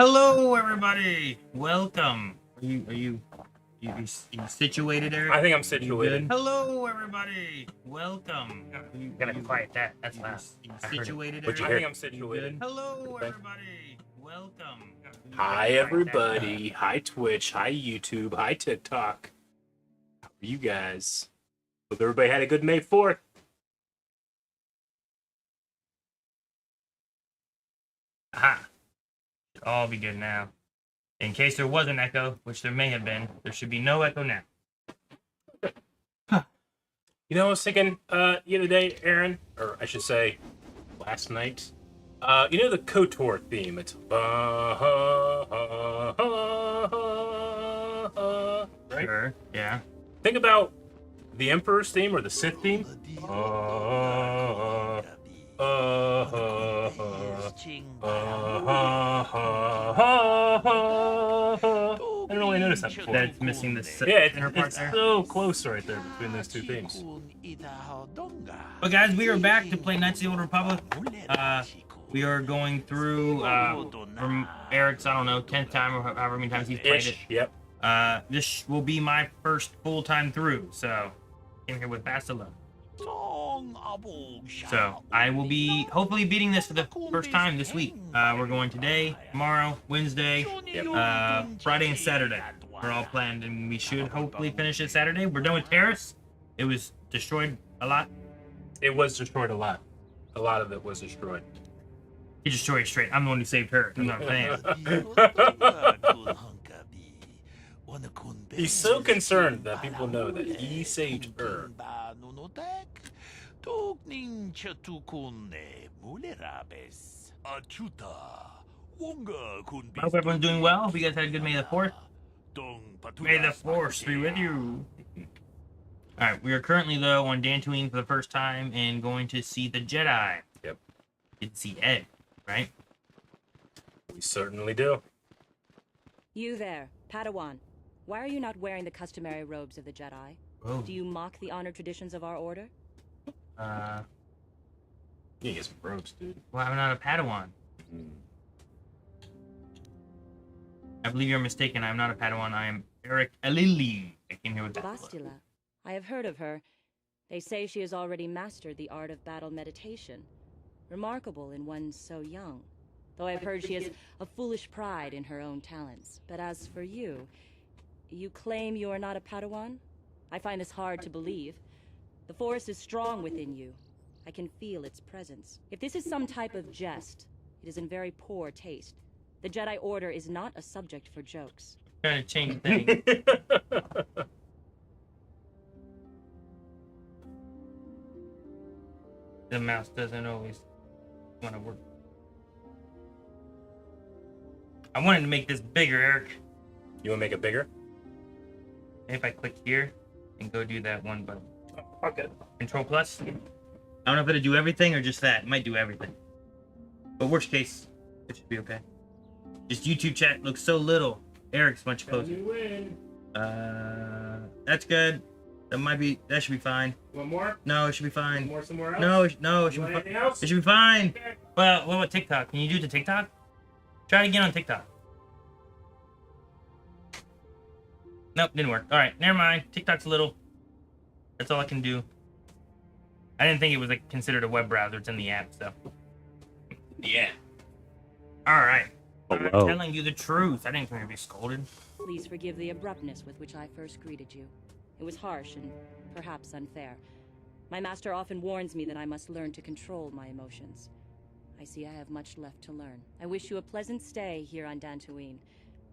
Hello, everybody. Welcome. Are you situated, Eric? I think I'm You situated. good? Hello, everybody. Welcome. You gotta quiet that. That's loud. You I heard it. situated, What'd you Eric? hear? I think I'm situated. You good? Hello, Okay. everybody. Welcome. Hi, everybody. Hi, Twitch. Hi, YouTube. Hi, TikTok. How are you guys? Hope everybody had a good May 4th. Aha. Should all be good now. In case there was an echo, which there may have been, there should be no echo now. You know, I was thinking the other day, Aaron, or I should say, last night. You know the KOTOR theme? It's right? Sure. Yeah. Think about the Emperor's theme or the Sith theme. I don't really notice that before. That's missing the Yeah, part it's there. so close right there between those two themes. But guys, we are back to play Knights of the Old Republic. We are going through from Eric's, I don't know, 10th time or however many times he's played it. Yep. This will be my first full time through, so came here with Bastila. So I will be hopefully beating this for the first time this week. We're going today, tomorrow, Wednesday, Friday, and Saturday. We're all planned, and we should hopefully finish it Saturday. We're done with Terrace. It was destroyed a lot. It was destroyed a lot. A lot of it was destroyed. He destroyed straight. I'm the one who saved her. That's what I'm saying. He's so concerned that people know that he saved her. I hope everyone's doing well. Hope you guys had a good May the 4th. May the Force be with you. Alright, we are currently, though, on Dantooine for the first time and going to see the Jedi. Yep. Did see Ed, right? We certainly do. You there, Padawan. Why are you not wearing the customary robes of the Jedi? Oh. Do you mock the honored traditions of our order? You get some robes, dude. Well, I'm not a Padawan. I believe you're mistaken. I'm not a Padawan. I am Eric Alili. I came here with that. Bastila. I have heard of her. They say she has already mastered the art of battle meditation. Remarkable in one so young. Though I've heard she has a foolish pride in her own talents. But as for you, you claim you are not a Padawan? I find this hard to believe. The Force is strong within you. I can feel its presence. If this is some type of jest, it is in very poor taste. The Jedi Order is not a subject for jokes. Trying to change things. The mouse doesn't always want to work. I wanted to make this bigger, Eric. You want to make it bigger? If I click here and go do that one button. Okay. Control plus. I don't know if it'll do everything or just that. It might do everything. But worst case, it should be okay. Just YouTube chat looks so little. Eric's much closer. That's good. That should be fine. One more? No, it should be fine. More somewhere else? No, it should be anything fine. else? It should be fine. Okay. Well, what about TikTok? Can you do it to TikTok? Try it again on TikTok. Nope, didn't work. All right, never mind. TikTok's little. That's all I can do. I didn't think it was like considered a web browser. It's in the app, so. Yeah. All right. I'm telling you the truth. I didn't come here to be scolded. Please forgive the abruptness with which I first greeted you. It was harsh and perhaps unfair. My master often warns me that I must learn to control my emotions. I see I have much left to learn. I wish you a pleasant stay here on Dantooine.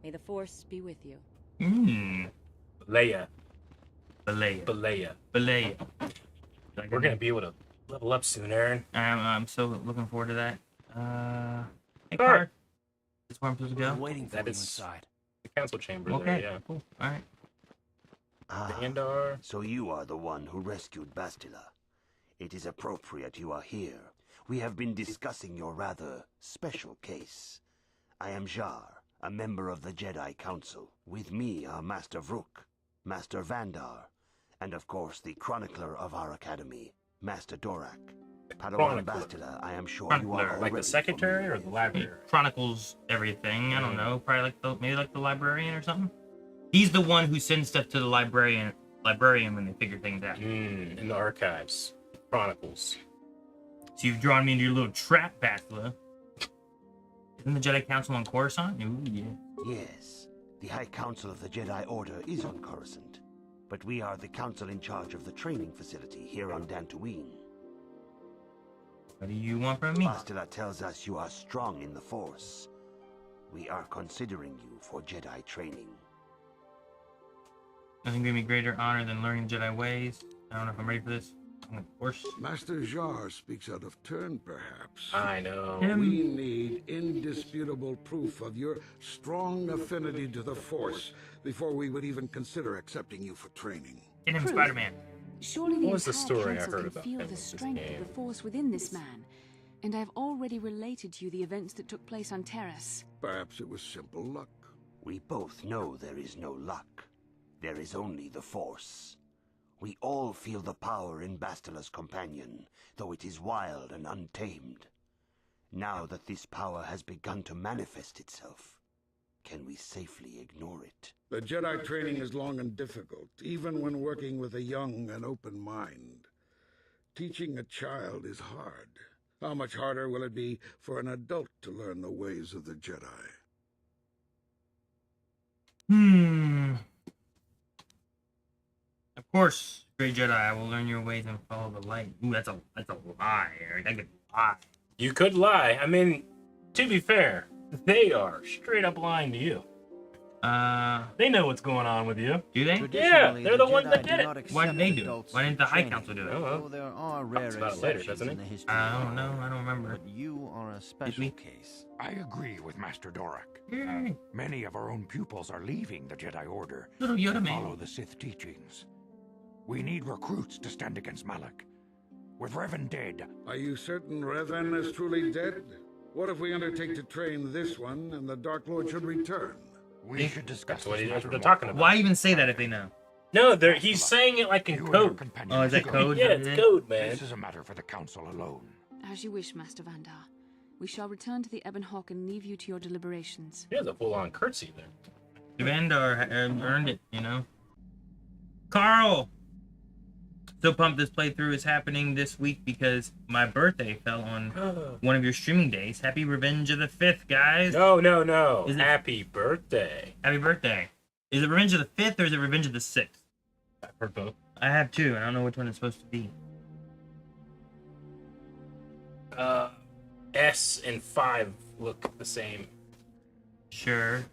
May the Force be with you. Leia. Belaya. Balea. Belaya. We're going to be able to level up soon, Aaron. I'm so looking forward to that. Hey, Carth. Carth. That's where I'm supposed to go? Waiting for That you is- inside. The council chamber Okay, there, yeah. cool. All right. Dandar. So you are the one who rescued Bastila. It is appropriate you are here. We have been discussing your rather special case. I am Jar, a member of the Jedi Council. With me are Master Vrook, Master Vandar, and of course the chronicler of our academy, Master Dorak. Padawan Chronicler. Bastila, I am sure you Chronicler. are Like the already secretary or familiar the with. library? Chronicles everything. I don't know. Probably like maybe like the librarian or something. He's the one who sends stuff to the librarian when they figure things out. In the archives. Chronicles. So you've drawn me into your little trap, Bastila. Isn't the Jedi Council on Coruscant? Ooh, yeah. Yes, the High Council of the Jedi Order is on Coruscant, but we are the council in charge of the training facility here on Dantooine. What do you want from me? Bastila tells us you are strong in the Force. We are considering you for Jedi training. Nothing gave me greater honor than learning Jedi ways. I don't know if I'm ready for this. Of course. Master Jar speaks out of turn, perhaps. I know. We need indisputable proof of your strong affinity to the Force before we would even consider accepting you for training. Get him, Proof. Spider-Man. Surely the What was the entire story I council heard can about feel him the in this strength game? of the Force within this man, and I've already related to you the events that took place on Terrace. Perhaps it was simple luck. We both know there is no luck. There is only the Force. We all feel the power in Bastila's companion, though it is wild and untamed. Now that this power has begun to manifest itself, can we safely ignore it? The Jedi training is long and difficult, even when working with a young and open mind. Teaching a child is hard. How much harder will it be for an adult to learn the ways of the Jedi? Of course, great Jedi, I will learn your ways and follow the light. Ooh, that's a lie, Eric. I could lie. You could lie. I mean, to be fair, they are straight up lying to you. They know what's going on with you. Do they? Yeah, they're the ones that did it. Why did they do it? Why didn't the High Council do it? Oh, There are rare about it later, exceptions doesn't in it? the history I of don't know. Carth, I don't remember. but you are a special we? case. I agree with Master Doric. Yay. Many of our own pupils are leaving the Jedi Order Little Yoda to man. follow the Sith teachings. We need recruits to stand against Malak. With Revan dead, Are you certain Revan is truly dead? What if we undertake to train this one and the Dark Lord should return? we should discuss That's what this that's matter what they're more talking about. Why even say that if they know? No, he's saying it like in You and your code. companions Oh, is that go. code? Yeah, it's code, man. This is a matter for the Council alone. As you wish, Master Vandar. We shall return to the Ebon Hawk and leave you to your deliberations. He has a full-on curtsy there. Vandar earned it, you know. Carl! So pumped this playthrough is happening this week because my birthday fell on one of your streaming days. Happy Revenge of the 5th, guys. No. Is it- Happy birthday. Happy birthday. Is it Revenge of the 5th or is it Revenge of the 6th? I've heard both. I have two. I don't know which one it's supposed to be. S and 5 look the same. Sure.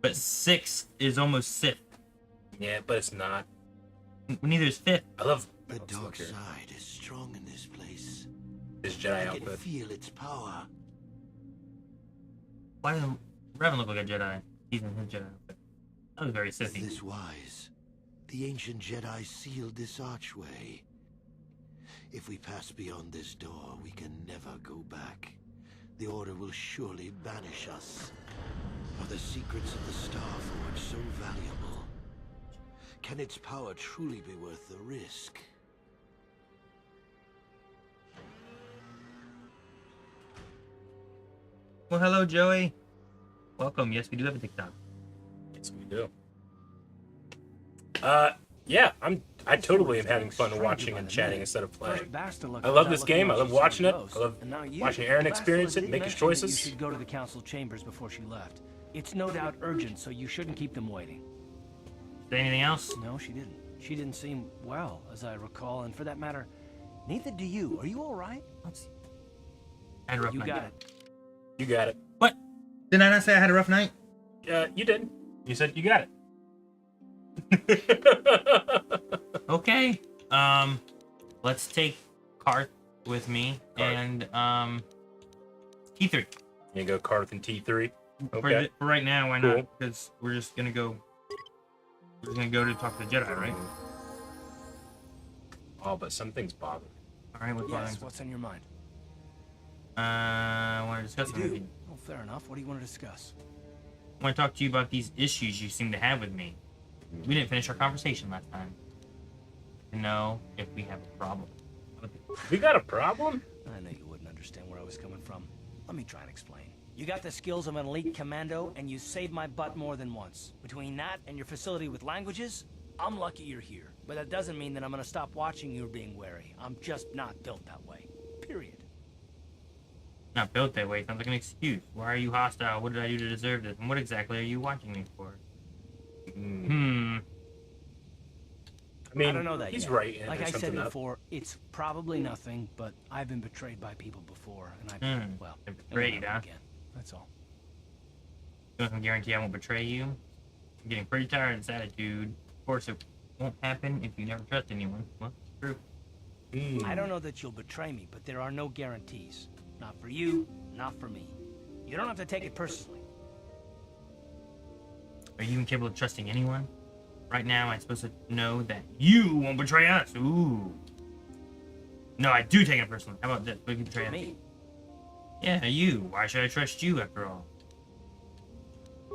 But 6 is almost Sith. Yeah, but it's not. Neither is 5th. I love The let's dark look here. side is strong in this place. This Jedi I can outfit. feel its power. Why doesn't Revan look like a Jedi? He's in his Jedi outfit. That was very Is Sithy. this wise? The ancient Jedi sealed this archway. If we pass beyond this door, we can never go back. The Order will surely banish us. Are the secrets of the Star Forge so valuable? Can its power truly be worth the risk? Well, hello, Joey. Welcome. Yes, we do have a TikTok. Yes, we do. Yeah, I totally am having fun watching and chatting instead of playing. I love this game. I love watching it. I love watching Aaron experience it, make his choices. You should go to the council chambers before she left. It's no doubt urgent, so you shouldn't keep them waiting. Say anything else? No, she didn't. She didn't seem well, as I recall, and for that matter, neither do you. Are you all right? I had a rough You night. got it. You got it. What? Did I not say I had a rough night? You did. You said you got it. Okay. Let's take Carth with me Carth. and T3. You go Carth and T3. For Okay. for right now, why Cool. not? Because we're just gonna go. We're gonna go to talk to the Jedi, right? Oh, but something's bothering. All right. What's Yes, yes. what's on your mind? I want to discuss something with you. Oh, fair enough. What do you want to discuss? I want to talk to you about these issues you seem to have with me. We didn't finish our conversation last time. To know if we have a problem. We got a problem? I know you wouldn't understand where I was coming from. Let me try and explain. You got the skills of an elite commando, and you saved my butt more than once. Between that and your facility with languages, I'm lucky you're here. But that doesn't mean that I'm gonna stop watching you being wary. I'm just not built that way. Period. Not built that way. Sounds like an excuse. Why are you hostile? What did I do to deserve this? And what exactly are you watching me for? I mean, I don't know that he's yet. right. Like I said before, it's probably nothing, but I've been betrayed by people before, and well, Been betrayed, huh? again. That's all. You want some guarantee I won't betray you? I'm getting pretty tired of this attitude. Of course, it won't happen if you never trust anyone. Well, true. I don't know that you'll betray me, but there are no guarantees. Not for you, not for me. You don't have to take it personally. Are you even capable of trusting anyone? Right now, I'm supposed to know that you won't betray us. Ooh. No, I do take it personally. How about this? What if you betray us? Me? Yeah, you. Why should I trust you after all?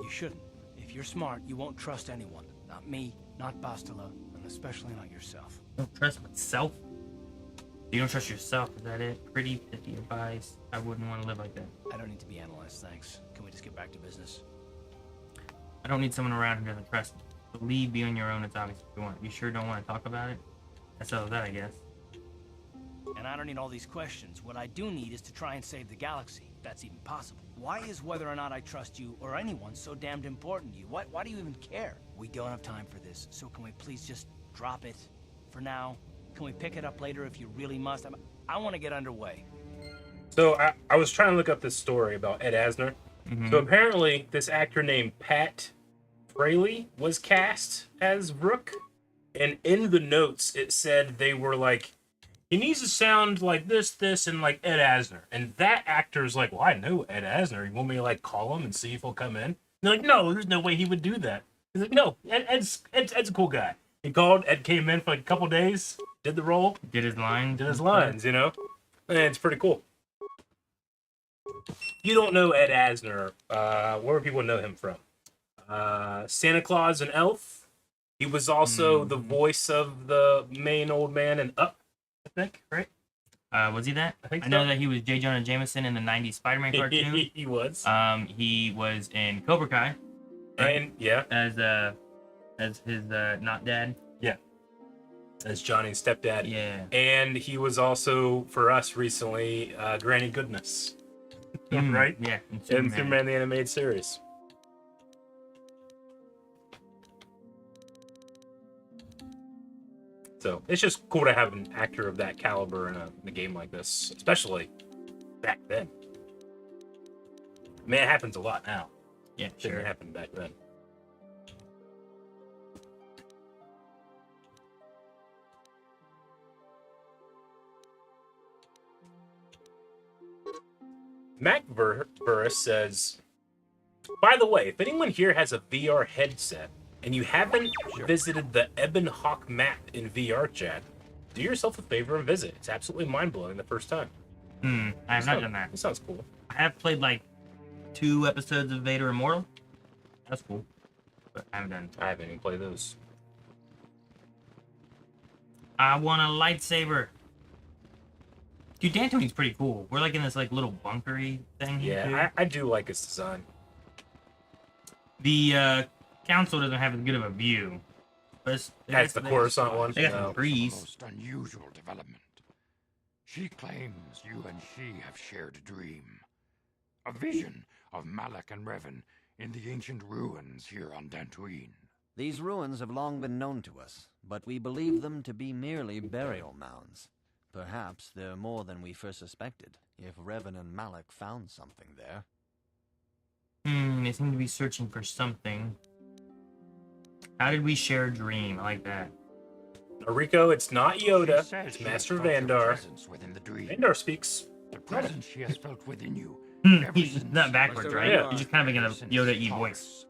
You shouldn't. If you're smart, you won't trust anyone. Not me, not Bastila, and especially not yourself. I don't trust myself? You don't trust yourself, is that it? Pretty pithy advice. I wouldn't want to live like that. I don't need to be analyzed, thanks. Can we just get back to business? I don't need someone around who doesn't trust me. So leave, be on your own, it's obvious if you want. You sure don't want to talk about it? That settles that, I guess. And I don't need all these questions. What I do need is to try and save the galaxy, if that's even possible. Why is whether or not I trust you or anyone so damned important to you? Why do you even care? We don't have time for this, so can we please just drop it for now? Can we pick it up later if you really must? I want to get underway. So I was trying to look up this story about Ed Asner. So apparently this actor named Pat Fraley was cast as Rook. And in the notes, it said they were like, he needs to sound like this, and like Ed Asner. And that actor's like, well, I know Ed Asner. You want me to like call him and see if he'll come in? And they're like, no, there's no way he would do that. He's like, no, Ed's a cool guy. He called, Ed came in for like a couple days, did the role. Did his lines, you know? And it's pretty cool. You don't know Ed Asner. Where do people know him from? Santa Claus and Elf. He was also the voice of the main old man in Up, I think, right? Was he that? I think I know that he was J. Jonah Jameson in the 90s Spider-Man cartoon. He was. He was in Cobra Kai. And, yeah. As his not dad. Yeah. As Johnny's stepdad. Yeah. And he was also, for us recently, Granny Goodness. Right? Yeah. In Superman the Animated Series. So it's just cool to have an actor of that caliber in a game like this, especially back then. I mean, it happens a lot now. Yeah, Didn't sure. happen back then. Mac Burris says, by the way, if anyone here has a VR headset and you haven't visited the Ebon Hawk map in VR chat, do yourself a favor and visit. It's absolutely mind-blowing the first time. I have not done that. It sounds cool. I have played like 2 episodes of Vader Immortal. That's cool. But I haven't even played those. I want a lightsaber. Dude, Dantooine's pretty cool. We're like in this like little bunkery thing here. Yeah, I do like its design. The council doesn't have as good of a view. But That's the Coruscant one. They got some breeze. Most unusual development. She claims you and she have shared a dream. A vision of Malak and Revan in the ancient ruins here on Dantooine. These ruins have long been known to us, but we believe them to be merely burial mounds. Perhaps they're more than we first suspected, if Revan and Malak found something there. They seem to be searching for something. How did we share a dream? I like that. Rico, it's not Yoda. She says It's she Master has felt your Vandar. presence within the dream. Vandar speaks. The presence she has felt within you. He's not backwards, right? Yeah. He's just kind of making a Yoda-y voice.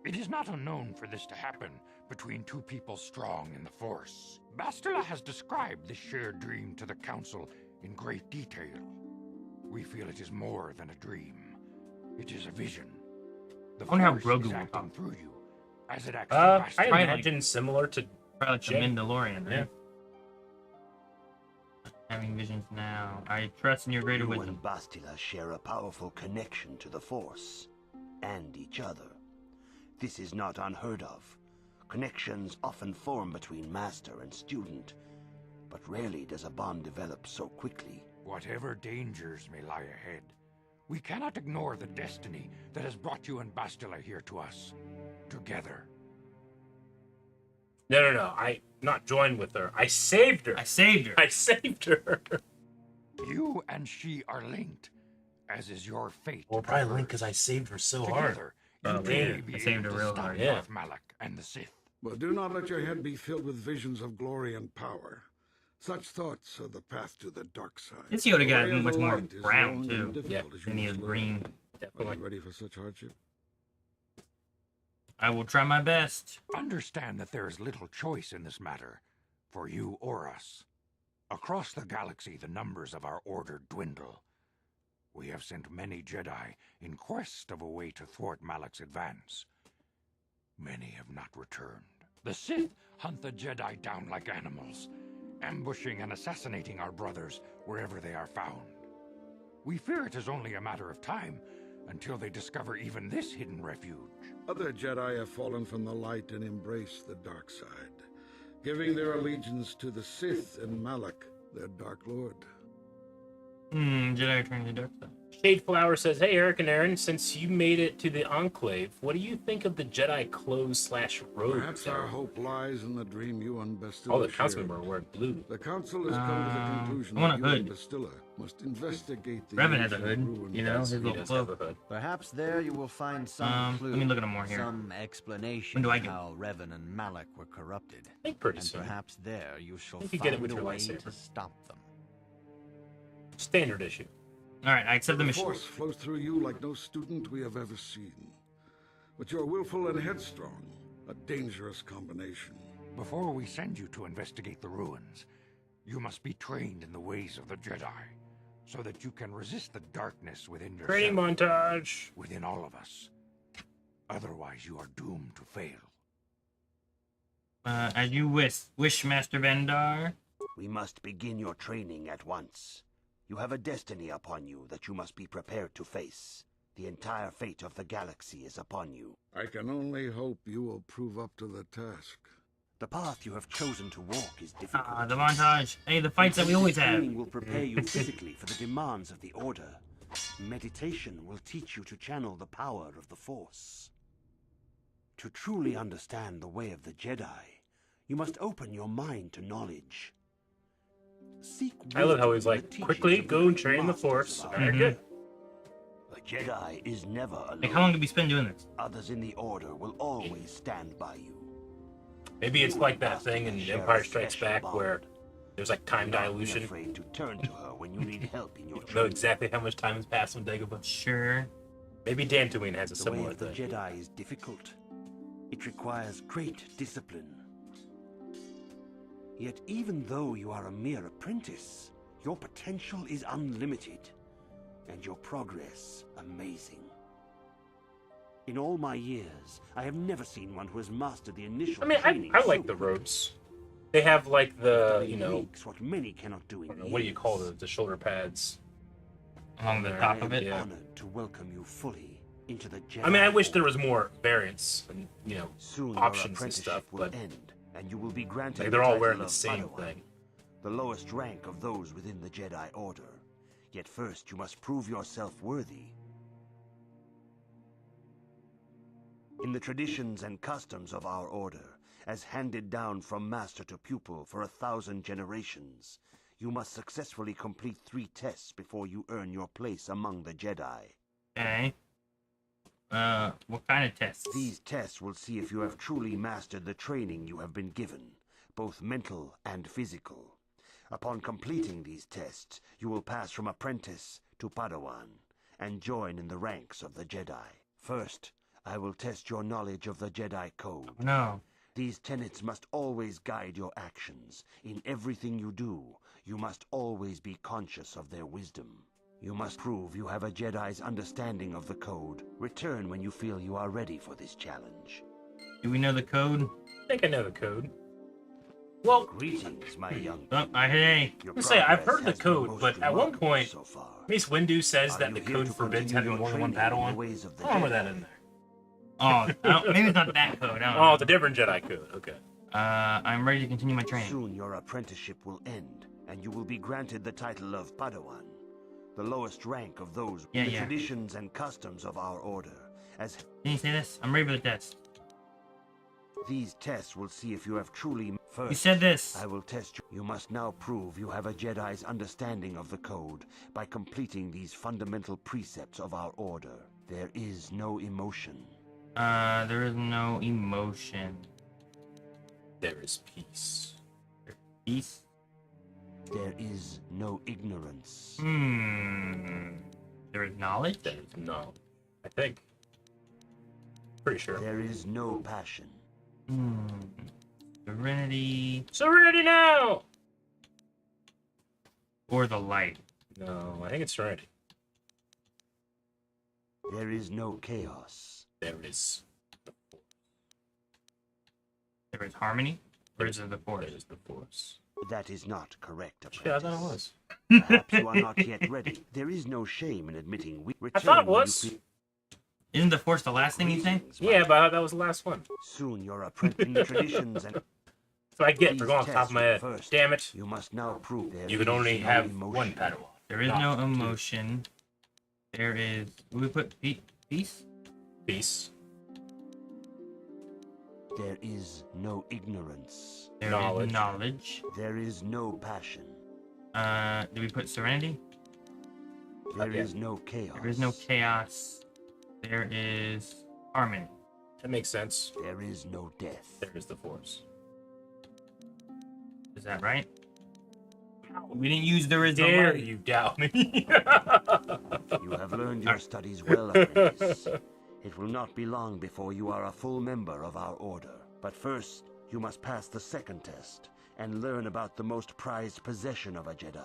It is not unknown for this to happen between two people strong in the Force. Bastila has described this shared dream to the Council in great detail. We feel it is more than a dream. It is a vision. The I wonder how Force Grogu is will acting talk. through you, as it acts I through Bastila. imagine similar to Probably like the Jake. Mandalorian, right? Having visions now. I trust in your greater You wisdom. and Bastila share a powerful connection to the Force, and each other. This is not unheard of. Connections often form between master and student, but rarely does a bond develop so quickly. Whatever dangers may lie ahead, we cannot ignore the destiny that has brought you and Bastila here to us. Together. No. I not joined with her. I saved her. I saved her. I saved her. You and she are linked, as is your fate. Well, probably linked because I saved her so hard. Together, Oh, you may yeah. be I saved able her to real stop hard. Yeah. Darth Malak and the Sith. But do not let your head be filled with visions of glory and power. Such thoughts are the path to the dark side. This Yoda The got way of much the more light is brown, long too. and difficult Yeah, as you And he is must learn. green. Are you ready for such hardship? I will try my best. Understand that there is little choice in this matter, for you or us. Across the galaxy, the numbers of our order dwindle. We have sent many Jedi in quest of a way to thwart Malak's advance. Many have not returned. The Sith hunt the Jedi down like animals, ambushing and assassinating our brothers wherever they are found. We fear it is only a matter of time until they discover even this hidden refuge. Other Jedi have fallen from the light and embraced the dark side, giving their allegiance to the Sith and Malak, their Dark Lord. Jedi turn to dark side. Shadeflower says, "Hey Eric and Aaron, since you made it to the Enclave, what do you think of the Jedi clothes / robes?" Perhaps our hope lies in the dream you and Bastila All the shared. councilmen were wearing blue. The council has come to the conclusion I want that a you and hood. Bastila must investigate the Revan has a ancient hood, ruins you know, of his He little does cloak. have a hood. Perhaps there you will find some clue, let me look at 'em more here. some explanation When do I of get- how Revan and Malak were corrupted. I think pretty And soon. perhaps there you shall think you find get it with a your way lightsaber. to stop them. Standard issue. All right, I accept the The mission. Force flows through you like no student we have ever seen. But you're willful and headstrong, a dangerous combination. Before we send you to investigate the ruins, you must be trained in the ways of the Jedi, so that you can resist the darkness within yourself, Training montage. within all of us. Otherwise, you are doomed to fail. As you wish, Master Vendar. We must begin your training at once. You have a destiny upon you that you must be prepared to face. The entire fate of the galaxy is upon you. I can only hope you will prove up to the task. The path you have chosen to walk is difficult. The montage. Hey, the fights that we always have. Training will prepare you physically for the demands of the Order. Meditation will teach you to channel the power of the Force. To truly understand the way of the Jedi, you must open your mind to knowledge. Seek I love how he's wisdom in like, the teachings quickly of go the and train the masters Force. of our Very order. good. A Jedi is never alone. Like, how long did we spend doing this? Others in the Order will always stand by you. Maybe it's like that thing in Empire Strikes Back where there's like time Do not be dilution. afraid to turn to her when you need help in your You know training. exactly how much time has passed on Dagobah. Sure. Maybe Dantooine has a The way similar of the thing. Jedi is difficult. It requires great discipline. Yet even though you are a mere apprentice, your potential is unlimited, and your progress amazing. In all my years, I have never seen one who has mastered the initial I mean, training I so like the quickly. robes. They have like the, In you know, weeks, what many cannot do in what do you call years. the shoulder pads? Along the There, top I of am it. Yeah. honored to welcome you fully into the Jedi. I mean, I wish there Order. was more variants and, you know, Soon options your and apprenticeship stuff, will but end, and you will be granted like they're all title wearing the of same Padawan, thing. the lowest rank of those within the Jedi Order. Yet first you must prove yourself worthy. In the traditions and customs of our order, as handed down from master to pupil for 1,000 generations, you must successfully complete 3 tests before you earn your place among the Jedi. Okay. What kind of tests? These tests will see if you have truly mastered the training you have been given, both mental and physical. Upon completing these tests, you will pass from apprentice to Padawan, and join in the ranks of the Jedi. First, I will test your knowledge of the Jedi Code. No. These tenets must always guide your actions. In everything you do, you must always be conscious of their wisdom. You must prove you have a Jedi's understanding of the code. Return when you feel you are ready for this challenge. Do we know the code? I think I know the code. Well, Greetings, my young. Oh, I hey. Your I say I've progress heard the has been code, most but at one remarkable point, so far. Mace Windu says Are that you the here code to forbids continue having your more than one training in the Padawan. ways of the I remember Jedi? that in there. Oh, maybe it's not that code. I don't Oh, know. it's a different Jedi code. Okay. I'm ready to continue my training. Soon your apprenticeship will end, and you will be granted the title of Padawan, the lowest rank of those Yeah, the yeah. traditions and customs of our order. As Can you say this? I'm ready for the test. these tests will see if you have truly. First, You said this. I will test you. You must now prove you have a Jedi's understanding of the code by completing these fundamental precepts of our order. There is no emotion. There is no emotion. There is peace. Peace? There is no ignorance. There is knowledge? There is no. I think. Pretty sure. There is no passion. Serenity. Serenity now! Or the light. No, I think it's Serenity. There is no chaos. There is. There is harmony? Or is it the force? There is the Force. That is not correct, apprentice. Yeah, I thought it was. Perhaps you are not yet ready. There is no shame in admitting we I thought it return when you was. feel- Isn't the force the last thing you say? Greetings, my Yeah, but that was the last one. Soon your apprentice in the traditions and That's what I get for These going off the top of my head. tests first. Damn it. you must now prove there You can is only no have emotion. one Padawan. There is Not no two. emotion. There is... Will we put peace? Peace. There is no ignorance. There Knowledge. is knowledge. There is no passion. Do we put serenity? There yeah. is no chaos. There is no chaos. There is harmony. That makes sense. There is no death. There is the Force. Is that right? We didn't use there is no Dare light. you doubt me? You have learned your studies well, apprentice. It will not be long before you are a full member of our order. But first, you must pass the second test and learn about the most prized possession of a Jedi,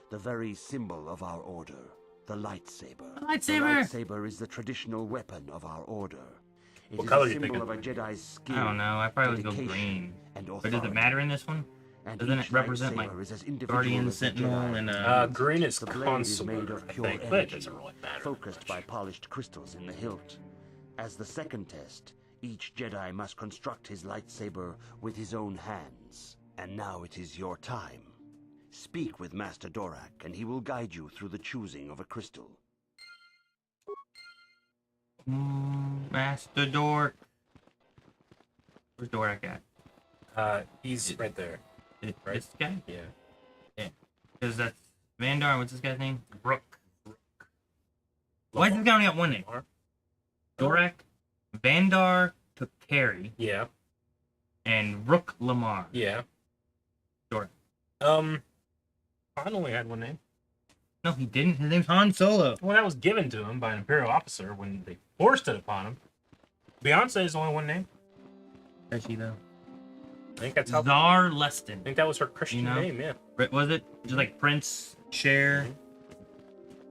the very symbol of our order, the lightsaber. Lightsaber! The lightsaber is the traditional weapon of our order. It What is color a you symbol thinking? of a Jedi's skill. I don't know. I probably would go dedication, green. and But does it authority. matter in this one? And Doesn't each it represent, lightsaber like, is as individual Guardian, as the Sentinel, Jedi. and Green is The blade is made consular, of I pure think, but it energy, doesn't really matter. focused by polished crystals in the hilt. As the second test, each Jedi must construct his lightsaber with his own hands. And now it is your time. Speak with Master Dorak, and he will guide you through the choosing of a crystal. Master Dork. Where's Dorak at? He's right there. Right. This guy? Yeah. Because that's Vandar. What's this guy's name? Brook. Why is this guy only got one name? Dorak, Vandar took Carrie, Yeah. and Rook Lamar. Yeah. Dorak. Han only had one name. No, he didn't. His name's Han Solo. Well, that was given to him by an Imperial officer when they forced it upon him. Beyonce is only one name. Is she though? I think that's how. Zar I Leston. think that was her Christian You know? name. Yeah. Was it? Just like Prince, Cher.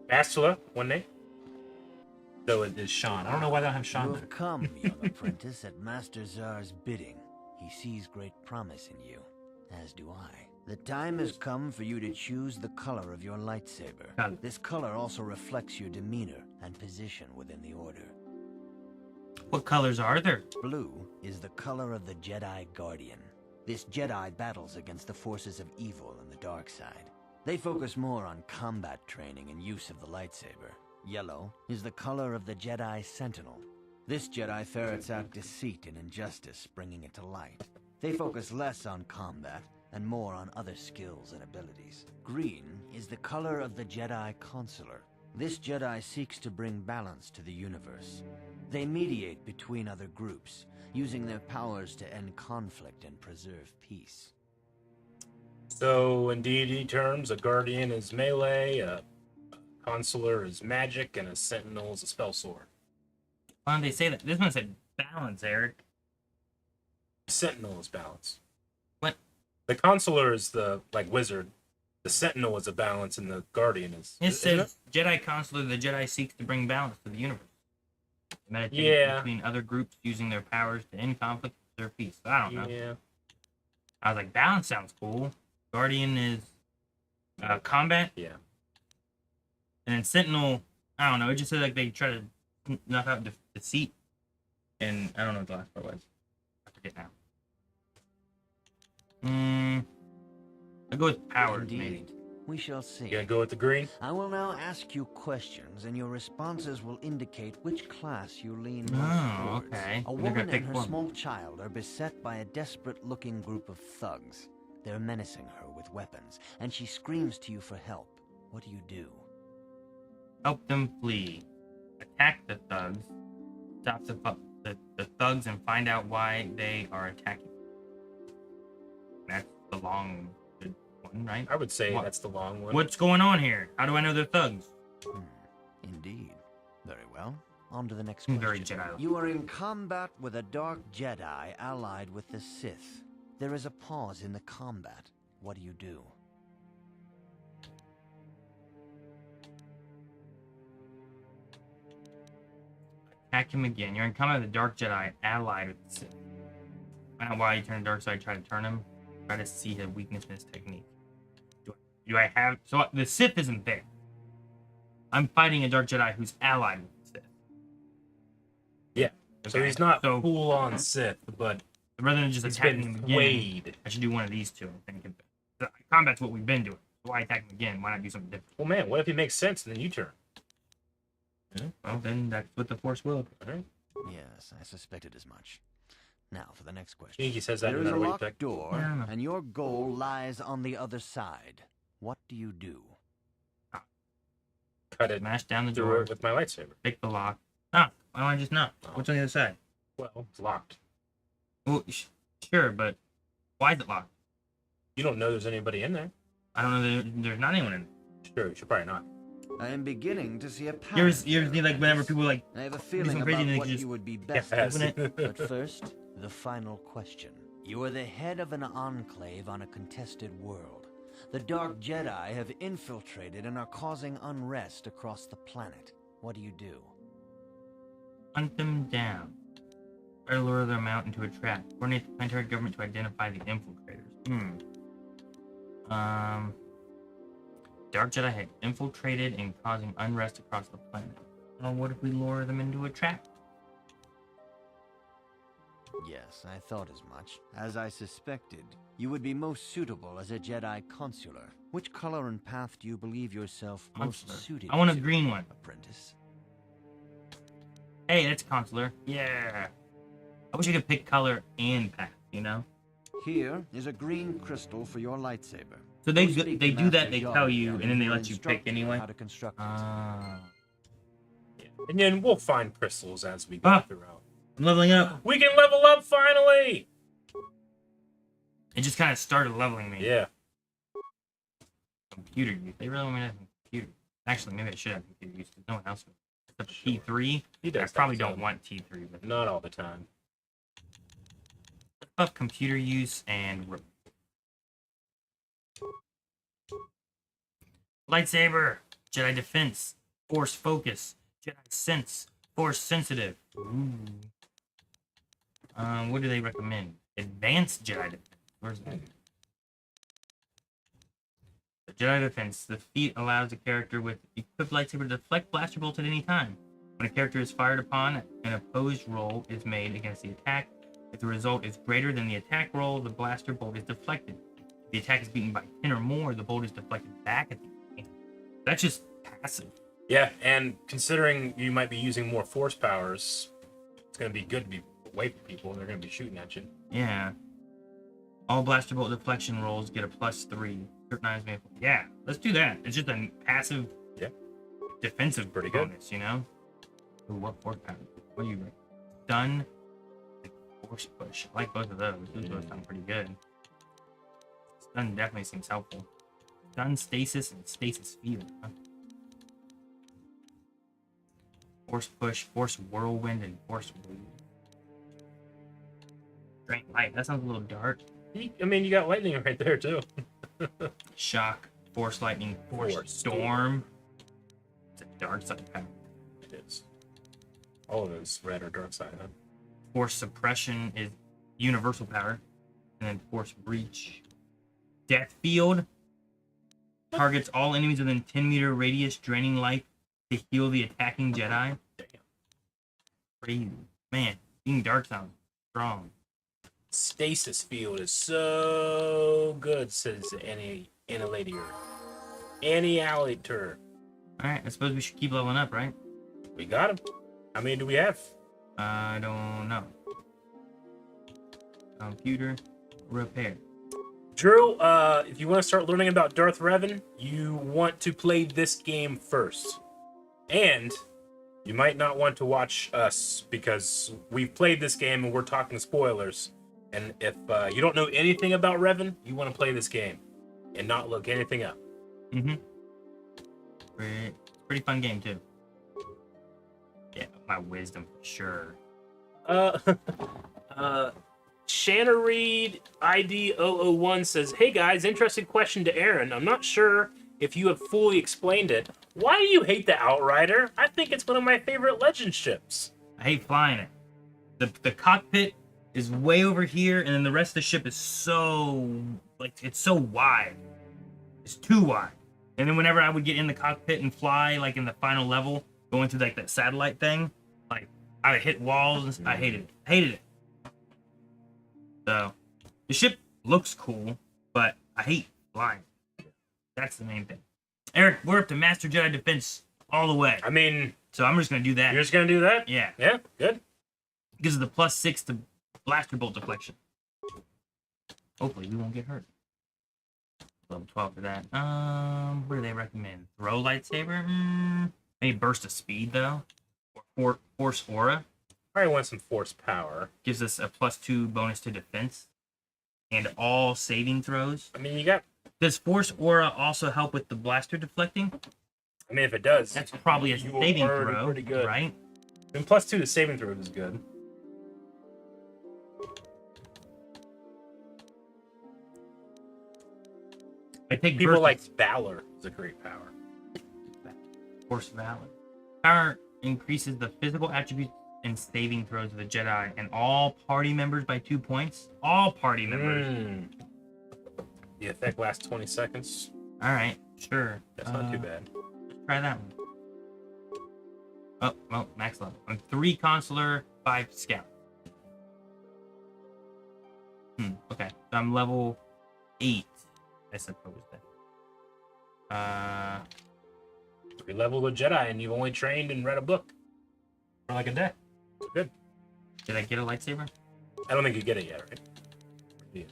Bastila, one name. So it is Sean. I don't know why they don't have Sean You there. have come, young apprentice, at Master Zar's bidding. He sees great promise in you, as do I. The time has come for you to choose the color of your lightsaber. Got it. This color also reflects your demeanor and position within the Order. What colors are there? Blue is the color of the Jedi Guardian. This Jedi battles against the forces of evil and the dark side. They focus more on combat training and use of the lightsaber. Yellow is the color of the Jedi Sentinel. This Jedi ferrets out deceit and injustice, bringing it to light. They focus less on combat and more on other skills and abilities. Green is the color of the Jedi Consular. This Jedi seeks to bring balance to the universe. They mediate between other groups, using their powers to end conflict and preserve peace. So, in D&D terms, a Guardian is melee, a Consular is magic, and a Sentinel is a spell sword. Why don't they say that? This one said balance, Eric. Sentinel is balance. What? The Consular is the, wizard. The Sentinel is a balance, and the Guardian is... It isn't says Jedi Consular, the Jedi seeks to bring balance to the universe. Meditate Yeah. between other groups using their powers to end conflict and preserve peace. I don't know. Yeah. I was like, balance sounds cool. Guardian is combat. Yeah. And then Sentinel, I don't know. It just said like they try to knock out deceit. And I don't know what the last part was. I forget now. I'll go with powers, Indeed. maybe. We shall see. You gonna go with the green? I will now ask you questions, and your responses will indicate which class you lean most Oh, towards. okay. A They're woman gonna and pick her one. small child are beset by a desperate-looking group of thugs. They're menacing her with weapons, and she screams to you for help. What do you do? Help them flee. Attack the thugs. Stop the thugs and find out why they are attacking. That's the long one, right? I would say What? that's the long one. What's going on here? How do I know they're thugs? Indeed. Very well. On to the next I'm question. very Jedi. You are in combat with a dark Jedi allied with the Sith. There is a pause in the combat. What do you do? Attack him again. You're in combat with the Dark Jedi allied with the Sith. Find out why you turn dark side, try to turn him. Try to see his weakness in his technique. Do I have... So the Sith isn't there. I'm fighting a Dark Jedi who's allied with the Sith. Yeah. So Okay. he's not So- full on Sith, but Rather than just he's attacking been him again, swayed. I should do one of these two. I think. Combat's what we've been doing. So why attack him again? Why not do something different? Well, man, what if he makes sense and then you turn? Well, then that's what the Force will. All right. Yes, I suspected as much. Now for the next I question. think he says that There no is a matter what you locked pick. door, I don't know. and your goal lies on the other side. What do you do? Cut it Smash down the through door. it with my lightsaber. Pick the lock. Ah, why don't I just not? What's on the other side? Well, it's locked. Well, sure, but why is it locked? You don't know there's anybody in there. I don't know. There's not anyone in it. Sure, you should probably not. I am beginning to see a You pattern. ever see here, like whenever Apprentice. people like I have a some feeling crazy about and they what just- you would be best Yes. at. open it. But first, the final question. You are the head of an enclave on a contested world. The Dark Jedi have infiltrated and are causing unrest across the planet. What do you do? Hunt them down. Try to lure them out into a trap. Coordinate the planetary government to identify the infiltrators. Dark Jedi had infiltrated and causing unrest across the planet. Well, what if we lure them into a trap? Yes, I thought as much. As I suspected, you would be most suitable as a Jedi consular. Which color and path do you believe yourself most Consular. suited I want a to, green one. Apprentice? Hey, that's consular. Yeah. I wish you could pick color and path, you know? Here is a green crystal for your lightsaber. So they Go speak they to do that, Master they Yoda, tell you, and then they he'll let you instruct pick anyway. How to construct it. Ah. And then we'll find crystals as we go Ah. throughout. I'm leveling up. We can level up finally! It just kind of started leveling me. Yeah. Computer use. They really want me to have computer. Actually, maybe I should have computer use because no one else would. Except T3. He does I that, probably so- don't want T3, but Not all the time. up computer use and lightsaber, Jedi defense, force focus, Jedi sense, force sensitive. Ooh. What do they recommend? Advanced Jedi defense. Where's that? The Jedi defense. The feat allows a character with equipped lightsaber to deflect blaster bolts at any time. When a character is fired upon, an opposed roll is made against the attack. If the result is greater than the attack roll, the blaster bolt is deflected. If the attack is beaten by 10 or more, the bolt is deflected back at the enemy. That's just passive. Yeah, and considering you might be using more force powers, it's going to be good to be away from people. They're going to be shooting at you. Yeah. All blaster bolt deflection rolls get a +3. Certain items may... Yeah, let's do that. It's just a passive defensive Pretty good. bonus, you know? Ooh, what force power? What do you rate? Stun, force push. I like both of those. Those both sound pretty good. Stun definitely seems helpful. Stun, stasis, and stasis field. Huh? Force push, force whirlwind, and force wave. Drain light. That sounds a little dark. I mean, you got lightning right there, too. Shock, force lightning, force Force storm. It's a dark side power. It is. All of those red or dark side, huh? Force suppression is universal power. And then Force Breach. Death Field. Targets all enemies within 10-meter radius, draining life to heal the attacking Jedi. Damn. Crazy. Man, being dark sounds strong. Stasis field is so good, says Annihilator. Annihilator. Alright, I suppose we should keep leveling up, right? We got him. How many do we have? I don't know. Computer repair. Drew, if you want to start learning about Darth Revan, you want to play this game first. And you might not want to watch us because we've played this game and we're talking spoilers. And if you don't know anything about Revan, you want to play this game and not look anything up. Mm-hmm. Pretty fun game, too. Yeah, my wisdom for sure. Shanna Reed ID 001 says, "Hey guys, interesting question to Aaron. I'm not sure if you have fully explained it. Why do you hate the Outrider? I think it's one of my favorite legend ships." I hate flying it. The cockpit is way over here, and then the rest of the ship is so, like, it's so wide. It's too wide. And then whenever I would get in the cockpit and fly, like, in the final level, going through, like, that satellite thing, like, I would hit walls, and I hated it. Hated it. So, the ship looks cool, but I hate flying. That's the main thing. Eric, we're up to Master Jedi Defense all the way. I mean, so I'm just going to do that. You're just going to do that? Yeah. Yeah, good. Gives us the +6 to blaster bolt deflection. Hopefully we won't get hurt. Level 12 for that. What do they recommend? Throw lightsaber? Maybe burst of speed, though. Or force aura. I want some force power. Gives us a +2 bonus to defense. And all saving throws. I mean, you got... Does force aura also help with the blaster deflecting? I mean, if it does... That's probably a saving throw, pretty good. Right? And +2 to saving throws is good. I take People burst like Valor is a great power. Force Valor. Power increases the physical attributes and saving throws of the Jedi and all party members by 2 points. All party members. The effect lasts 20 seconds. Alright, sure. That's not too bad. Try that one. Oh, well, max level. I'm 3 consular, 5 scout. Okay. So I'm level 8, I suppose then. We leveled a Jedi and you've only trained and read a book for like a day. Good. Did I get a lightsaber? I don't think you get it yet, right? Yeah.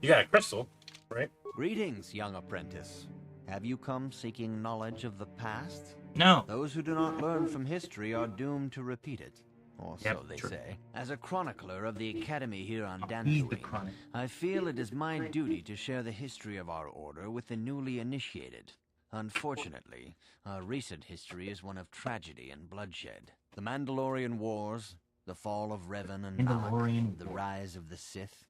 You got a crystal, right? Greetings, young apprentice. Have you come seeking knowledge of the past? No. Those who do not learn from history are doomed to repeat it. Or so Yep, they true. say. As a chronicler of the academy here on He's the Dantooine, chronic. I feel it is my duty to share the history of our order with the newly initiated. Unfortunately, our recent history is one of tragedy and bloodshed. The Mandalorian Wars, the fall of Revan and Mandalorian Malak, the Wars. rise of the Sith.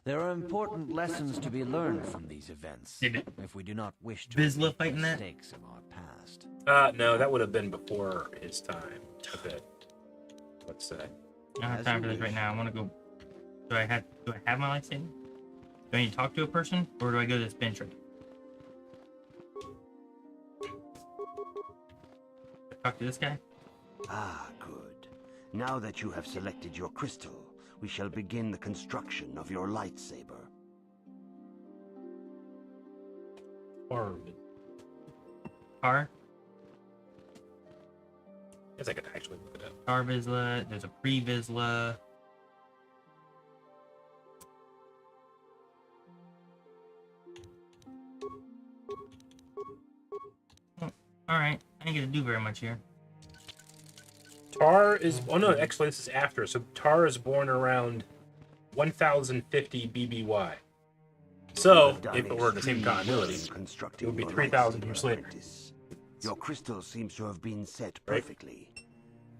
There are important lessons to be learned from these events, Did if we do not wish to Vizsla repeat the fighting that? mistakes of our past. No, that would have been before his time. A bit. Let's say. I don't have As time you for this right wish. now. I want to go. Do I have my lightsaber? Do I need to talk to a person, or do I go to this bench right? Talk to this guy. Ah, good. Now that you have selected your crystal, we shall begin the construction of your lightsaber. Car. Guess I could actually look it up. Car Vizsla. There's a pre-Vizsla. Oh, alright. I ain't gonna do very much here. Tar is... Oh, no, actually, this is after. So Tar is born around 1050 BBY. So, if it were the same continuity, it would be 3,000 years later. Your crystal seems to have been set Right. perfectly.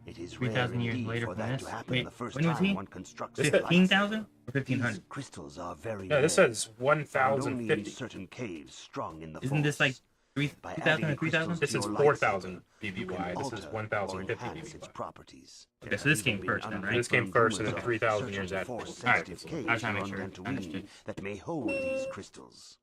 It is rare 3,000 years indeed later for from that this. to happen Wait, the first when was time he? one constructs a 15,000 or lightsaber. 1,500? These crystals are very No, this rare, says found only in 1050. certain caves strung in the Isn't this force. like By 3,000 adding or 3,000? crystals This to is your 4,000 lightsaber, you can BBY. This is alter or 1,050 enhance its BBY. properties. Okay, so this Even came being first then, right? This came first, and then rumors of 3,000 years certain after. force-sensitive Alright, caves I was trying to around make sure I Dantooine understood. that may hold these crystals.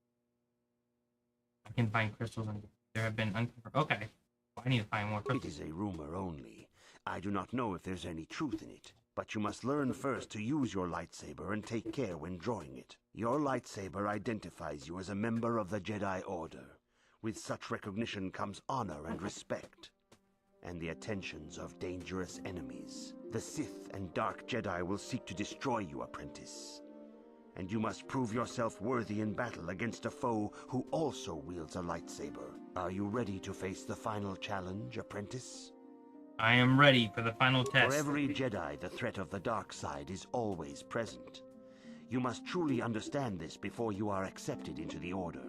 I can find crystals and there have been uncovered. Okay. Well, I need to find more It crystals. is a rumor only. I do not know if there's any truth in it, but you must learn first to use your lightsaber and take care when drawing it. Your lightsaber identifies you as a member of the Jedi Order. With such recognition comes honor and respect, and the attentions of dangerous enemies. The Sith and Dark Jedi will seek to destroy you, apprentice. And you must prove yourself worthy in battle against a foe who also wields a lightsaber. Are you ready to face the final challenge, apprentice? I am ready for the final test. For every Jedi, the threat of the dark side is always present. You must truly understand this before you are accepted into the Order.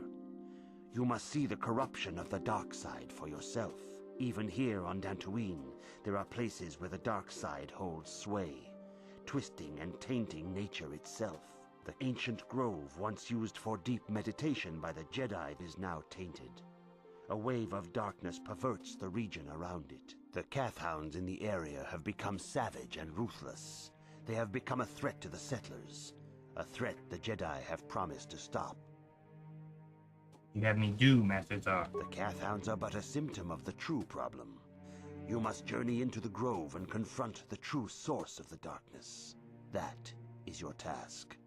You must see the corruption of the dark side for yourself. Even here on Dantooine, there are places where the dark side holds sway, twisting and tainting nature itself. The ancient grove, once used for deep meditation by the Jedi, is now tainted. A wave of darkness perverts the region around it. The Carth hounds in the area have become savage and ruthless. They have become a threat to the settlers, a threat the Jedi have promised to stop. You have me do, Master Tsar. The Carth hounds are but a symptom of the true problem. You must journey into the grove and confront the true source of the darkness. That is your task.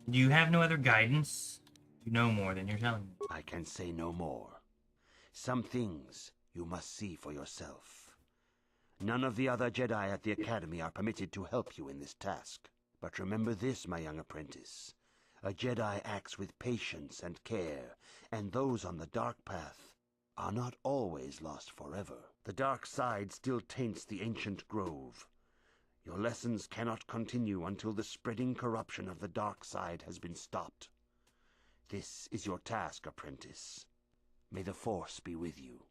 Do you have no other guidance? You know more than you're telling me. I can say no more. Some things you must see for yourself. None of the other Jedi at the Academy are permitted to help you in this task. But remember this, my young apprentice. A Jedi acts with patience and care, and those on the dark path are not always lost forever. The dark side still taints the ancient grove. Your lessons cannot continue until the spreading corruption of the dark side has been stopped. This is your task, apprentice. May the Force be with you.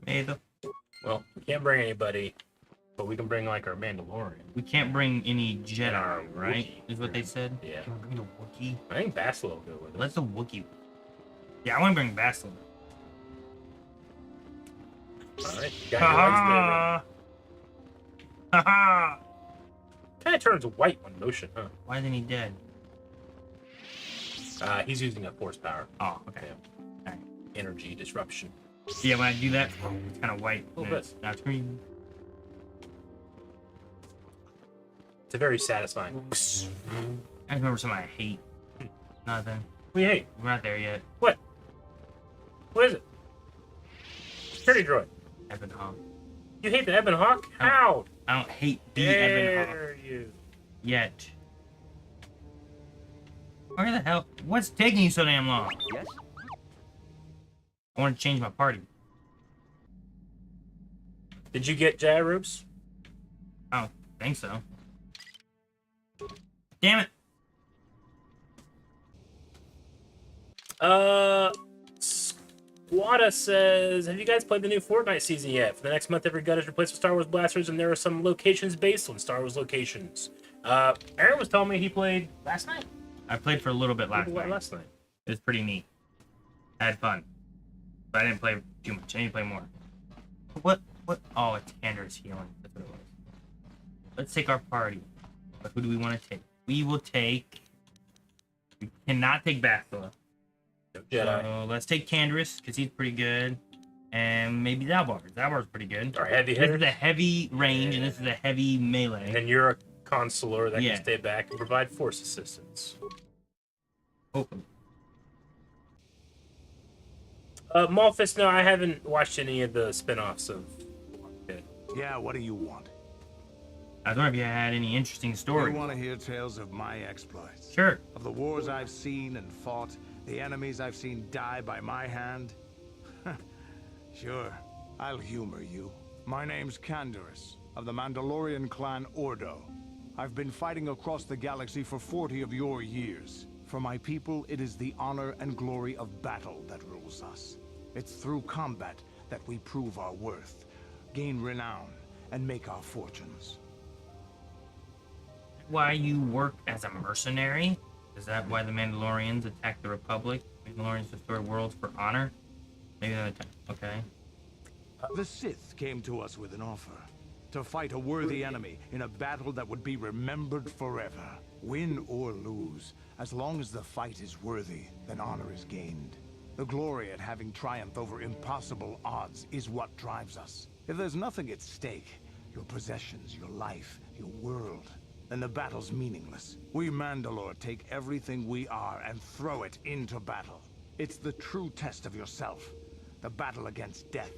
May the... Well, we can't bring anybody, but we can bring like our Mandalorian. We can't bring any Jedi, our right? Wookiee. Is what they said? Yeah. Can we bring the Wookiee? I think Bastila will go with it. Let's the Wookiee. Yeah, I want to bring Bastila. Alright, you got your lightsaber. Haha! Kind of turns white on motion, huh? Why isn't he dead? He's using a force power. Oh, okay. Alright. Energy disruption. Yeah, when I do that, it's kind of white. A little and bit. it's not green. It's a very satisfying. I remember something I hate. Nothing. We hate. We're not there yet. What? What is it? Security droid. Ebon Hawk. You hate the Ebon Hawk? How? I don't hate the Ebon Hawk Dare you? yet. Where the hell? What's taking you so damn long? Yes? I want to change my party. Did you get Jedi robes? I don't think so. Damn it. Squada says, have you guys played the new Fortnite season yet? For the next month, every gun is replaced with Star Wars blasters, and there are some locations based on Star Wars locations. Aaron was telling me he played last night. I played for a little bit last night. Last night. It was pretty neat. I had fun. But I didn't play too much. I need to play more. What? Oh, it's Anders healing. That's what it was. Let's take our party. But who do we want to take? We will take... We cannot take Bastila. No Jedi. So let's take Canderous, because he's pretty good. And maybe Zalbar. Zalbar's pretty good. Our heavy This hitter. is a heavy range, and this is a heavy melee. And then you're a consular that Yeah. can stay back and provide force assistance. Open. Malphus, no, I haven't watched any of the spin-offs of it. Yeah, what do you want? I was wondering if you had any interesting You stories. want to hear tales of my exploits? Sure. Of the wars I've seen and fought, the enemies I've seen die by my hand? Sure, I'll humor you. My name's Canderous, of the Mandalorian clan Ordo. I've been fighting across the galaxy for 40 of your years. For my people, it is the honor and glory of battle that rules us. It's through combat that we prove our worth, gain renown, and make our fortunes. Why you work as a mercenary? Is that why the Mandalorians attacked the Republic? Mandalorians destroy worlds for honor. Maybe another time. Okay. The Sith came to us with an offer. To fight a worthy enemy in a battle that would be remembered forever. Win or lose, as long as the fight is worthy, then honor is gained. The glory at having triumphed over impossible odds is what drives us. If there's nothing at stake, your possessions, your life, your world, then the battle's meaningless. We Mandalore take everything we are and throw it into battle. It's the true test of yourself. The battle against death.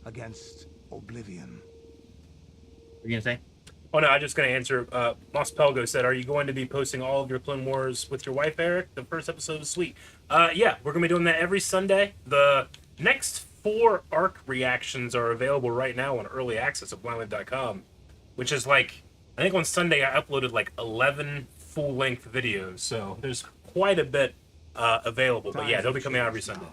Against oblivion. What are you gonna say? Oh no, I'm just gonna answer. Moss Pelgo said, "Are you going to be posting all of your Clone Wars with your wife, Eric? The first episode was sweet." Yeah, we're gonna be doing that every Sunday. The next 4 arc reactions are available right now on early access at blindwave.com, which is like, I think on Sunday I uploaded like 11 full-length videos, so there's quite a bit available. But yeah, they'll be coming out every Sunday.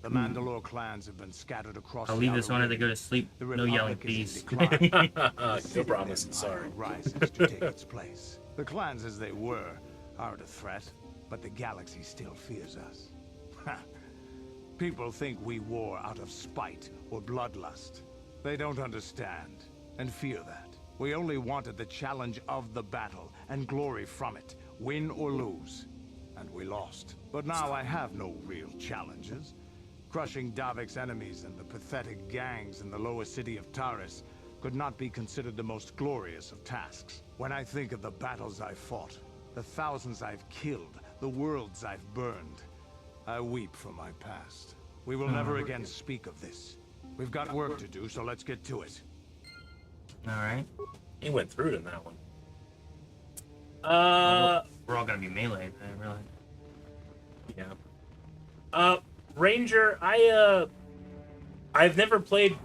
The Mandalore clans have been scattered across. I'll leave this one as I go to sleep. No yelling, please. No promise. Sorry. Rises to take its place. The clans as they were aren't a threat, but the galaxy still fears us. People think we war out of spite or bloodlust. They don't understand and fear that. We only wanted the challenge of the battle and glory from it, win or lose. And we lost. But now I have no real challenges. Crushing Davik's enemies and the pathetic gangs in the lower city of Taris could not be considered the most glorious of tasks. When I think of the battles I've fought, the thousands I've killed, the worlds I've burned, I weep for my past. We will never again speak of this. We've got work to do, so let's get to it. Alright. He went through it in that one. We're all gonna be melee, really. Yeah. Ranger, I've never played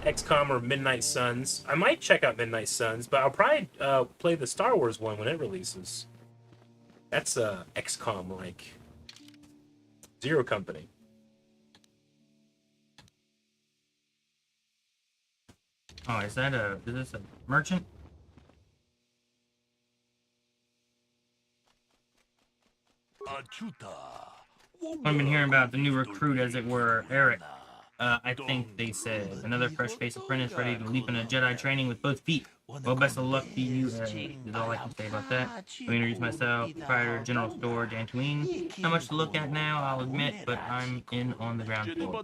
XCOM or Midnight Suns. I might check out Midnight Suns, but I'll probably play the Star Wars one when it releases. That's XCOM like Zero Company. Oh, is this a merchant? I've been hearing about the new recruit, as it were, Eric. I think they said another fresh-faced apprentice ready to leap into Jedi training with both feet. Well, best of luck to you, Eric, is all I can say about that. Let me introduce myself, proprietor, general store, Dantooine. Not much to look at now, I'll admit, but I'm in on the ground floor.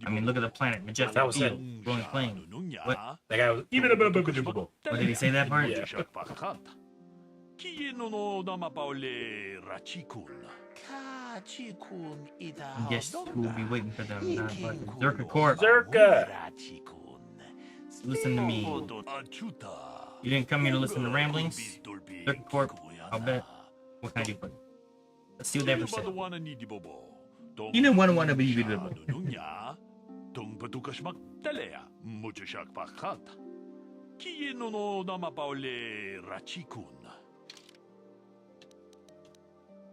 I mean, look at the planet, majestic field, glowing flame. What? That guy was even What, did he say that part? Yeah. Guess who will be waiting for them? Not but Zerka Corp. Zerka! Listen to me. You didn't come here to listen to ramblings? Zerka Corp, I'll bet. What can I do for you? Let's see what they have to say. You didn't want to be visible.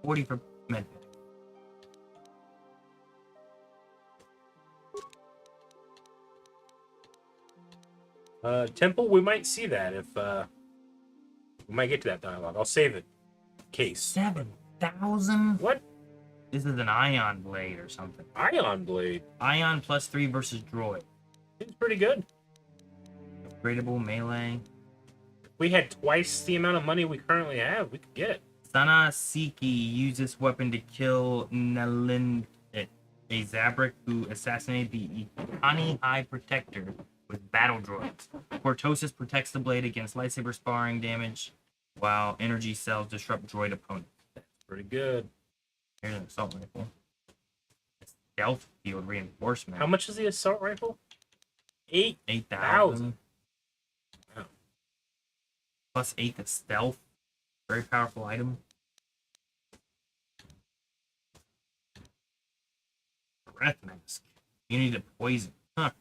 $40 for med. Temple, we might see that if we might get to that dialogue. I'll save it. Case 7,000. What? This is an ion blade or something. Ion blade. Ion +3 versus droid. It's pretty good. Upgradable melee. If we had twice the amount of money we currently have, we could get it. Sana Siki used this weapon to kill Nalin, a Zabrak who assassinated the Ikani High Protector with battle droids. Cortosis protects the blade against lightsaber sparring damage, while energy cells disrupt droid opponents. That's pretty good. Here's an assault rifle. Stealth field reinforcement. How much is the assault rifle? 8,000. Wow. +8 to stealth. Very powerful item. Breath mask. Immunity to poison. Huh.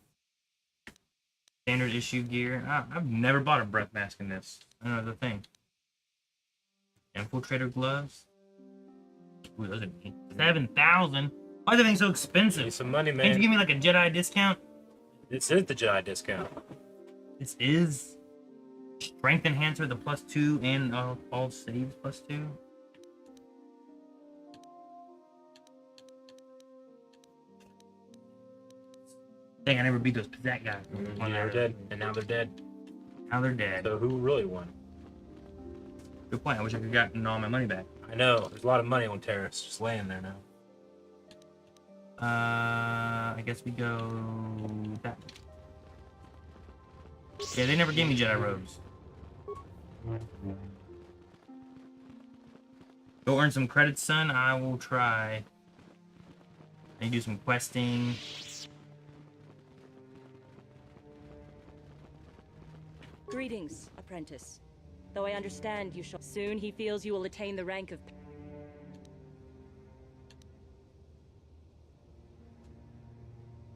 Standard issue gear. I've never bought a breath mask in this. I don't know the thing. Infiltrator gloves. Ooh, those are neat. 7,000. Why are they so expensive? Need some money, man. Can't you give me like a Jedi discount? This is the Jedi discount. This is strength enhancer, the +2, and all saves +2. thing I never beat those Pizzat guys. Yeah, they're dead, and now they're dead. Now they're dead. So who really won? Good point. I wish I could have gotten all my money back. I know. There's a lot of money on Terrace just laying there now. I guess we go that way. Yeah, they never gave me Jedi robes. Go earn some credits, son. I will try. I need to do some questing. Greetings, apprentice. Though I understand you shall... Soon he feels you will attain the rank of...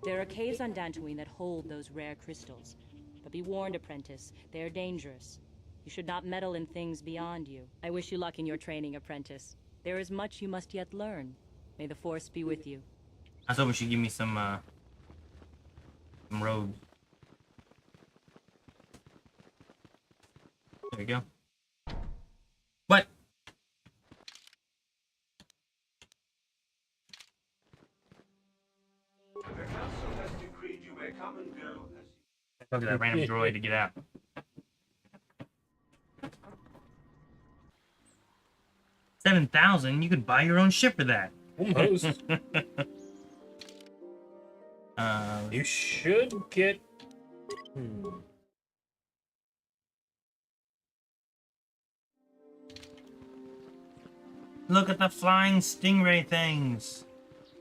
There are caves on Dantooine that hold those rare crystals. But be warned, apprentice, they are dangerous. You should not meddle in things beyond you. I wish you luck in your training, apprentice. There is much you must yet learn. May the Force be with you. I was hoping she'd give me some robes. There we go. What? Talk to that random droid to get out. 7,000? You could buy your own ship for that. Almost. You should get... Look at the flying stingray things.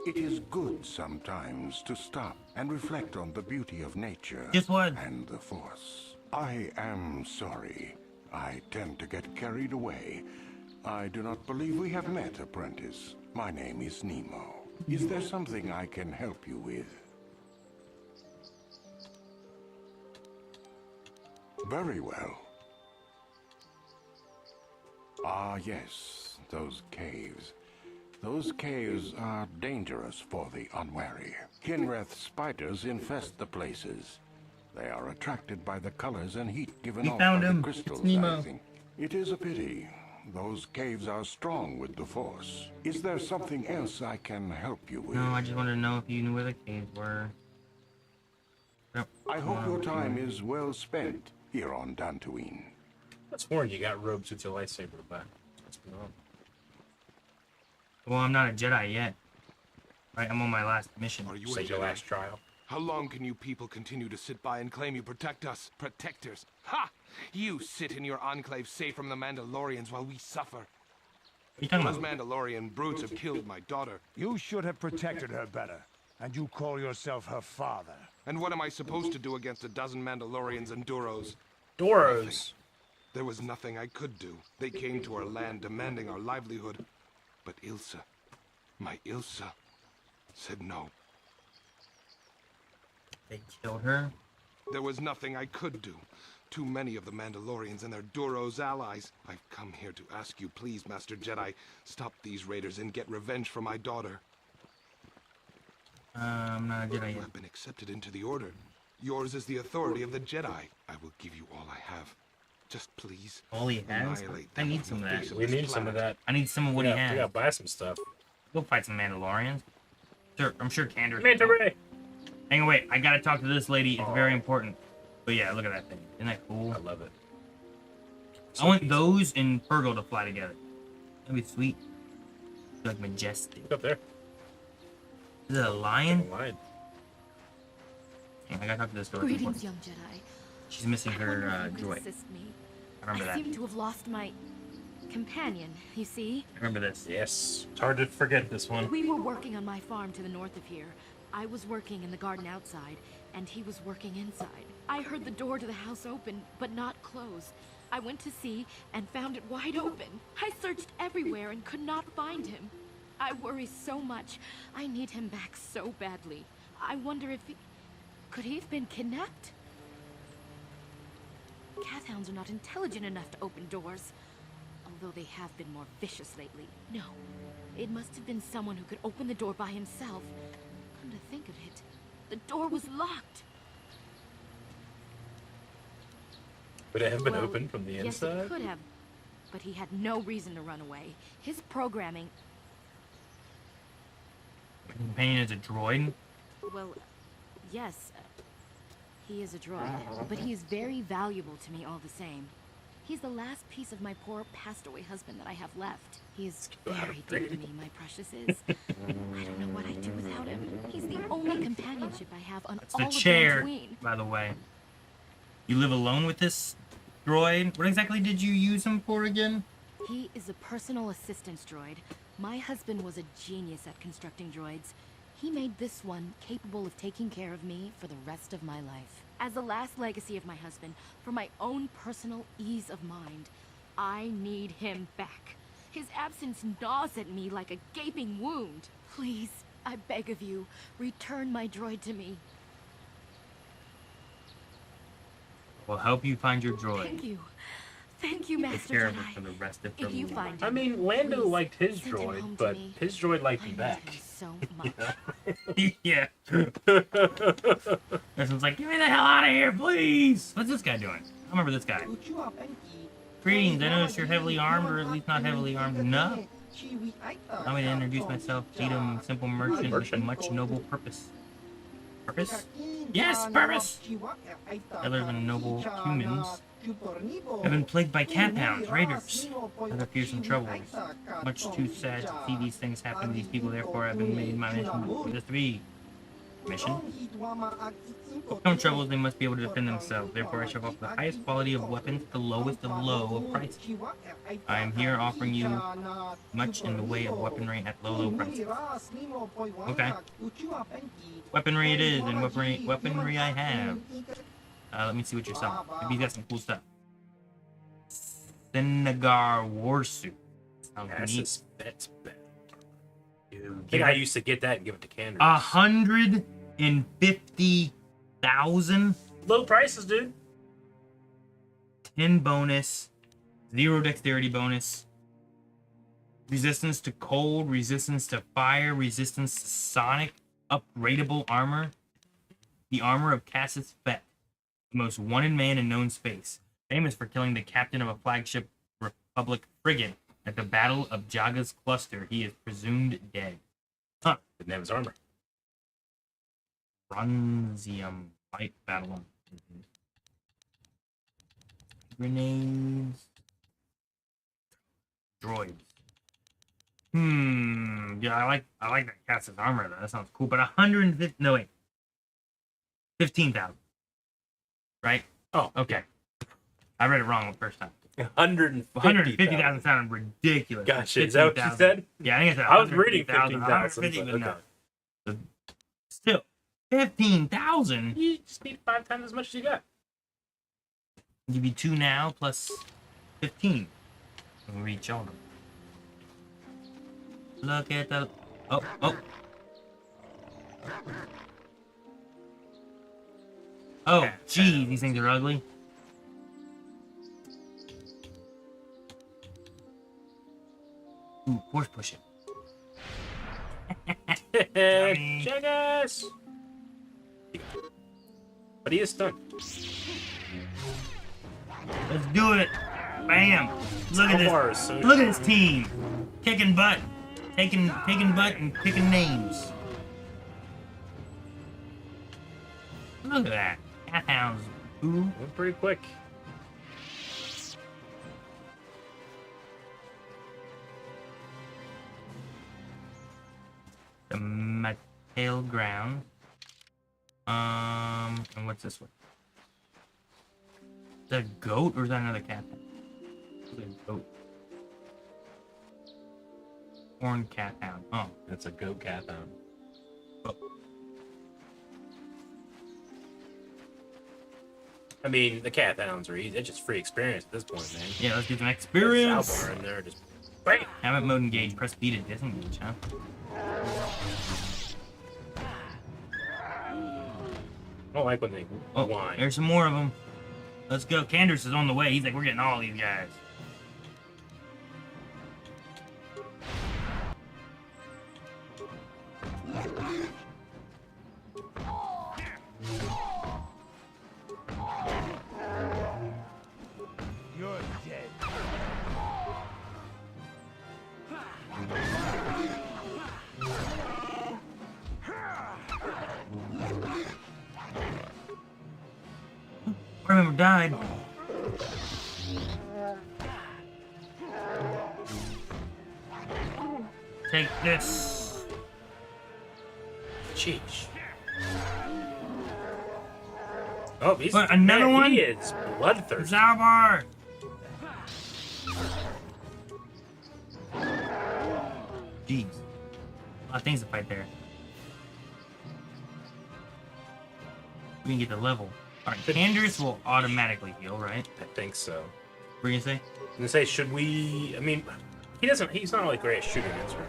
It is good sometimes to stop and reflect on the beauty of nature Just what? and the Force. I am sorry. I tend to get carried away. I do not believe we have met, apprentice. My name is Nemo. Is there something I can help you with? Very well. Ah, yes, those caves. Those caves are dangerous for the unwary. Kinreth spiders infest the places. They are attracted by the colors and heat given off by the crystals. It is a pity. Those caves are strong with the Force. Is there something else I can help you with? No, I just wanted to know if you knew where the caves were. I hope your time is well spent here on Dantooine. I sworn you got robes with your lightsaber back. What's going on? Well, I'm not a Jedi yet. Right, I'm on my last mission. Are you your last trial? How long can you people continue to sit by and claim you protect us? Protectors. Ha! You sit in your enclave safe from the Mandalorians while we suffer. What are you talking Those about? Mandalorian brutes have killed my daughter. You should have protected her better. And you call yourself her father. And what am I supposed to do against a dozen Mandalorians and Duros? Doros. There was nothing I could do. They came to our land demanding our livelihood. But Ilsa, my Ilsa, said no. They killed her? There was nothing I could do. Too many of the Mandalorians and their Duros allies. I've come here to ask you, please, Master Jedi, stop these raiders and get revenge for my daughter. I'm not a Jedi You yet. have been accepted into the Order. Yours is the authority of the Jedi. I will give you all I have. Just please. All he has? annihilate I them need from some the of that. face We this need some of planet. that. I need some of what he We has. gotta buy some stuff. Go fight some Mandalorians. Sure, I'm sure Candor. Manta Ray. Hang on, wait. I gotta talk to this lady. It's very important. But yeah, look at that thing. Isn't that cool? I love it. I want those and Fergal to fly together. That'd be sweet. Like majestic. Look up there. Is it a lion? Lion. Hang on, I gotta talk to this girl. Greetings, young Jedi. She's missing I wonder her if you droid. could assist me. I remember I that. seem to have lost my companion, you see? I remember this. Yes. It's hard to forget this one. We were working on my farm to the north of here. I was working in the garden outside, and he was working inside. I heard the door to the house open, but not close. I went to see and found it wide open. I searched everywhere and could not find him. I worry so much. I need him back so badly. I wonder if he... Could he have been kidnapped? Cathounds are not intelligent enough to open doors. Although they have been more vicious lately. No. It must have been someone who could open the door by himself. Come to think of it, the door was locked. Would it have been Well, open from the yes, inside? it could have. But he had no reason to run away. His programming... My companion is a droid? Well, Yes, he is a droid, but he is very valuable to me all the same. He's the last piece of my poor passed-away husband that I have left. He is very dear to me, my precious is. I don't know what I'd do without him. He's the only companionship I have on all The of chair, Dantooine. by the way. You live alone with this droid? What exactly did you use him for again? He is a personal assistance droid. My husband was a genius at constructing droids. He made this one capable of taking care of me for the rest of my life. As the last legacy of my husband, for my own personal ease of mind, I need him back. His absence gnaws at me like a gaping wound. Please, I beg of you, return my droid to me. We'll help you find your droid. Thank you. Thank you, Take Master care of Jedi. it for the rest of If you find I him, mean, Lando please liked his send him droid, home to but me. his droid liked I him need back. him so much. Yeah. This one's like, get me the hell out of here, please! What's this guy doing? I remember this guy. Greetings, I noticed you're heavily armed, or at least not heavily armed enough. Allow me to introduce myself, Tatum, simple merchant with a much noble purpose. Purpose? Yes, purpose! Others and noble humans have been plagued by cat hounds, raiders, other fearsome troubles. Much too sad to see these things happen to these people, therefore I've been made my mission for this to be. Mission? With no troubles, they must be able to defend themselves. Therefore, I shall offer the highest quality of weapons at the lowest of low of prices. I am here offering you much in the way of weaponry at low prices. Okay. Weaponry it is, and weaponry I have. Let me see what you're selling. Maybe you got some cool stuff. Senegar Warsuit. Sounds neat. That's bad. Dude, I think I used to get that and give it to Candace. 150,000. Low prices, dude. 10 bonus. 0 dexterity bonus. Resistance to cold, resistance to fire, resistance to sonic, upgradable armor. The armor of Cassius Fett, the most wanted man in known space, famous for killing the captain of a flagship Republic frigate at the Battle of Jaga's Cluster. He is presumed dead. Huh. Didn't have his armor. Bronzium light battle. Grenades. Droids. Yeah, I like that Cass's armor though. That sounds cool. But 150. No wait. 15,000. Right? Oh, okay. I read it wrong the first time. 150,000 sounded ridiculous. Gotcha. Is that what you said? Yeah, I think I said. I was reading 15,000. 150, but Okay. no. Still, 15,000. You just need 5 times as much as you got. Give you 2 now plus 15. We'll reach on them. Look at the. Oh. Oh, geez, these things are ugly. Ooh, force push it. Check us. But he is stunned. Let's do it. Bam. Look at this. Look at this team. Kicking butt. Taking butt and kicking names. Look at that. Cat hounds. Ooh. Went pretty quick. The Matali ground. And what's this one? Is that a goat or is that another cat? It's a goat. Horned cat hound. Oh, that's a goat cat hound. Oh. I mean, the cat hounds are easy. It's just free experience at this point, man. Yeah, let's get some experience. Salvar in there, just bam. Habit mode engage. Press B to disengage, huh? I don't like when they whine. There's some more of them. Let's go. Candace is on the way. He's like, we're getting all these guys. You're dead. Party member died. Take this. Jeez. Oh, he's what, another man, one? He is bloodthirsty. Zalbar. Jeez. A lot of things to fight there. We can get the level. Alright, Candace will automatically heal, right? I think so. What were you gonna say? I was gonna say, should we? I mean, he's not really great at shooting us, right?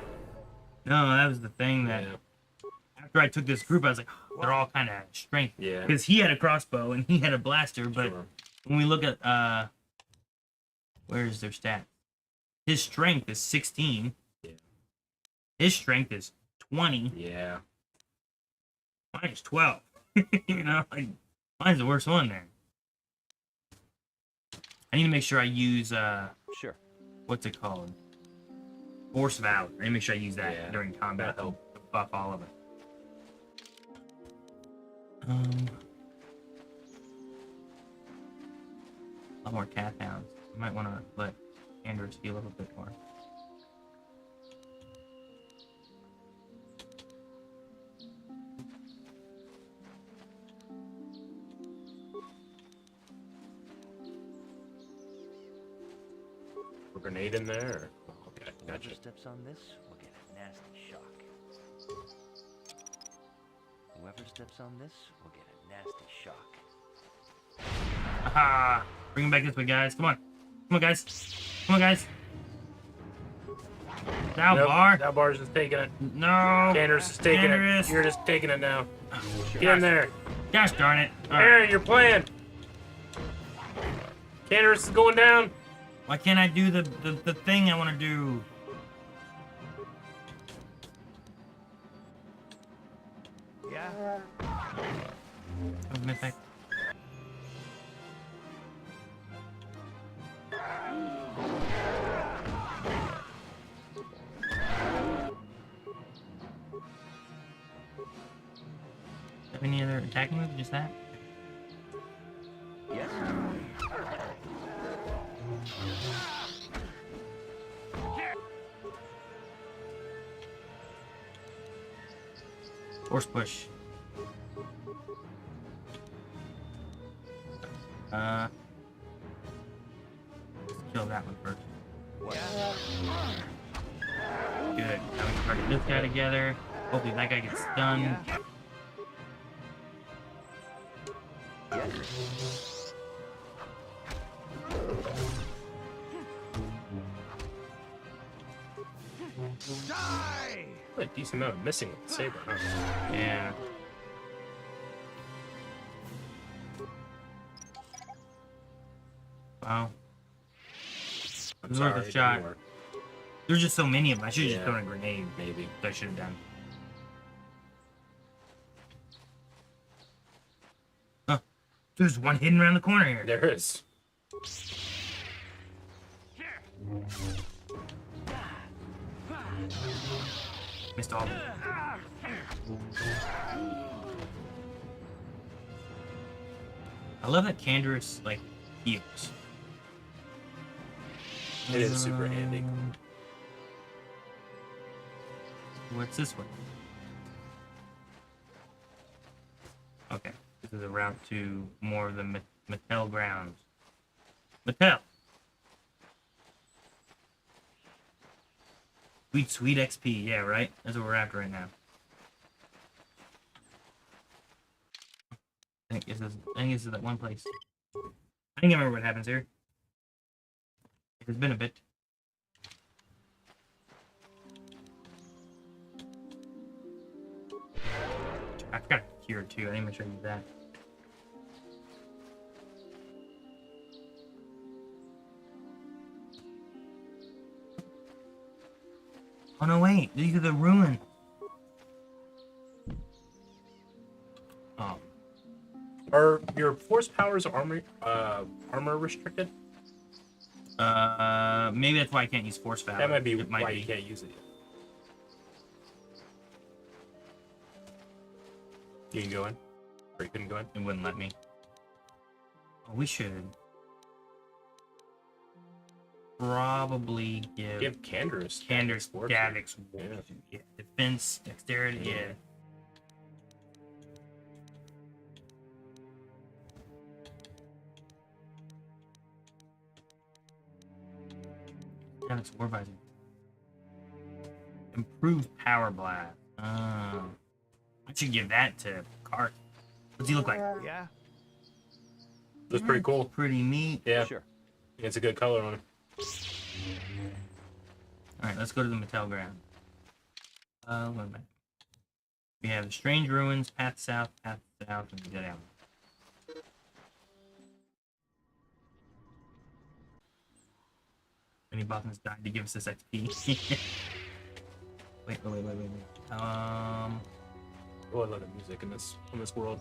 No, that was the thing that after I took this group, I was like, oh, they're all kind of strength. Yeah. Because he had a crossbow and he had a blaster, but when we look at where's their stat? His strength is 16. Yeah. His strength is 20. Yeah. Mine is 12. You know, like mine's the worst one there. I need to make sure I use Sure. What's it called? Force Valor. I need to make sure I use that during combat to buff all of it. A lot more cat hounds. I might want to let Andrews heal a little bit more. Grenade in there? Okay, gotcha. Whoever steps on this will get a nasty shock. Whoever steps on this will get a nasty shock. Aha! Bring him back this way, guys. Come on. Come on, guys. Come on, guys. Zalbar. Nope, Zalbar's just taking it. No. Candace is taking Candace. it. You're just taking it now. Get in there. Gosh darn it. All Aaron, right. you're playing. Candace is going down. Why can't I do the thing I want to do? Yeah. Oh, mid-pack. Have any other attacking moves? Just that? Yes. Force push. Let's kill that one first. Good. Now we can target this guy together. Hopefully that guy gets stunned. Die! A decent amount of missing with the saber, huh? Yeah. Wow. It was worth a shot. There's just so many of them. I should have just thrown a grenade, maybe. That I should have done. Huh. There's one hidden around the corner here. There is. Missed all of them. I love that Candace, like, heals. It is super handy. What's this one? Okay. This is a route to more of the Mattel grounds. Mattel! Sweet XP, yeah, right? That's what we're after right now. I think this is that one place. I think I remember what happens here. It's been a bit. I've got a cure too. I need to make sure I use that. Oh no, wait. These are the ruins. Oh. Are your force powers armor restricted? Maybe that's why I can't use force valor. That might be why you can't use it. You can go in? Or you couldn't go in? It wouldn't let me. We should probably give Canderous Davix. Yeah. Defense, dexterity, yeah. Davix Warvisor. Improved power blast. I should give that to Carth. What's he look like? Yeah. That's pretty cool. Pretty neat. Yeah. Sure. It's a good color on him. Alright, let's go to the Mattel ground. Wait a minute. We have the Strange Ruins, Path South, and the Jedi Island. Any Bothans died to give us this XP. wait. Oh, I love the music in this world.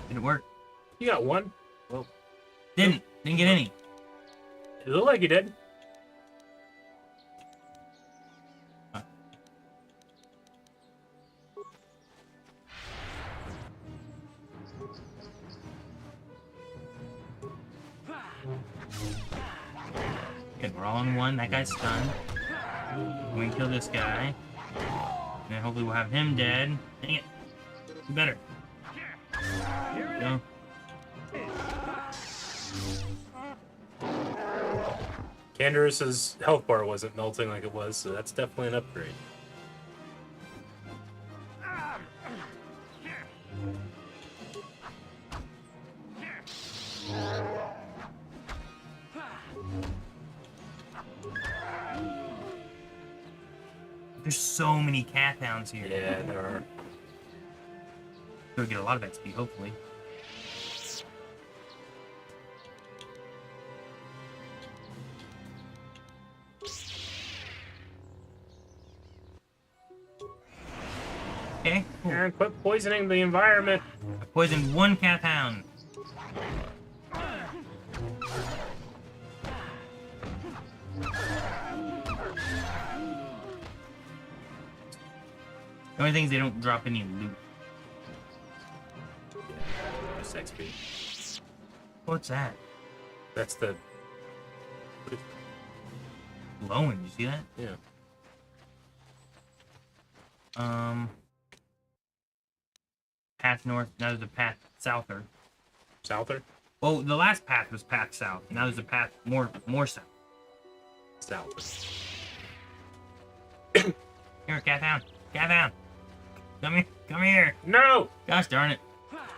Didn't work. You got one? Well, didn't get any. It looked like you did. Okay, we're all on one. That guy's stunned. We can kill this guy. And then hopefully we'll have him dead. Dang it. Do better. Go. Canderous's health bar wasn't melting like it was, so that's definitely an upgrade. There's so many cat hounds here. Yeah, there are. We'll get a lot of XP, hopefully. Okay, cool. Aaron, quit poisoning the environment. I poisoned one cat hound. The only thing is they don't drop any loot. Just XP. What's that? That's the... Glowing, you see that? Yeah. Path north, now there's a path souther. Souther? Oh, the last path was path south. Now there's a path more south. South. Here, cat hound. Cat hound. Come here. No! Gosh darn it.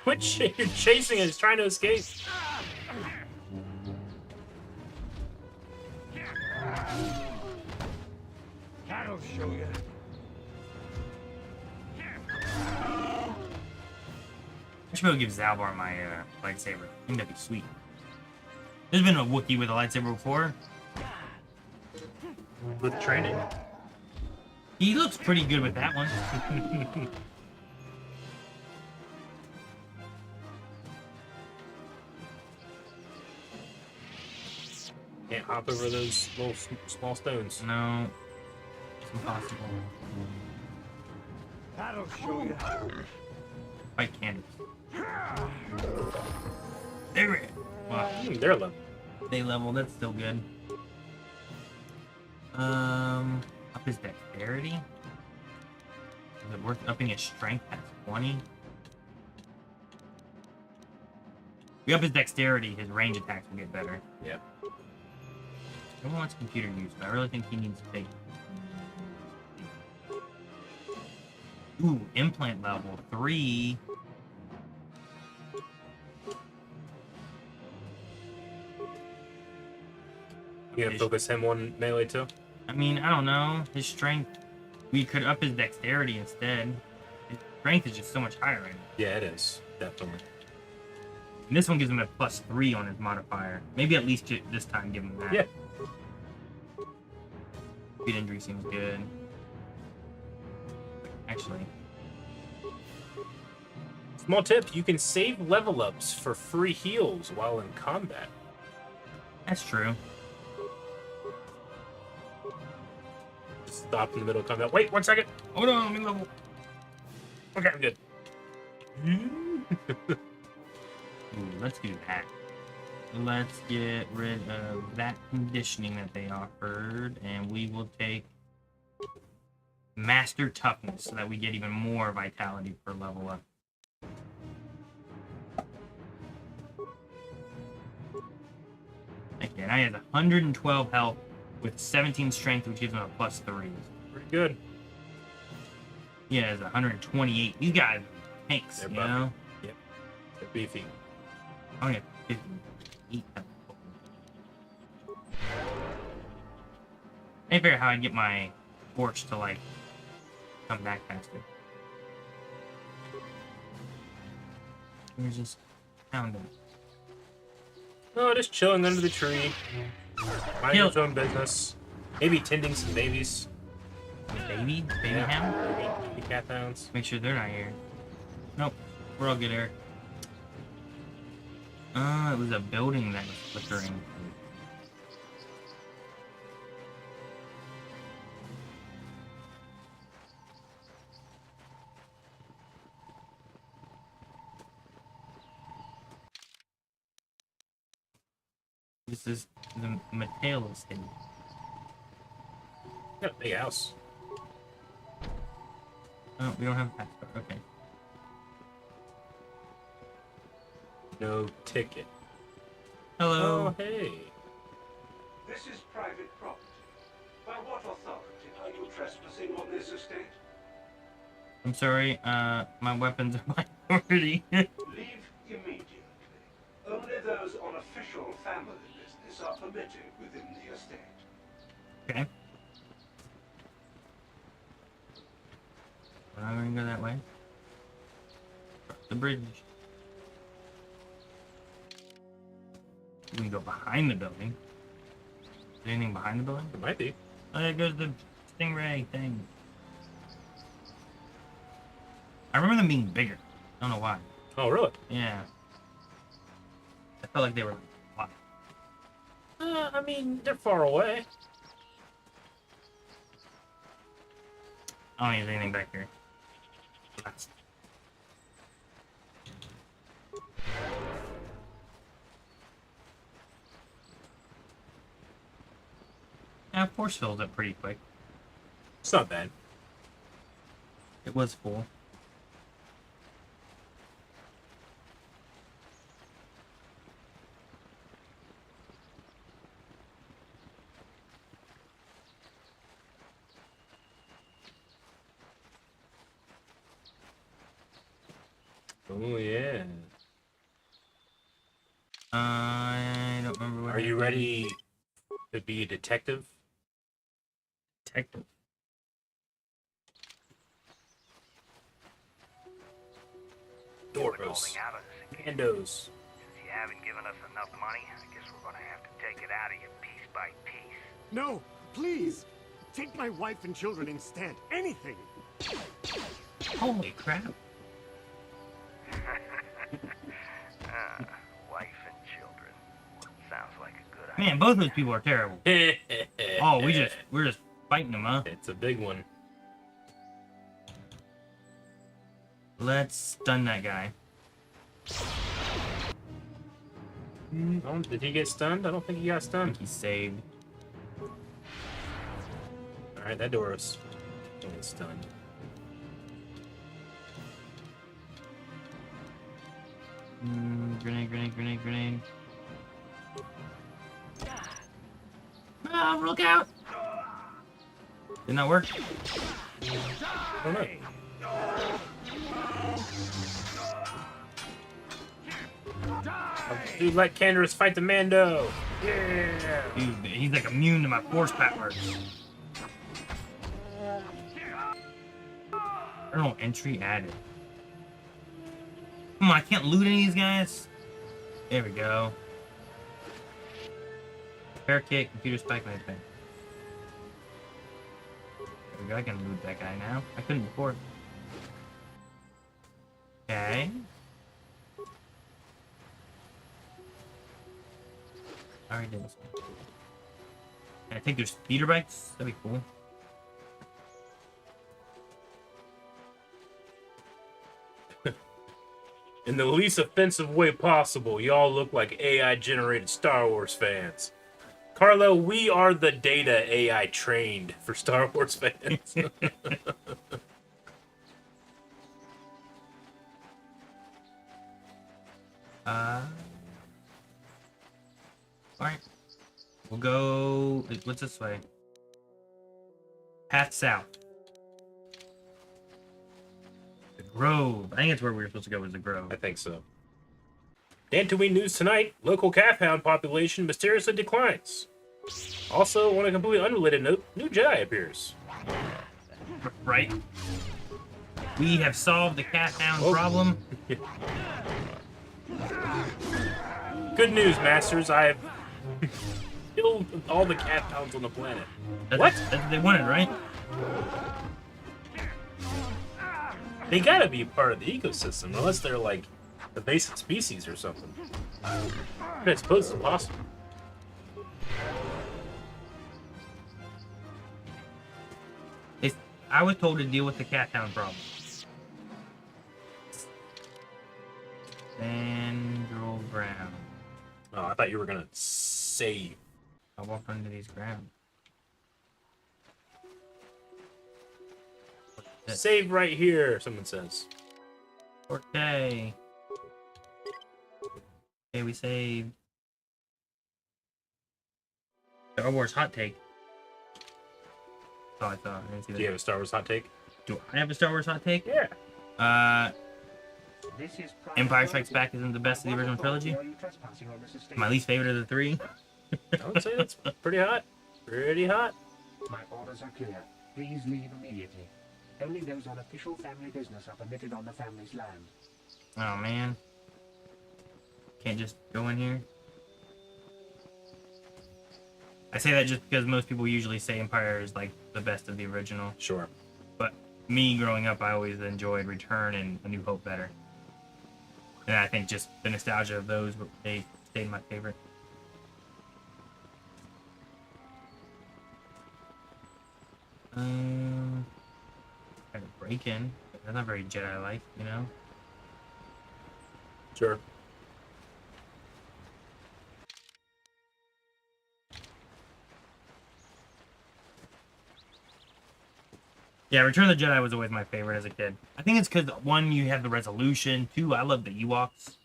Quit you're chasing it. It's trying to escape. That'll show you. I should be able to give Zalbar my lightsaber. I think that'd be sweet. There's been a Wookiee with a lightsaber before. With training. He looks pretty good with that one. Can't hop over those little small stones. No. It's impossible. That'll show you. Fight Candace. There it is. Wow. They're level. They level, that's still good. Up his dexterity? Is it worth upping his strength at 20? If we up his dexterity, his range attacks will get better. Yeah. No one wants computer use, but I really think he needs to take. Ooh, implant level 3. You gonna focus him on melee too? I mean, I don't know. His strength, we could up his dexterity instead. His strength is just so much higher right now. Yeah, it is. Definitely. And this one gives him a +3 on his modifier. Maybe at least this time give him that. Yeah. Speed injury seems good. Actually. Small tip, you can save level ups for free heals while in combat. That's true. Stop in the middle of combat. Wait, 1 second. Hold on, let me level. Okay, I'm good. Ooh, let's do that. Let's get rid of that conditioning that they offered, and we will take Master Toughness so that we get even more vitality per level up. Okay, now he has 112 health with 17 strength, which gives him a +3. Pretty good. He has 128. These guys are tanks, They're you buffy. know? Yep. They're beefy. I only have 58 health. I figure out how I get my force to, like, come back faster. Where's this hound at? Oh, just chilling under the tree. Minding its own business. Maybe tending some babies. Baby? Baby hound? Baby cat hounds. Make sure they're not here. Nope. We're all good, Eric. It was a building that was flickering. This is the Matali estate. Got a big house. Oh, we don't have a passport. Okay. No ticket. Hello. Oh, hey. This is private property. By what authority are you trespassing on this estate? I'm sorry, my weapons are my property. Leave immediately. Only those on official family business are permitted within the estate. Okay. We're not gonna go that way. Cross the bridge. We can go behind the building. Is there anything behind the building? It might be. Oh, there goes the stingray thing. I remember them being bigger. I don't know why. Oh, really? Yeah. I felt like they were like, I mean, they're far away. I don't think there's anything back here. That's... Yeah, force fills up pretty quick. It's not bad. It was full. Oh, yeah. I don't remember what. Are you ready to be a detective? Detective. Doros. Commandos. Since you haven't given us enough money, I guess we're gonna have to take it out of you piece by piece. No, please! Take my wife and children instead. Anything! Holy crap. Wife and children. Sounds like a good idea. Man, both those people are terrible. Oh, we're just fighting them, huh? It's a big one. Let's stun that guy. Did he get stunned? I don't think he got stunned. He's saved. Alright, that Doros getting stunned. Grenade. Ah, look out! Did not work. I don't know. Dude, let Canderous fight the Mando. Yeah. Dude, he's like immune to my force powers. Journal entry added. Come on, I can't loot any of these guys. There we go. Fair kick, computer spike, my thing. There we go, I can loot that guy now. I couldn't before. Okay. I already did this one. Can I take their speeder bikes? That'd be cool. In the least offensive way possible, y'all look like AI-generated Star Wars fans. Carlo, we are the data AI trained for Star Wars fans. Alright. We'll go... What's this way? Path south. The Grove. I think that's where we were supposed to go, was the Grove. I think so. Dantooine news tonight. Local calf hound population mysteriously declines. Also, on a completely unrelated note, new Jedi appears. Right. We have solved the cat hound problem. Good news, Masters. I have killed all the cat hounds on the planet. What? That's what they wanted, right? They gotta be part of the ecosystem, unless they're like the basic species or something. I suppose it's possible. I was told to deal with the cat hound problem. Sandral ground. Oh, I thought you were gonna save. I walked under these ground. Save right here, someone says. Okay. Okay, we saved. Star Wars hot take. Oh, I thought. I didn't see that. Do you have a Star Wars hot take? Do I have a Star Wars hot take? Yeah. Empire Strikes Back isn't the best of the original trilogy. My least favorite of the three. I would say that's pretty hot. Pretty hot. My orders are clear. Please leave immediately. Only those on official family business are permitted on the family's land. Oh man. Can't just go in here. I say that just because most people usually say Empire is like the best of the original. Sure. But me growing up, I always enjoyed Return and A New Hope better. And I think just the nostalgia of those, they stayed my favorite. Kind of break in. That's not very Jedi-like, you know? Sure. Yeah, Return of the Jedi was always my favorite as a kid. I think it's because, one, you have the resolution. Two, I love the Ewoks.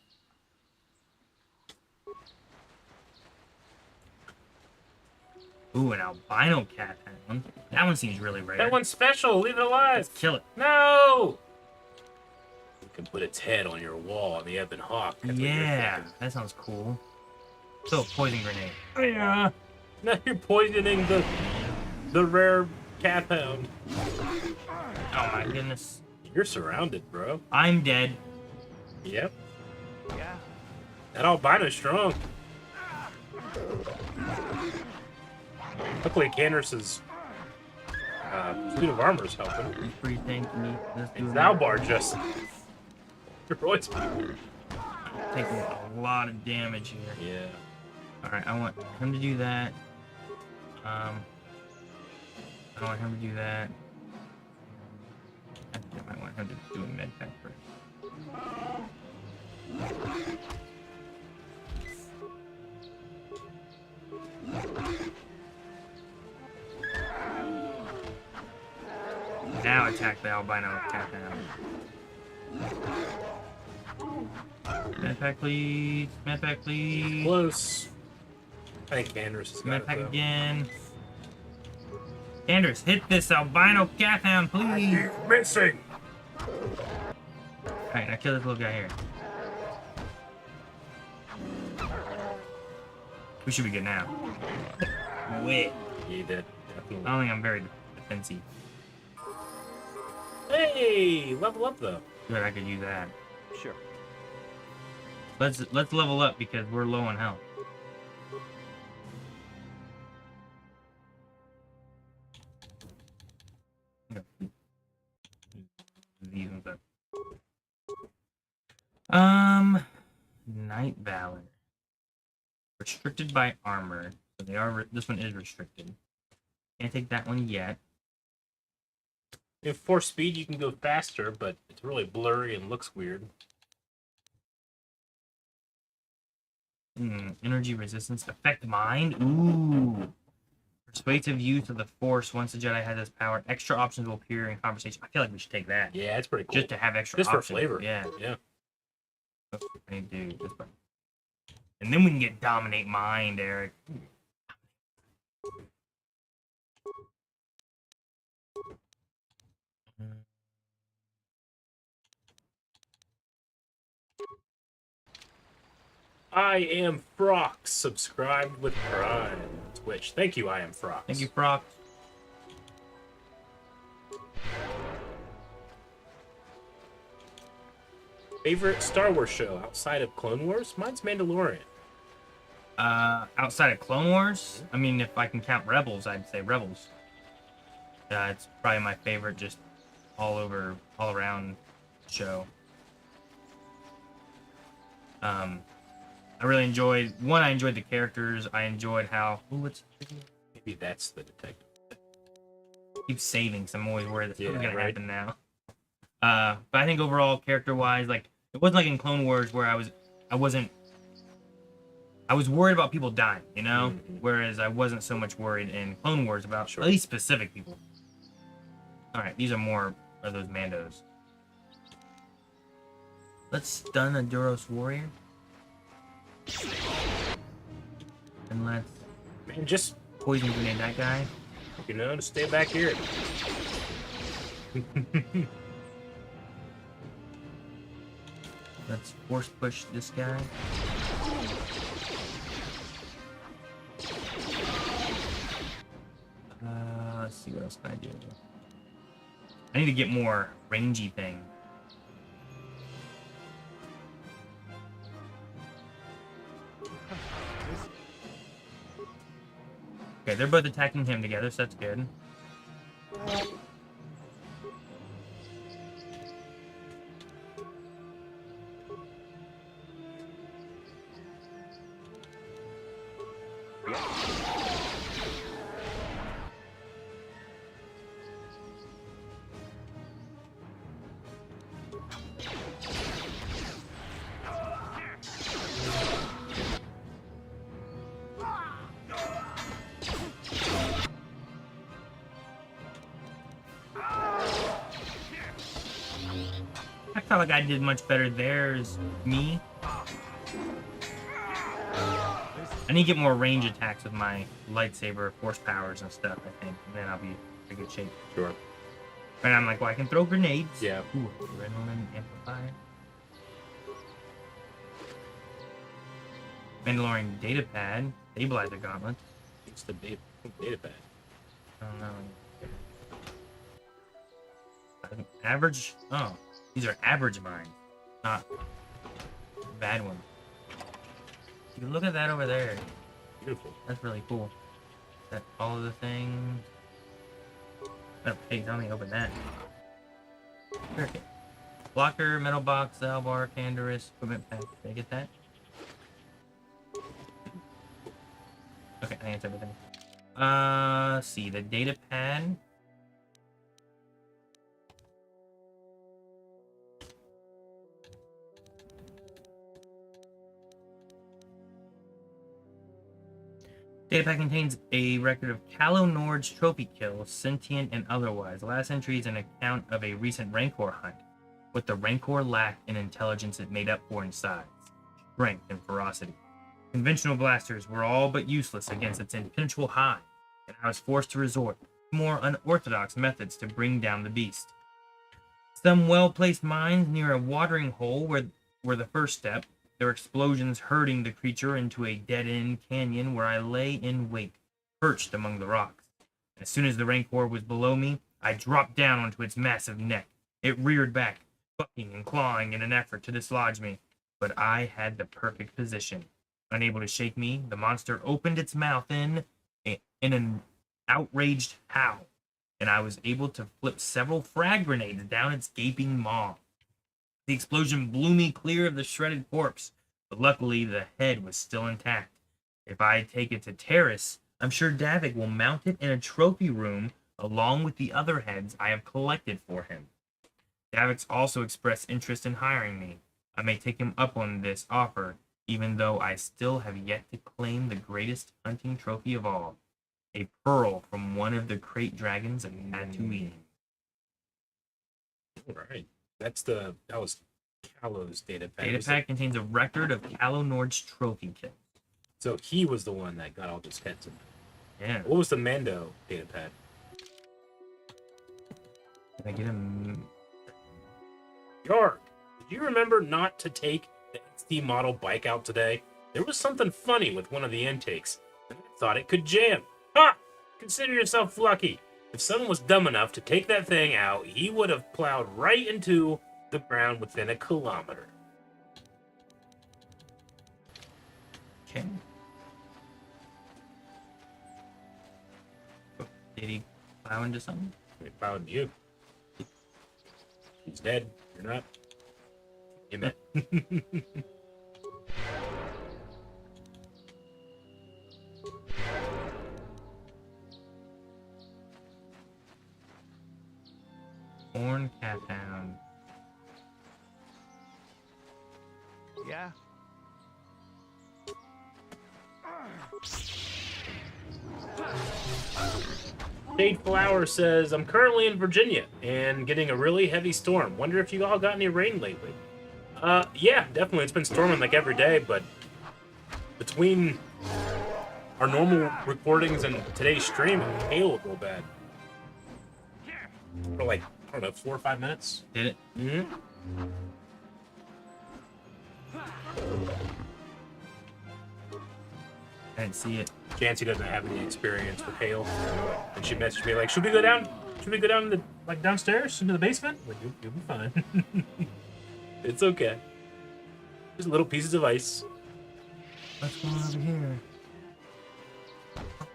Ooh, an albino cat hound. That one seems really rare. That one's special. Leave it alive. Let's kill it. No! You can put its head on your wall on the Ebon Hawk. Yeah, that sounds cool. So, poison grenade. Yeah. Now you're poisoning the rare cat hound. Oh my goodness. You're surrounded, bro. I'm dead. Yep. Yeah. That albino's strong. Luckily, Candace's suit of armor is helping. He's pretty tanky. It's Zalbar just. Your voice. Taking a lot of damage here. Yeah. Alright, I want him to do that. I want him to do that. I think I might want him to do a med pack first. Now attack the albino cat hound. Med pack, please. Med pack, please. Close. I think Candace has got Med it, pack though. again. Anders, hit this albino cat hound, please. Missing. Alright, now kill this little guy here. We should be good now. Wait. You did, definitely. I don't think I'm very defensive. Hey, level up though. Good, I could use that. Sure. Let's level up because we're low on health. These ones up. Night Valor. Restricted by armor. So they are. This one is restricted. Can't take that one yet. If force speed, you can go faster, but it's really blurry and looks weird. Energy resistance. Affect mind. Ooh. Persuasive use of the Force once the Jedi has this power. Extra options will appear in conversation. I feel like we should take that. Yeah, it's pretty cool. Just to have extra Just options. for flavor. Yeah. Yeah. I need to do this one. And then we can get dominate mind, Eric. I am Frox, subscribed with Prime on Twitch. Thank you, I am Frox. Thank you, Frox. Favorite Star Wars show outside of Clone Wars? Mine's Mandalorian. Outside of Clone Wars, I mean, if I can count Rebels, I'd say Rebels. It's probably my favorite, just all around show. I really enjoyed I enjoyed the characters. I enjoyed how maybe that's the detective. Keep saving, so I'm always worried that's gonna happen now. But I think overall, character-wise, like it wasn't like in Clone Wars where I was worried about people dying, you know? Whereas I wasn't so much worried in Clone Wars about at least specific people. Alright, these are more of those Mandos. Let's stun a Duros warrior. And let's just poison grenade that guy. You know, to stay back here. Let's force push this guy. Let's see, what else can I do? I need to get more rangy thing. Okay, they're both attacking him together, so that's good. I felt like I did much better there as me. I need to get more range attacks with my lightsaber force powers and stuff, I think. And then I'll be in good shape. Sure. And I'm like, well, I can throw grenades. Yeah. Ooh, adrenaline amplifier. Mandalorian data pad. Stabilizer gauntlet. It's the data pad. I don't know. Average. Oh, these are average mines, not bad ones. You can look at that over there. Beautiful. That's really cool. That all of the things. Oh, hey, tell me open that. Okay. Blocker, metal box, cell bar, Canderous, equipment pack. Did I get that? Okay, I think that's everything. Let's see, the data pad. Data pack contains a record of Calo Nord's trophy kills, sentient and otherwise. The last entry is an account of a recent Rancor hunt. What the Rancor lacked in intelligence it made up for in size, strength, and ferocity. Conventional blasters were all but useless against its impenetrable hide, and I was forced to resort to more unorthodox methods to bring down the beast. Some well-placed mines near a watering hole were the first step. Their explosions hurting the creature into a dead-end canyon where I lay in wait, perched among the rocks. As soon as the Rancor was below me, I dropped down onto its massive neck. It reared back, bucking and clawing in an effort to dislodge me, but I had the perfect position. Unable to shake me, the monster opened its mouth in an outraged howl, and I was able to flip several frag grenades down its gaping maw. The explosion blew me clear of the shredded corpse, but luckily the head was still intact. If I take it to Terrace, I'm sure Davik will mount it in a trophy room along with the other heads I have collected for him. Davik's also expressed interest in hiring me. I may take him up on this offer even though I still have yet to claim the greatest hunting trophy of all, a pearl from one of the crate dragons of Dantooine. All right. That was Callow's data pack. Data pack contains a record of Callow Nord's trophy kill. So he was the one that got all those heads in there. Yeah. What was the Mando data pack? Did I get him? Yarg, did you remember not to take the XT model bike out today? There was something funny with one of the intakes, and I thought it could jam. Ha! Consider yourself lucky. If someone was dumb enough to take that thing out, he would have plowed right into the ground within a kilometer. Okay. Oh, did he plow into something? He plowed into you. He's dead. You're not. Amen. Horn cat hound. Yeah? Jade Flower says, I'm currently in Virginia and getting a really heavy storm. Wonder if you all got any rain lately. Yeah, definitely. It's been storming like every day, but between our normal recordings and today's stream, it hailed real bad. For like, I don't know, 4 or 5 minutes. Did it? Mm-hmm. I didn't see it. Jancy doesn't have any experience with hail, and she messaged me like, "Should we go down? Should we go down to the downstairs into the basement?" Like, you'll be fine. It's okay. Just little pieces of ice. What's going on over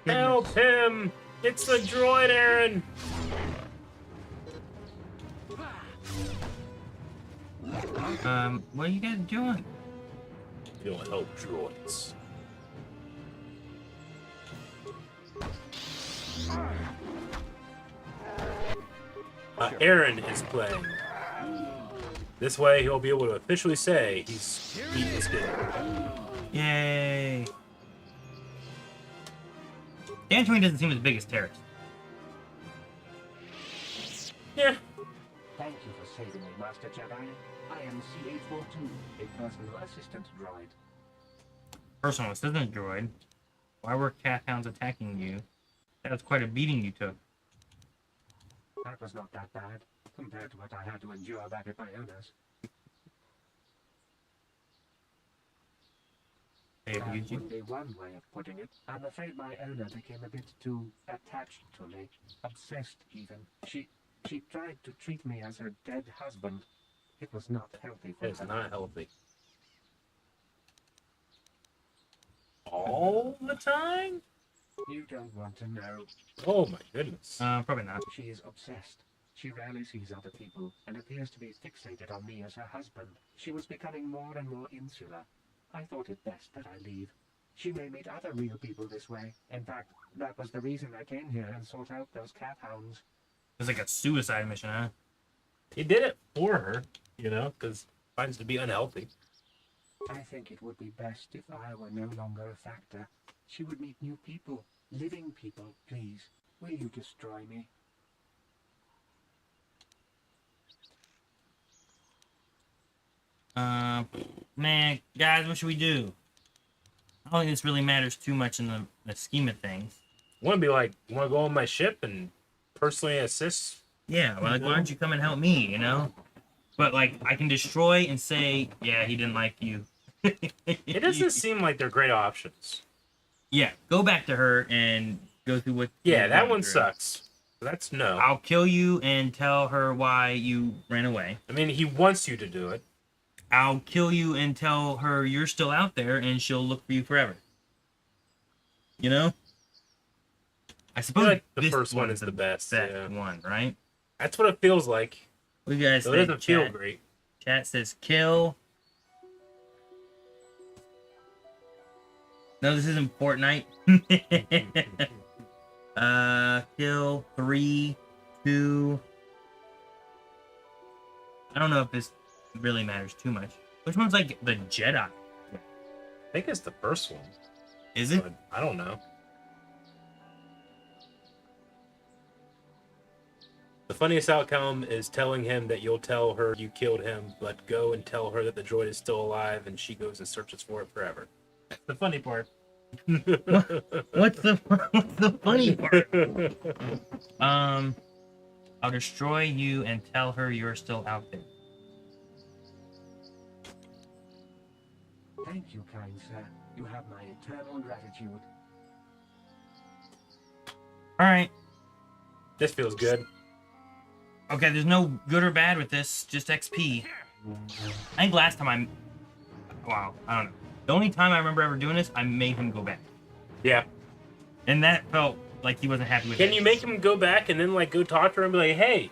here? Help him! It's the droid, Aaron. What are you guys doing? You don't help droids. Aaron is playing. This way, he'll be able to officially say he's beat this game. Yay! Dantooine doesn't seem as big as terrorist. Yeah. Thank you for saving me, Master Jedi. I am C842, a personal assistant droid. Personal assistant droid? Why were cat hounds attacking you? That was quite a beating you took. That was not that bad, compared to what I had to endure back at my owner's. That would be one way of putting it. I'm afraid my owner became a bit too attached to me. Obsessed, even. She tried to treat me as her dead husband. It was not healthy for her. It's not healthy. All the time? You don't want to know. Oh my goodness. Probably not. She is obsessed. She rarely sees other people and appears to be fixated on me as her husband. She was becoming more and more insular. I thought it best that I leave. She may meet other real people this way. In fact, that was the reason I came here and sought out those cat hounds. It was like a suicide mission, huh? He did it for her, you know, because finds to be unhealthy. I think it would be best if I were no longer a factor. She would meet new people, living people. Please, will you destroy me? Man, guys, what should we do? I don't think this really matters too much in the scheme of things. I want to be like, you want to go on my ship and personally assist? Yeah, well, like, why don't you come and help me, you know? But, like, I can destroy and say, yeah, he didn't like you. It doesn't seem like they're great options. Yeah, go back to her and go through what... Yeah, that one sucks. That's no. I'll kill you and tell her why you ran away. I mean, he wants you to do it. I'll kill you and tell her you're still out there and she'll look for you forever. You know? I suppose like the this first one is the best one, right? That's what it feels like. What do you guys so think? It doesn't feel great. Chat says kill. No, this isn't Fortnite. Kill 3, 2. I don't know if this really matters too much. Which one's like the Jedi? I think it's the first one. Is it? But I don't know. The funniest outcome is telling him that you'll tell her you killed him, but go and tell her that the droid is still alive, and she goes and searches for it forever. That's the funny part. What's the funny part? I'll destroy you and tell her you're still out there. Thank you, kind sir. You have my eternal gratitude. Alright. This feels good. Okay, there's no good or bad with this, just XP. I think last time wow, I don't know. The only time I remember ever doing this, I made him go back. Yeah. And that felt like he wasn't happy with it. Can you make him go back and then, like, go talk to her and be like, hey,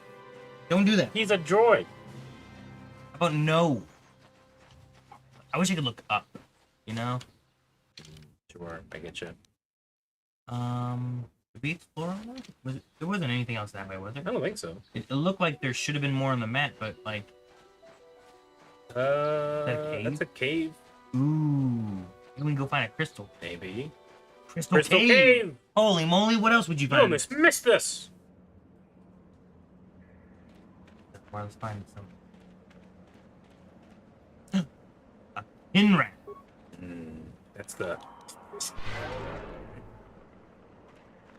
don't do that. He's a droid. How about no? I wish I could look up, you know? Sure, I get you. Did we explore all that? There wasn't anything else that way, was there? I don't think so. It looked like there should have been more on the map, but like... Is that a cave? That's a cave. Ooh. Maybe we can go find a crystal. Maybe. Crystal cave! Holy moly, what else would you find? Oh, missed this! Well, let's find some. A pin rat. That's the...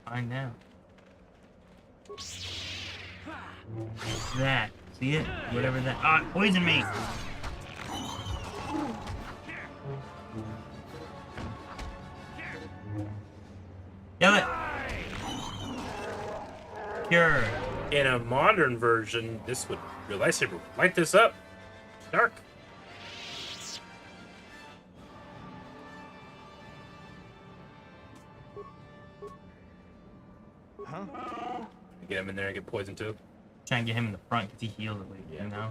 Find out. That. See it? Whatever that. Ah, it poisoned me! Kill it! Cure. In a modern version, this would... Your lightsaber would light this up. Dark. Huh? Get him in there and get poisoned too. Try and get him in the front because he heals it late, you know?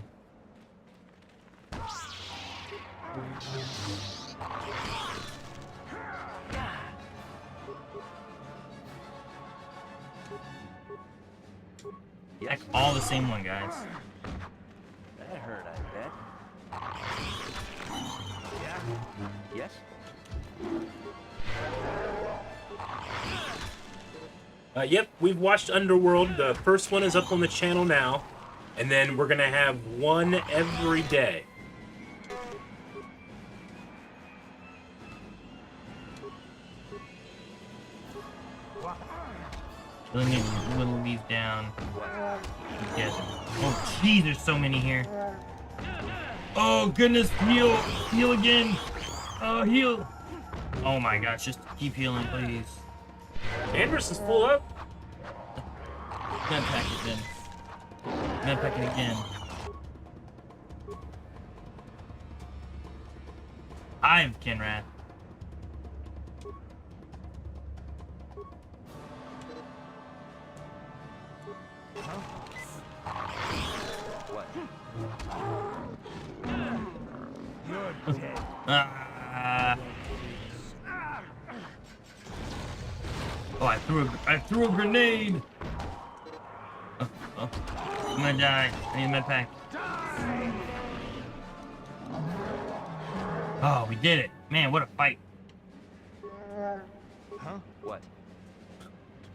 Like all the same one, guys. That hurt, I bet. Yeah? Yes? Yep, we've watched Underworld. The first one is up on the channel now. And then we're going to have one every day. Really need to whittle these down. Yes. Oh, jeez, there's so many here. Oh, goodness, heal. Heal again. Oh, heal. Oh my gosh, just keep healing, please. Andrus is full up. Med pack it then. Med pack it again. I'm Kinrath. What? You're dead. Oh, I threw a grenade. Oh, I'm gonna die. I need a med pack. Oh, we did it. Man, what a fight. Huh? What?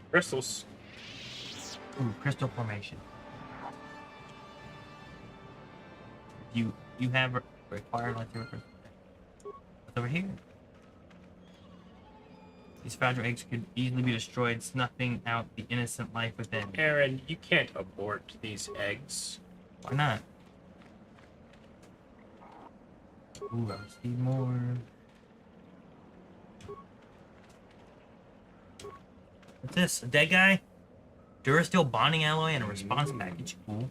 Crystals. Ooh, crystal formation. You have required lightsaber crystal. What's over here? These fragile eggs could easily be destroyed, snuffing out the innocent life within. Aaron, you can't abort these eggs. Why not? Ooh, I see more. What's this? A dead guy? Durasteel bonding alloy and a response package. Cool.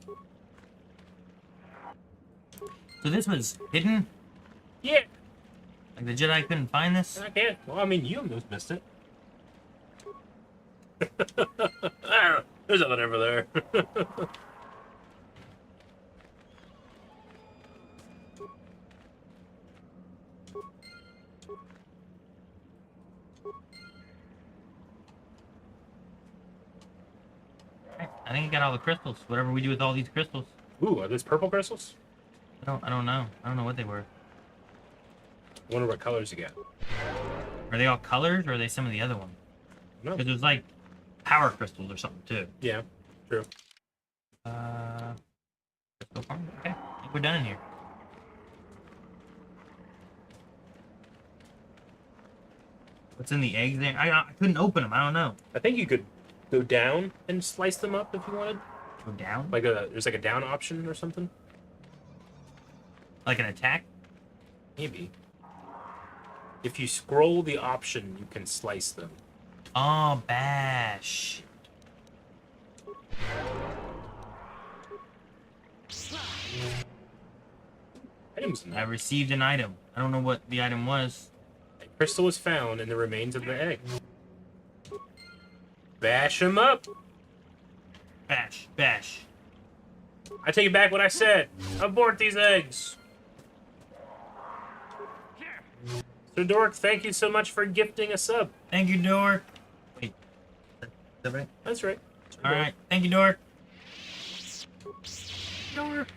So this was hidden? Yeah. Like the Jedi couldn't find this? I can't. Well, I mean, you almost missed it. There's nothing over there. I think I got all the crystals. Whatever we do with all these crystals. Ooh, are those purple crystals? I don't know. I don't know what they were. wonder what colors you got. Are they all colors, or are they some of the other ones? No. Because there's like power crystals or something too. Yeah, true. Crystal farm. Okay, I think we're done in here. What's in the eggs there? I couldn't open them. I don't know. I think you could go down and slice them up if you wanted. Go down? There's like a down option or something. Like an attack? Maybe. If you scroll the option, you can slice them. Oh, bash. Items. I received an item. I don't know what the item was. A crystal was found in the remains of the egg. Bash them up. Bash, bash. I take back what I said. Abort these eggs. So Dork, thank you so much for gifting a sub. Thank you, Dork. Wait, is that right? That's right. All right, thank you, Dork. Dork.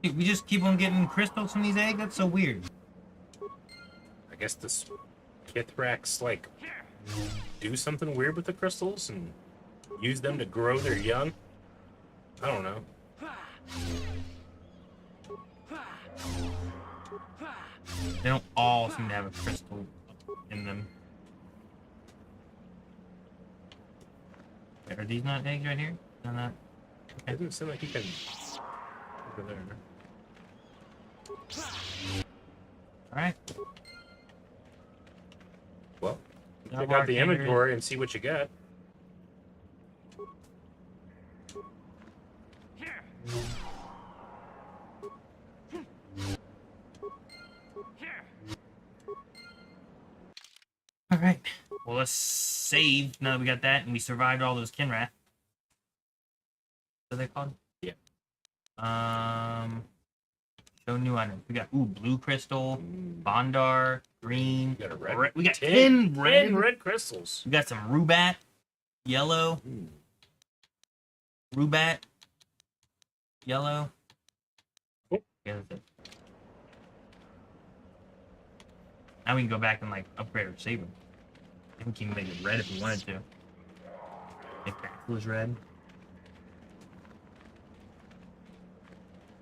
Dude, we just keep on getting crystals from these eggs? That's so weird. I guess the Kithrax, like, do something weird with the crystals and use them to grow their young? I don't know. They don't all seem to have a crystal in them. Are these not eggs right here? No, not. It doesn't seem like you can... Over there. Alright. Well, check out the inventory and see what you got. Alright. Well, let's save now that we got that and we survived all those Kinrath. What are they called? Yeah. Show new items. We got blue crystal, Bondar, green. We got a red. We got 10 red crystals. We got some Rubat, yellow. Rubat, yellow. Yeah, that's it. Now we can go back and like upgrade our saber. I think we can make it red if we wanted to. Make that was red.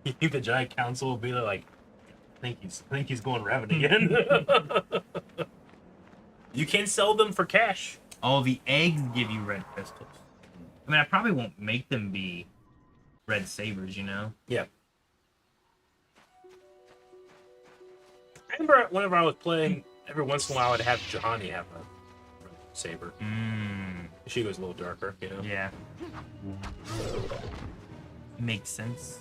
You think the Giant Council will be like, I think he's going Revan again. You can sell them for cash. Oh, the eggs give you red crystals. I mean, I probably won't make them be red sabers, you know? Yeah. I remember whenever I was playing, every once in a while I'd have Juhani have a saber. She goes a little darker, you know? Yeah. Makes sense.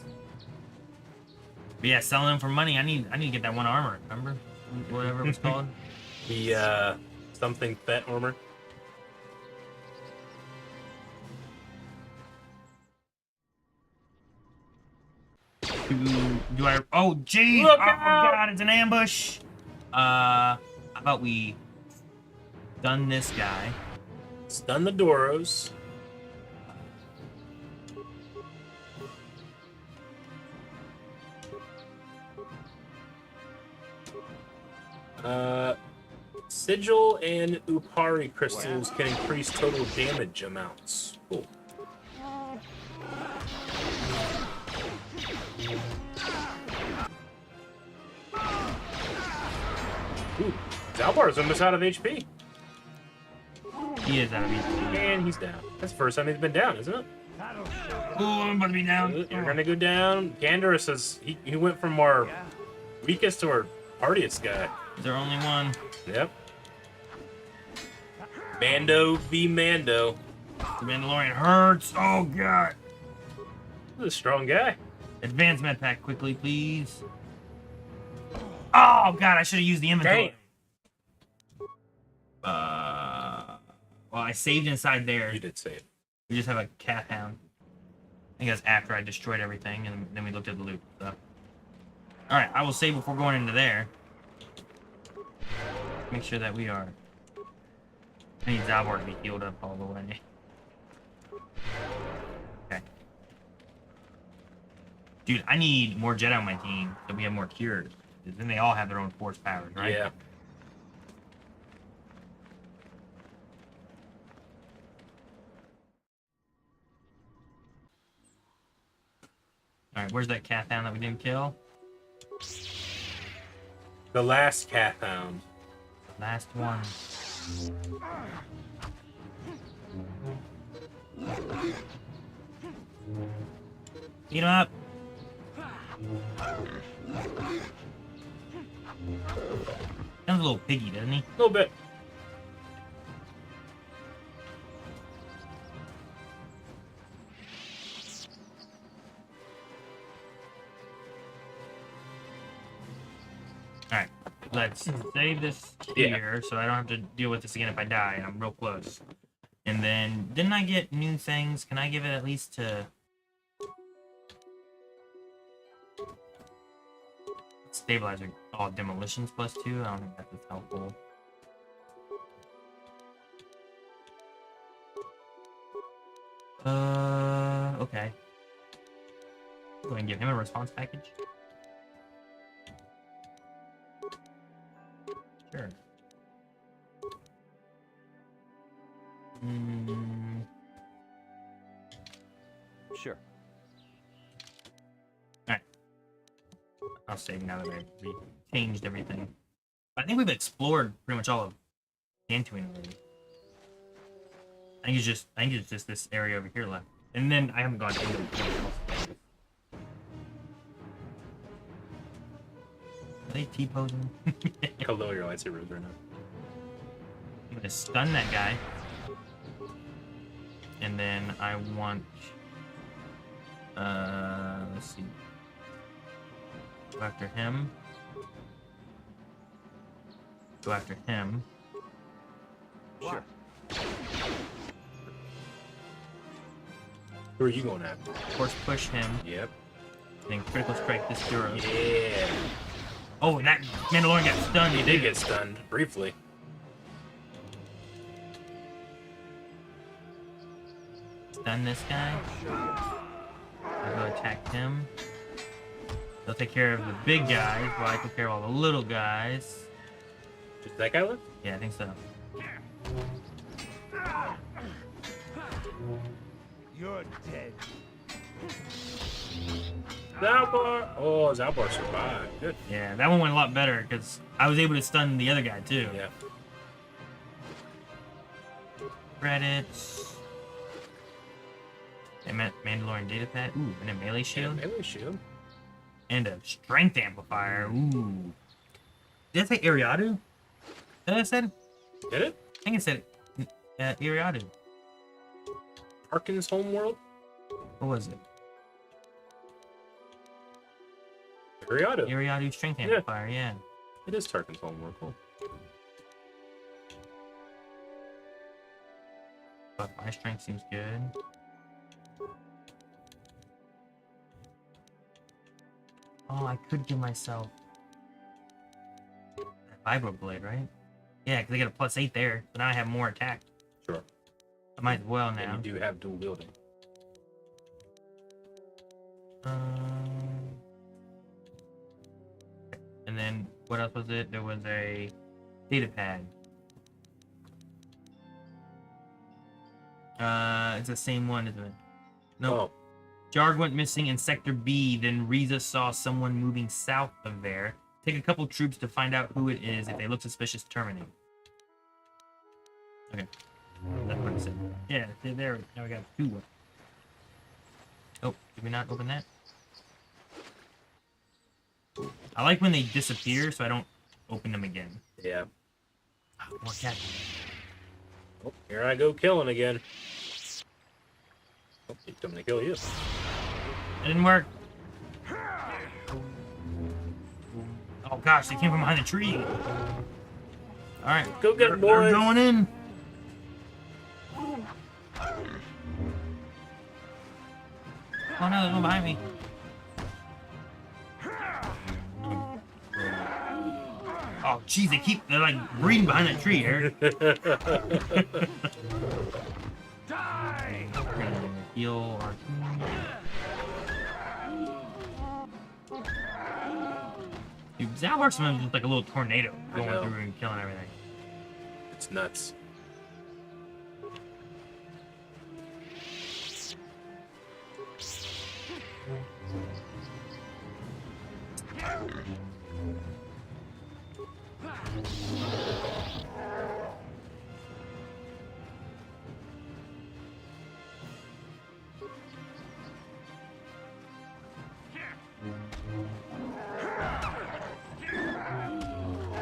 But yeah, selling them for money. I need to get that one armor. Remember, whatever it was called. The something Thet armor. Do I? Oh, geez! Oh God, it's an ambush. How about we stun this guy? Stun the Doros. Sigil and Upari crystals can increase total damage amounts. Cool. Ooh, Zalbar's almost out of HP. He is out of HP. And he's down. That's the first time he's been down, isn't it? Oh, I'm about to be down. You're gonna go down. Gander says he went from our weakest to our hardiest guy. Is there only one? Yep. Mando v. Mando. The Mandalorian hurts. Oh God. He's a strong guy. Advanced med pack quickly, please. Oh God, I should have used the inventory. Dang. Well, I saved inside there. You did save. We just have a cat hound. I think that's after I destroyed everything, and then we looked at the loot. So. All right, I will save before going into there. Make sure that we are. I need Zalbar to be healed up all the way. Okay. Dude, I need more Jedi on my team so we have more cures. Then they all have their own force powers, right? Yeah. Alright, where's that cat hound that we didn't kill? The last cat hound. Last one. Beat him up! Sounds a little piggy, doesn't he? A little bit. Alright, let's save this here so I don't have to deal with this again if I die and I'm real close. And then, didn't I get new things? Can I give it at least to... Stabilizer. Oh, demolitions +2? I don't think that's as helpful. Okay. Go ahead and give him a response package. Sure. Sure. Alright. I'll save now that we changed everything. I think we've explored pretty much all of Dantooine already. I think it's just this area over here left. And then I haven't gone to anything else. Are they T-posing? How low your lightsaber is right now. I'm gonna stun that guy. And then I want... let's see. Go after him. Go after him. Sure. Who are you going after? Force push him. Yep. Then critical strike this hero. Yeah. Oh, and that Mandalorian got stunned. He did get stunned, briefly. Stun this guy. I'll go attack him. They'll take care of the big guys while I take care of all the little guys. Just that guy left? Yeah, I think so. You're dead. Zalbar! Oh, Zalbar survived. Good. Yeah, that one went a lot better because I was able to stun the other guy too. Yeah. Credits. Mandalorian data pad. Ooh, and a melee shield. Yeah, melee shield. And a strength amplifier. Ooh. Did I say Ariadu? Did I say it? Did it? I think it said Ariadu. Tarkin's homeworld? What was it? Ariadu. Ariadu strength amplifier, yeah. It is Tarkin's homeworld. Cool. But my strength seems good. Oh, I could give myself that vibro blade, right? Yeah, because I get a +8 there, so now I have more attack. Sure. I might as well now. And you do have dual wielding. And then what else was it? There was a data pad. It's the same one, isn't it? No. Oh. Jarg went missing in Sector B, then Riza saw someone moving south of there. Take a couple troops to find out who it is. If they look suspicious, terminate. Okay. That's what it said. Yeah, there. Now we got 2. Oh, did we not open that? I like when they disappear so I don't open them again. Yeah. Oh, more cats. Oh, here I go killing again. Oh, he's coming to kill you. It didn't work. Oh gosh, they came from behind the tree. Alright. Go get them, boys. They're going in. Oh no, there's one behind me. Oh jeez, they're like breeding behind that tree, Eric. Die! Heal our team. That works when it's like a little tornado going through and killing everything. It's nuts.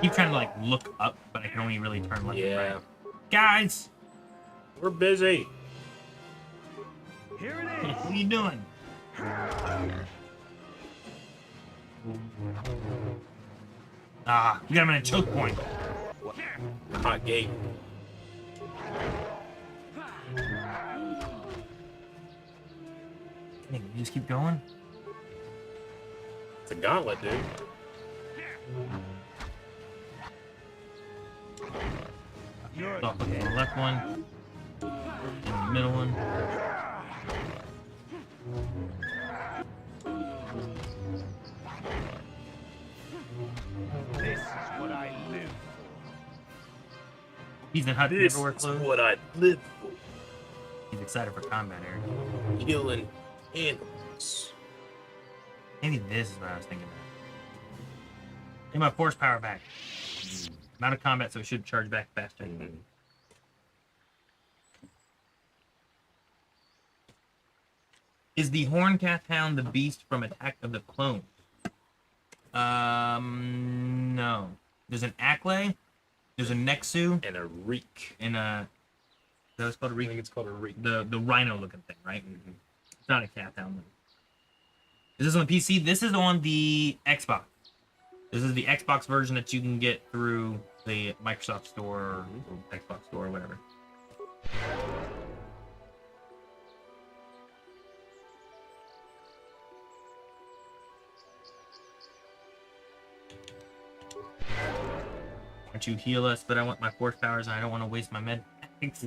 Keep trying to like look up, but I can only really turn left and right. Guys, we're busy. Here it is. What are you doing? Ah, we got him in a choke point. Hot gate. Hey, you just keep going? It's a gauntlet, dude. Stop on the left one. And the middle one. This is what I live for. He's in hut This never wear is clothes. what I live for. He's excited for combat, Eric. Killing animals. Maybe this is what I was thinking of. Get my force power back. I'm out of combat, so it should charge back faster. Is the Horncath Hound the beast from Attack of the Clones? No. There's an Acklay, there's a Nexu, and a Reek. And a... Is that what it's called, a Reek? I think it's called a Reek. The rhino-looking thing, right? It's not a Cath Hound. Is this on the PC? This is on the Xbox. This is the Xbox version that you can get through the Microsoft Store or Xbox Store or whatever. Why don't you heal us? But I want my force powers and I don't want to waste my med packs.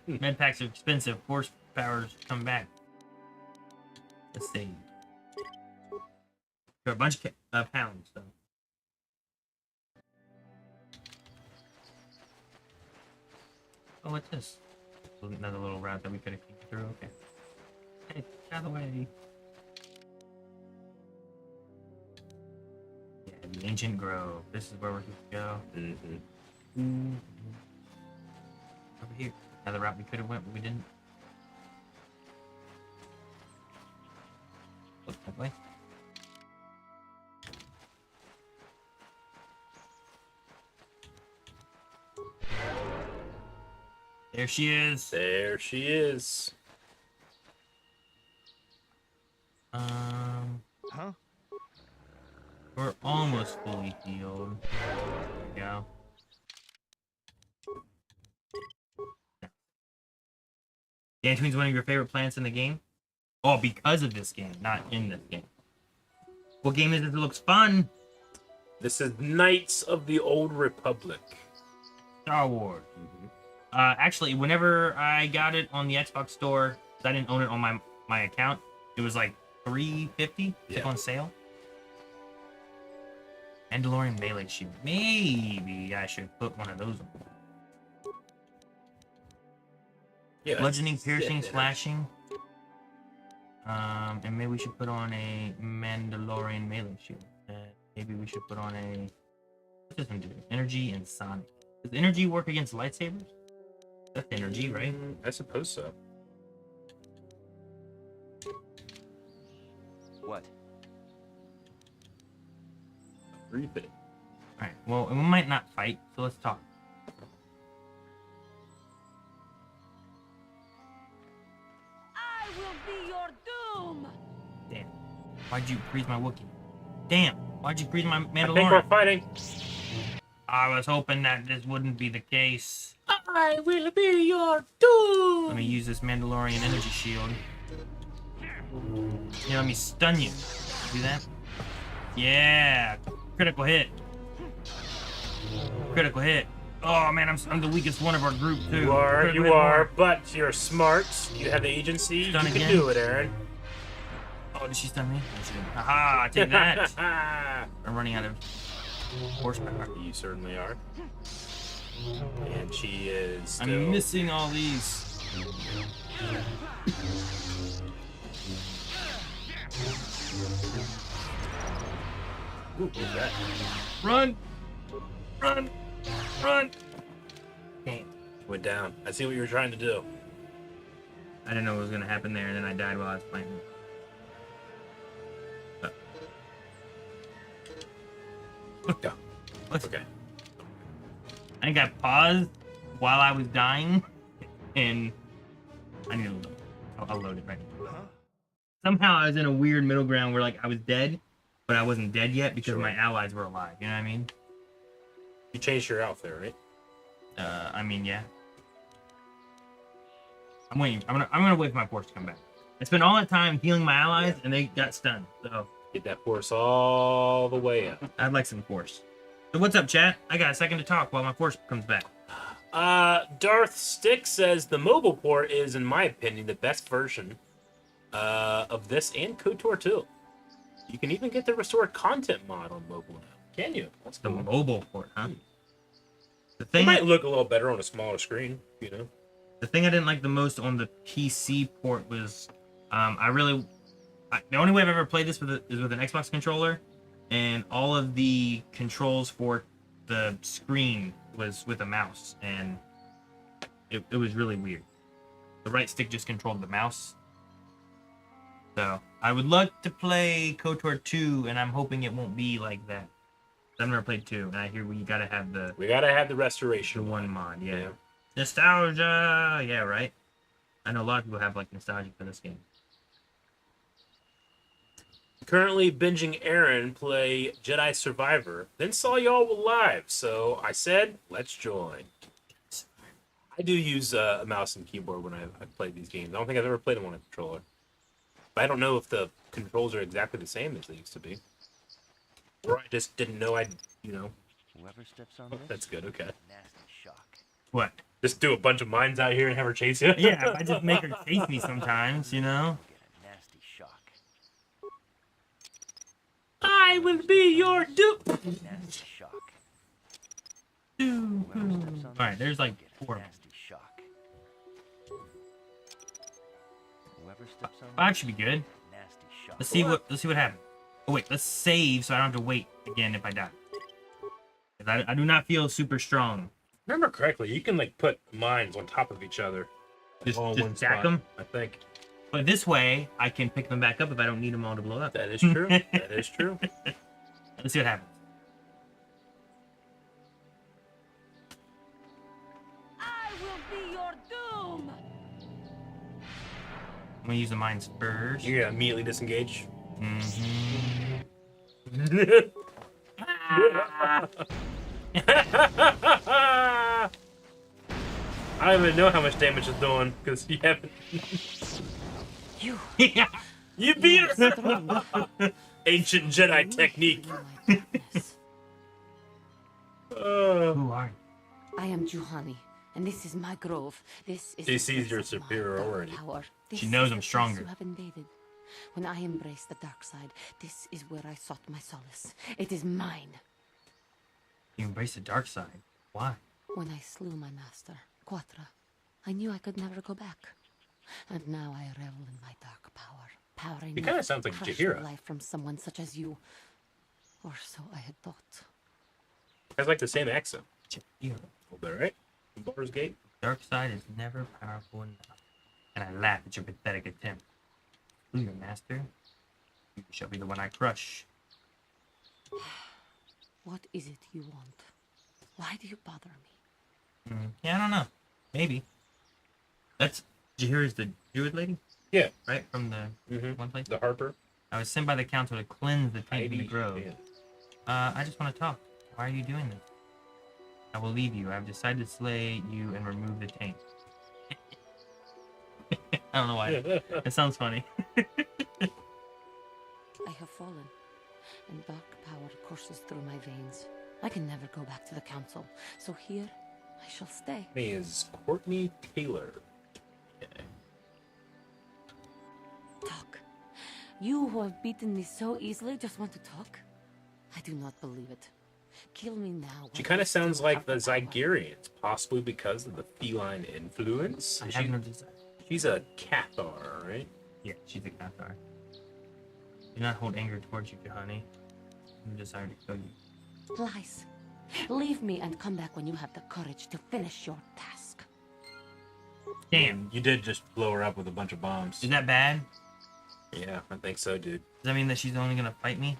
Med packs are expensive. Force powers come back. Let's see. Got a bunch of pounds, so. Oh, what's this? Another little route that we could have came through. Okay. Hey, out of the way. Yeah, the Ancient Grove. This is where we're supposed to go. Over here. Another route we could have went, but we didn't. Look that way. There she is. There she is. Huh? We're almost fully healed. There we go. Dantooine's one of your favorite planets in the game? Oh, because of this game, not in this game. What game is it that looks fun? This is Knights of the Old Republic. Star Wars. Actually, whenever I got it on the Xbox Store, I didn't own it on my account. It was like $3.50 on sale. Mandalorian melee shield. Maybe I should put one of those on. Yeah, bludgeoning, piercing, slashing. And maybe we should put on a Mandalorian melee shield. Maybe we should put on a... What does this one do? Energy and sonic. Does energy work against lightsabers? That's energy, right? I suppose so. What? Reap it. Alright, well, we might not fight, so let's talk. I will be your doom! Damn. Why'd you freeze my Wookiee? Damn. Why'd you freeze my Mandalorian? I think we're fighting. I was hoping that this wouldn't be the case. I will be your doom! Let me use this Mandalorian energy shield. Yeah, let me stun you. Do that? Yeah! Critical hit. Critical hit. Oh man, I'm the weakest one of our group too. You are, but you're smart. You have the agency. Stun you again. can do it, Aaron. Oh, did she stun me? No, she didn't. Haha, take that. I'm running out of horsepower. You certainly are. And she is still... I'm missing all these. Ooh, what was that? Run! Run! Run! Damn. Went down. I see what you were trying to do. I didn't know what was going to happen there, and then I died while I was playing it. Yeah. Okay. I got paused while I was dying, and I need to load. I'll load it right now. Somehow I was in a weird middle ground where, like, I was dead, but I wasn't dead yet because my allies were alive. You know what I mean? You changed your outfit, right? I mean, yeah. I'm waiting. I'm gonna wait for my force to come back. I spent all that time healing my allies, and they got stunned. So get that force all the way up. I'd like some force. So what's up, chat? I got a second to talk while my force comes back. Darth Stick says the mobile port is, in my opinion, the best version of this and KOTOR 2. You can even get the restored content mod on mobile now. Can you? That's the mobile port, huh? The It thing might look a little better on a smaller screen, you know. The thing I didn't like the most on the PC port was, the only way I've ever played this is with an Xbox controller, and all of the controls for the screen was with a mouse, and it was really weird. The right stick just controlled the mouse. So I would love to play KOTOR 2, and I'm hoping it won't be like that. I've never played 2, and I hear we gotta have the restoration. The one mod, yeah. Nostalgia, yeah, right. I know a lot of people have like nostalgia for this game. Currently binging Aaron play Jedi Survivor, then saw y'all live, so I said, let's join. I do use a mouse and keyboard when I've played these games. I don't think I've ever played them on a controller. But I don't know if the controls are exactly the same as they used to be. Or I just didn't know Whoever steps on that's good, okay. nasty shock. What? Just do a bunch of mines out here and have her chase you? Yeah, I just make her chase me sometimes, you know? Get a nasty shock. I will be your dupe! Nasty shock. Alright, there's like 4 of them. Nasty shock. Whoever steps on That should be good. nasty shock. Let's see what happens. Oh wait, let's save so I don't have to wait again if I die. 'Cause I do not feel super strong. Remember correctly, you can like put mines on top of each other. Just all in one stack spot, them? I think. But this way, I can pick them back up if I don't need them all to blow up. That is true. That is true. Let's see what happens. I will be your doom. I'm gonna use the mines first. You're gonna immediately disengage. I don't even know how much damage it's doing because you haven't. You beat her. Ancient Jedi technique. Who are you? I am Juhani, and this is my grove. This is. She sees your superiority. Power. She knows I'm is the stronger. place you have invaded. When I embraced the dark side, this is where I sought my solace. It is mine. You embrace the dark side. Why? When I slew my master, Quatra, I knew I could never go back. And now I revel in my dark power. Power He enough kinda sounds to like crush Jaheira. the life from someone such as you. Or so I had thought. Has like the same accent. Yeah. A little bit, right? Baldur's Gate. Dark side is never powerful enough. And I laugh at your pathetic attempt. Who's your master? You shall be the one I crush. What is it you want? Why do you bother me? Yeah, I don't know. Maybe. That's Jaheira's the Druid lady? Yeah. Right? From the one place? The Harper. I was sent by the council to cleanse the taint in the Heidi, grove. yeah. I just want to talk. Why are you doing this? I will leave you. I've decided to slay you and remove the taint. I don't know why. It sounds funny. I have fallen, and dark power courses through my veins. I can never go back to the council, so here I shall stay. Me is Courtney Taylor. Talk. You who have beaten me so easily just want to talk? I do not believe it. Kill me now. She kind of sounds like the Zygerians, possibly because of the feline influence. I have no desire. She's a Cathar, right? Yeah, she's a Cathar. Do not hold anger towards you, Juhani. No desire to kill you. Lies. Leave me and come back when you have the courage to finish your task. Damn. You did just blow her up with a bunch of bombs. Is that bad? Yeah, I think so, dude. Does that mean that she's only gonna fight me?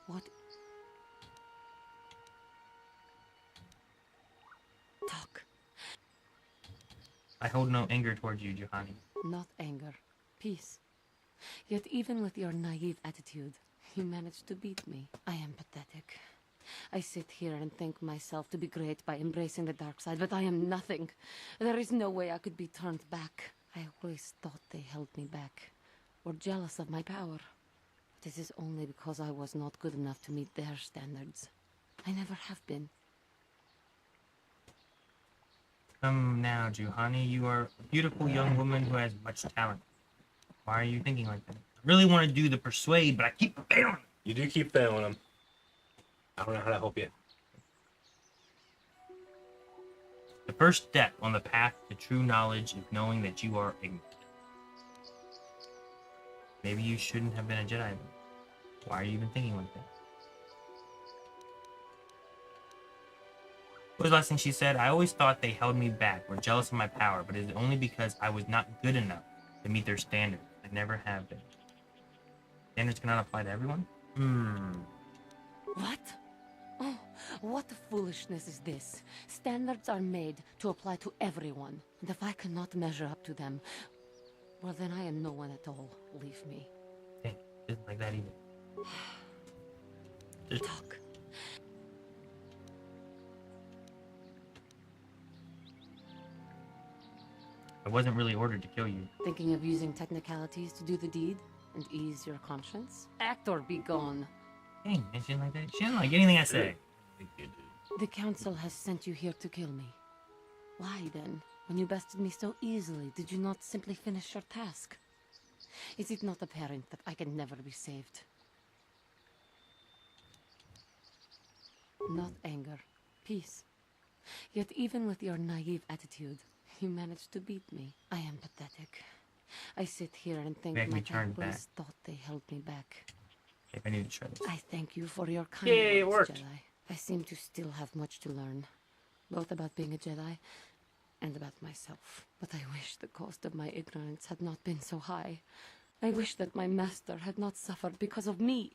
What? Talk. I hold no anger towards you, Juhani. Not anger. Peace. Yet even with your naive attitude, you managed to beat me. I am pathetic. I sit here and think myself to be great by embracing the dark side, but I am nothing. There is no way I could be turned back. I always thought they held me back, or jealous of my power. This is only because I was not good enough to meet their standards. I never have been. Come now, Juhani. You are a beautiful young woman who has much talent. Why are you thinking like that? I really want to do the persuade, but I keep failing. You do keep failing them. I don't know how to help you. The first step on the path to true knowledge is knowing that you are ignorant. Maybe you shouldn't have been a Jedi then. Why are you even thinking like that? What was the last thing she said? I always thought they held me back, were jealous of my power, but it is only because I was not good enough to meet their standards. I never have been. Standards cannot apply to everyone? What? Oh, what foolishness is this? Standards are made to apply to everyone. And if I cannot measure up to them, well then I am no one at all. Leave me. Hey, isn't like that either. Just talk. I wasn't really ordered to kill you. Thinking of using technicalities to do the deed and ease your conscience? Act or be gone. Hey, man, she didn't like that. She didn't like anything I say. The council has sent you here to kill me. Why then, when you bested me so easily, did you not simply finish your task? Is it not apparent that I can never be saved? Not anger, peace. Yet even with your naive attitude, you managed to beat me. I am pathetic. I sit here and think Make my me turn back. always thought they held me back. If I need to try this. I thank you for your kind Yay, it words, worked. Jedi. I seem to still have much to learn, both about being a Jedi and about myself. But I wish the cost of my ignorance had not been so high. I wish that my master had not suffered because of me.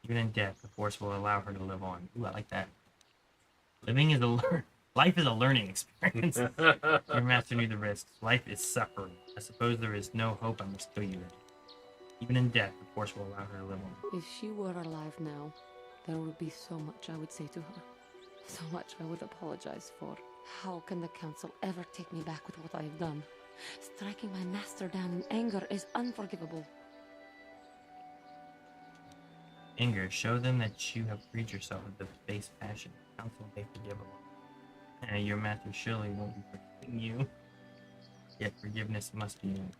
Even in death, the Force will allow her to live on. Ooh, I like that. Living is life is a learning experience. Your master knew the risks. Life is suffering. I suppose there is no hope I must kill you then. Even in death, the Force will allow her to live on. If she were alive now, there would be so much I would say to her. So much I would apologize for. How can the council ever take me back with what I have done? Striking my master down in anger is unforgivable. Anger, show them that you have freed yourself of the base passion. Council may forgive alone. Your master surely won't be forgiving you. Yet forgiveness must be made.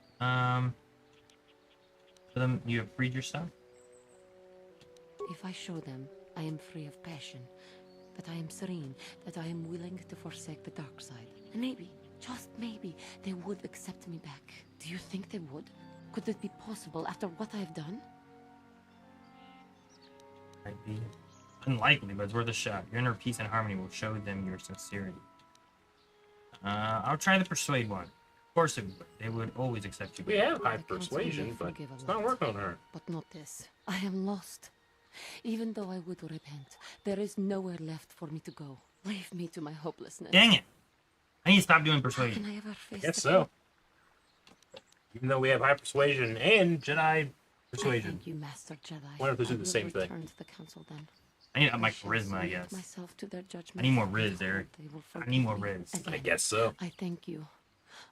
Show them you have freed yourself? If I show them I am free of passion, that I am serene, that I am willing to forsake the dark side, and maybe, just maybe, they would accept me back. Do you think they would? Could it be possible after what I have done? Might be unlikely, but it's worth a shot. Your inner peace and harmony will show them your sincerity. I'll try the persuade one. Of course it would. They would always accept you. We have high persuasion, but it's not working on her. But not this. I am lost. Even though I would repent, there is nowhere left for me to go. Leave me to my hopelessness. Dang it! I need to stop doing persuasion. Can I ever face Guess the so. Even though we have high persuasion and Jedi persuasion. Thank you, Master Jedi. I wonder if those are the same thing. Return to the council then. I need up my shall charisma, I submit guess. myself to their I judgment. need more Riz, Eric. They will I need more forgive me Riz. again. I guess so. I thank you.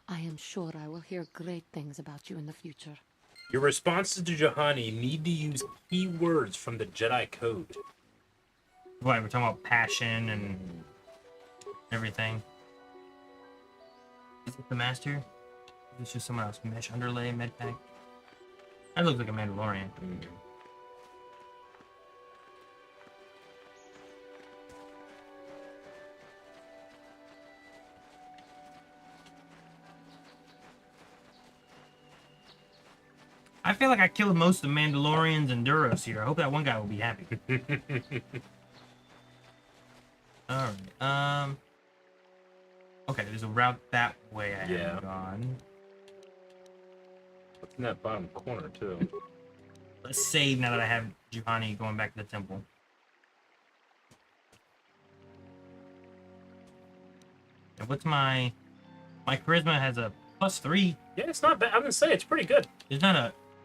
I am sure I will hear great things about you in the future. Your responses to Juhani need to use key words from the Jedi Code. What, we're talking about passion and everything. Is it the master? It's just someone else. Mesh underlay, med pack. That looks like a Mandalorian. I feel like I killed most of the Mandalorians and Duros here. I hope that one guy will be happy. Alright, okay, there's a route that way I haven't gone. What's in that bottom corner, too? Let's save now that I have Juhani going back to the temple. And what's my charisma has a +3. Yeah, it's not bad. I'm gonna say it's pretty good.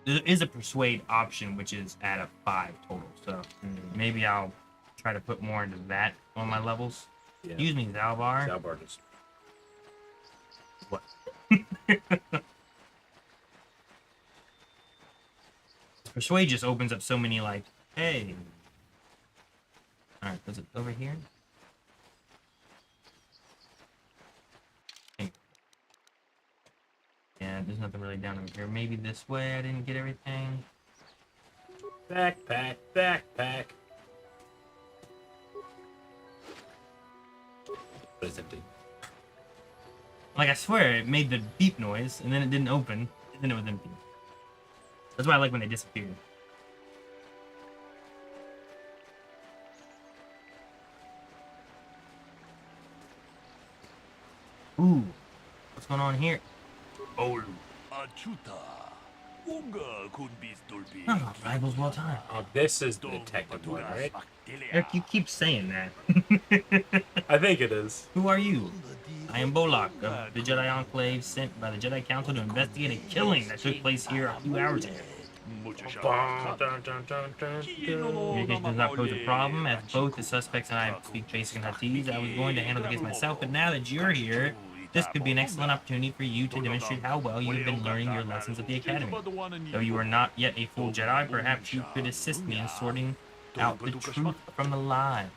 There is a persuade option, which is at a 5 total. So maybe I'll try to put more into that on my levels. Yeah. Excuse me, Zalbar. Zalbar just... What? Persuade just opens up so many, like, hey. Alright, is it over here? Okay. Yeah, there's nothing really down over here. Maybe this way I didn't get everything. Backpack, backpack. But it's empty. Like, I swear, it made the beep noise, and then it didn't open, and then it was empty. That's why I like when they disappear. Ooh, what's going on here? Oh, rivals well timed. Oh, this is the detective one, right? Eric, you keep saying that. I think it is. Who are you? I am Bolak of the Jedi Enclave, sent by the Jedi Council to investigate a killing that took place here a few hours ago. Communication does not pose a problem, as both the suspects and I speak basic Huttese. I was going to handle the case myself, but now that you're here, this could be an excellent opportunity for you to demonstrate how well you have been learning your lessons at the Academy. Though you are not yet a full Jedi, perhaps you could assist me in sorting out the truth from the lie.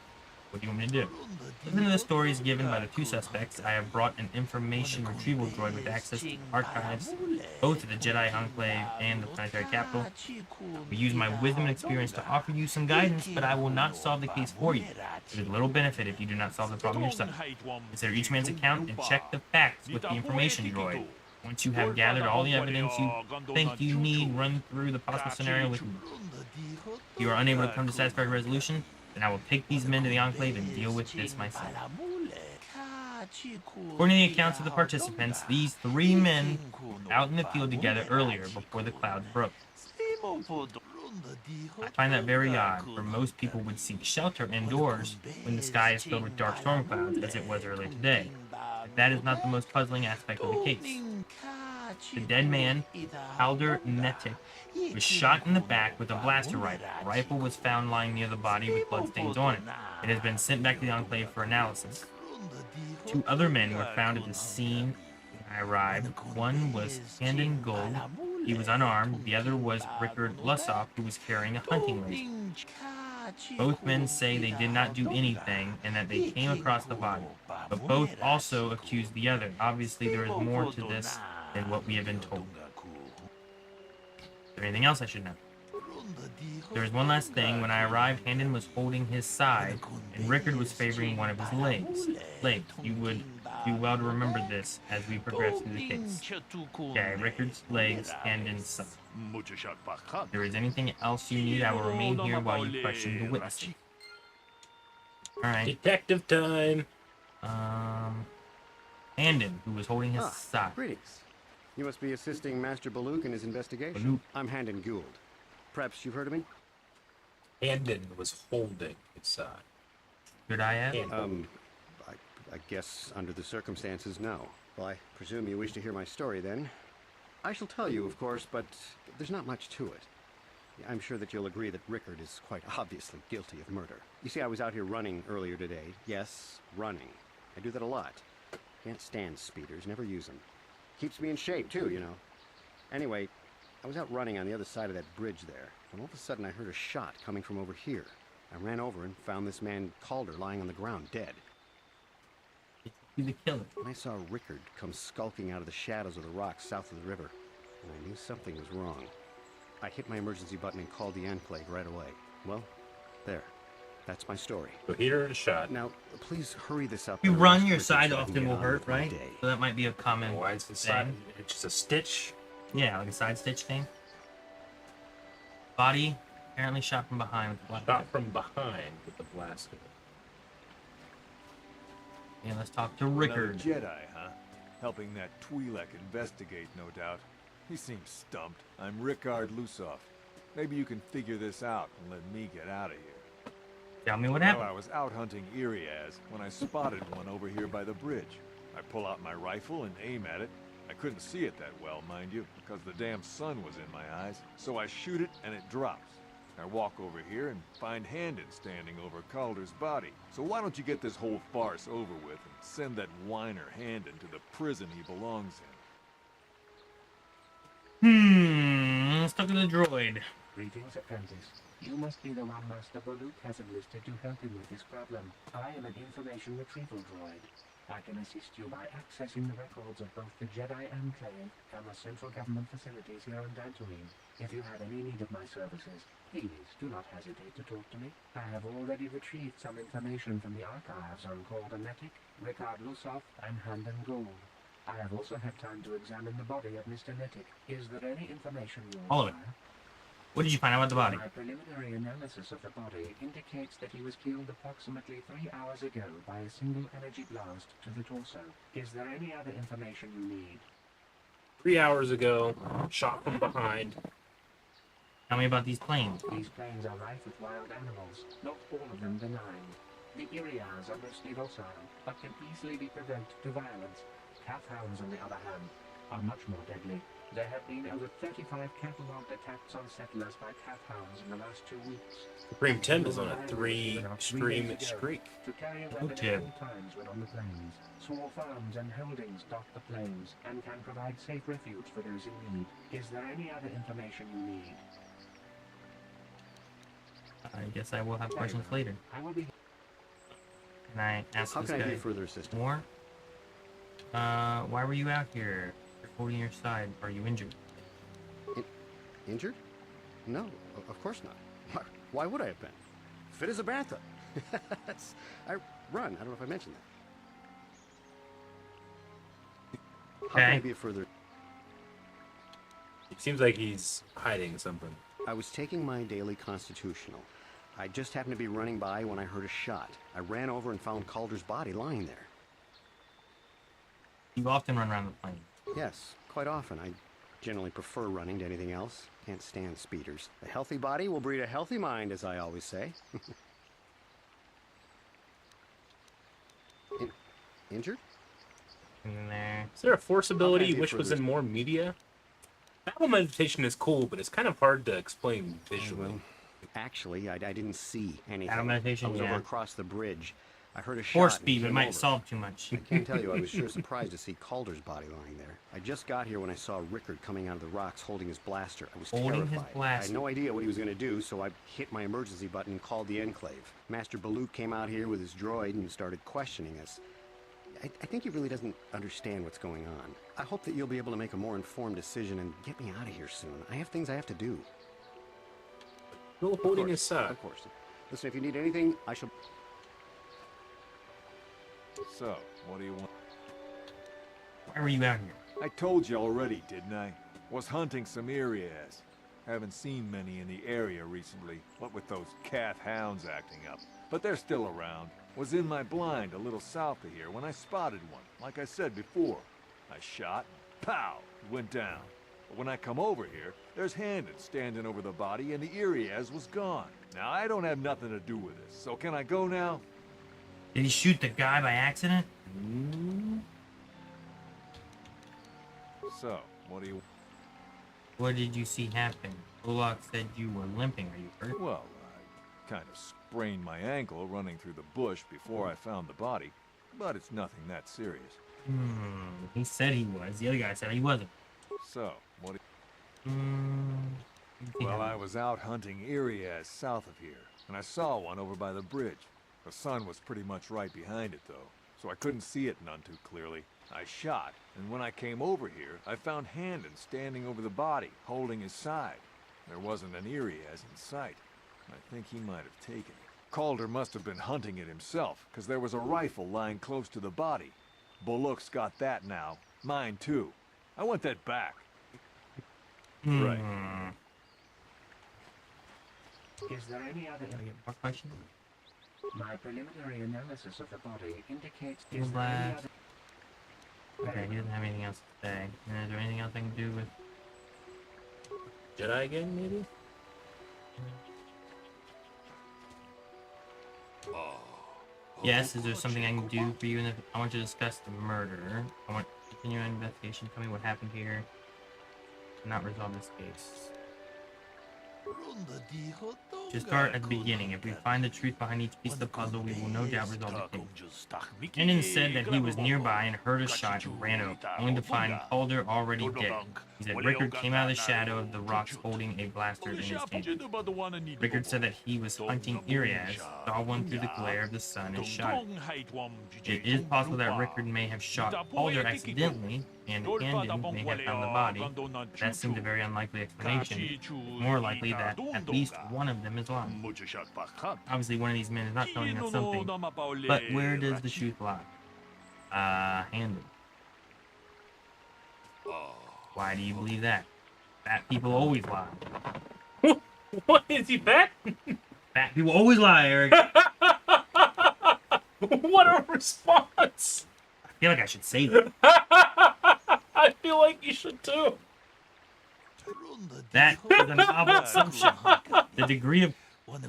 What do you want me to do? Listen to the stories given by the two suspects. I have brought an information retrieval droid with access to archives, both at the Jedi Enclave and the planetary capital. We use my wisdom and experience to offer you some guidance, but I will not solve the case for you. There is little benefit if you do not solve the problem yourself. Consider each man's account and check the facts with the information droid. Once you have gathered all the evidence you think you need, run through the possible scenario with me. If you are unable to come to satisfactory resolution, then I will take these men to the Enclave and deal with this myself. According to the accounts of the participants, these 3 men were out in the field together earlier before the clouds broke. I find that very odd, for most people would seek shelter indoors when the sky is filled with dark storm clouds, as it was earlier today. But that is not the most puzzling aspect of the case. The dead man, Halder Netic, was shot in the back with a blaster rifle. The rifle was found lying near the body with bloodstains on it. It has been sent back to the Enclave for analysis. 2 other men were found at the scene when I arrived. One was Handon Gold. He was unarmed. The other was Rickard Lussoff, who was carrying a hunting laser. Both men say they did not do anything and that they came across the body, but both also accused the other. Obviously, there is more to this than what we have been told. Is there anything else I should know? There is one last thing. When I arrived, Handon was holding his side, and Rickard was favoring one of his legs. You would do well to remember this as we progress through the case. Okay, Rickard's legs, Handon's side. If there is anything else you need, I will remain here while you question the witnesses. Alright. Detective time! Handon, who was holding his side. Greetings. You must be assisting Master Baluk in his investigation. Baluk. I'm Handon Gould. Perhaps you've heard of me? Handon was holding his side. Should I have? I guess under the circumstances, no. Well, I presume you wish to hear my story then. I shall tell you, of course, but there's not much to it. I'm sure that you'll agree that Rickard is quite obviously guilty of murder. You see, I was out here running earlier today. Yes, running. I do that a lot. Can't stand speeders, never use them. Keeps me in shape, too, you know. Anyway, I was out running on the other side of that bridge there, when all of a sudden I heard a shot coming from over here. I ran over and found this man Calder lying on the ground, dead. He's a killer. When I saw Rickard come skulking out of the shadows of the rocks south of the river, and I knew something was wrong. I hit my emergency button and called the Enclave right away. Well, there. That's my story. So here is a shot. Now, please hurry this up. You run, your side often will hurt, right? So that might be a common. Why is the side? It's just a stitch. Yeah, like a side stitch thing. Body apparently shot from behind with the blaster. Shot from behind with the blaster. Yeah, let's talk to Rickard. Another Jedi, huh? Helping that Twi'lek investigate, no doubt. He seems stumped. I'm Rickard Lusoff. Maybe you can figure this out and let me get out of here. Tell me what happened. Well, I was out hunting Iriaz when I spotted one over here by the bridge. I pull out my rifle and aim at it. I couldn't see it that well, mind you, because the damn sun was in my eyes. So I shoot it and it drops. I walk over here and find Handon standing over Calder's body. So why don't you get this whole farce over with and send that whiner Handon to the prison he belongs in? Let's talk to the droid. Greetings, apprentice. You must be the one Master Baluk has enlisted to help him with this problem. I am an information retrieval droid. I can assist you by accessing the records of both the Jedi Enclave and the central government facilities here in Dantooine. If you have any need of my services, please do not hesitate to talk to me. I have already retrieved some information from the archives on Caldernetic, Rickard Lusoff, and Handon Gould. I have also had time to examine the body of Mr. Netic. Is there any information you All of it. What did you find out about the body? My preliminary analysis of the body indicates that he was killed approximately 3 hours ago by a single energy blast to the torso. Is there any other information you need? 3 hours ago, shot from behind. Tell me about these planes. These planes are rife with wild animals, not all of them benign. The Irias are mostly docile, but can easily be provoked to violence. Calf hounds, on the other hand, are much more deadly. There have been over 35 catalogued attacks on settlers by calf hounds in the last 2 weeks. Supreme Temp is on a 3-stream streak. To carry a weapon at all times when on the plains. Small farms and holdings dot the plains and can provide safe refuge for those in need. Is there any other information you need? I guess I will have questions later. I will be. Can I ask How this can guy I be further assistance? more? Why were you out here? You're holding your side. Are you injured? Injured? No, of course not. Why would I have been? Fit as a bantha. I run. I don't know if I mentioned that. How can I be further? It seems like he's hiding something. I was taking my daily constitutional. I just happened to be running by when I heard a shot. I ran over and found Calder's body lying there. You often run around the plane. Yes, quite often. I generally prefer running to anything else. Can't stand speeders. A healthy body will breed a healthy mind, as I always say. Injured? In there. Is there a force ability you wish was in more media? Battle meditation is cool, but it's kind of hard to explain visually. Well, actually, I didn't see anything. Battle meditation, I was yeah. over across the bridge. I heard a shot. Force and speed, but it came might over. solve too much. I can't tell you, I was sure surprised to see Calder's body lying there. I just got here when I saw Rickard coming out of the rocks holding his blaster. I was Holding his terrified. I blaster. had no idea what he was going to do, so I hit my emergency button and called the Enclave. Master Baluk came out here with his droid and started questioning us. I think he really doesn't understand what's going on. I hope that you'll be able to make a more informed decision and get me out of here soon. I have things I have to do. Still holding his side. Of course. Listen, if you need anything, I shall... So, what do you want? Why were you out here? I told you already, didn't I? Was hunting some Irias. Haven't seen many in the area recently, what with those calf hounds acting up. But they're still around. Was in my blind a little south of here when I spotted one, like I said before. I shot, and pow, it went down. But when I come over here, there's Handon standing over the body and the Irias was gone. Now, I don't have nothing to do with this, so can I go now? Did he shoot the guy by accident? So, what do you... What did you see happen? Bullock said you were limping. Are you hurt? Well, I kind of sprained my ankle running through the bush before I found the body, but it's nothing that serious. He said he was. The other guy said he wasn't. So, what do you... Well, I was out hunting Irias south of here, and I saw one over by the bridge. The sun was pretty much right behind it, though, so I couldn't see it none too clearly. I shot, and when I came over here, I found Handon standing over the body, holding his side. There wasn't an Iriaz in sight. I think he might have taken it. Calder must have been hunting it himself, because there was a rifle lying close to the body. Bullock's got that now. Mine too. I want that back. Right. Is there any other question? My preliminary analysis of the body indicates Steel blast. Okay, he doesn't have anything else to say. And is there anything else I can do with Jedi again, maybe? Yes, is there something I can do for you? I want to discuss the murder. I want to continue an investigation. Tell me what happened here. Not resolve this case. To start at the beginning, if we find the truth behind each piece of the puzzle, we will no doubt resolve the case. Handon said that he was nearby and heard a shot and ran over, only to find Calder already dead. He said Rickard came out of the shadow of the rocks holding a blaster in his hand. Rickard said that he was hunting Iriaz, saw one through the glare of the sun and shot it. It is possible that Rickard may have shot Calder accidentally, and Handon may have found the body. That seems a very unlikely explanation. It's more likely that at least one of them is lying. Obviously, one of these men is not telling us something, but where does the truth lie? Handon. Why do you believe that? Fat people always lie. What? Is he fat? Fat people always lie, Eric. What a response! I feel like I should say that. I feel like you should too. That is a novel assumption. The degree of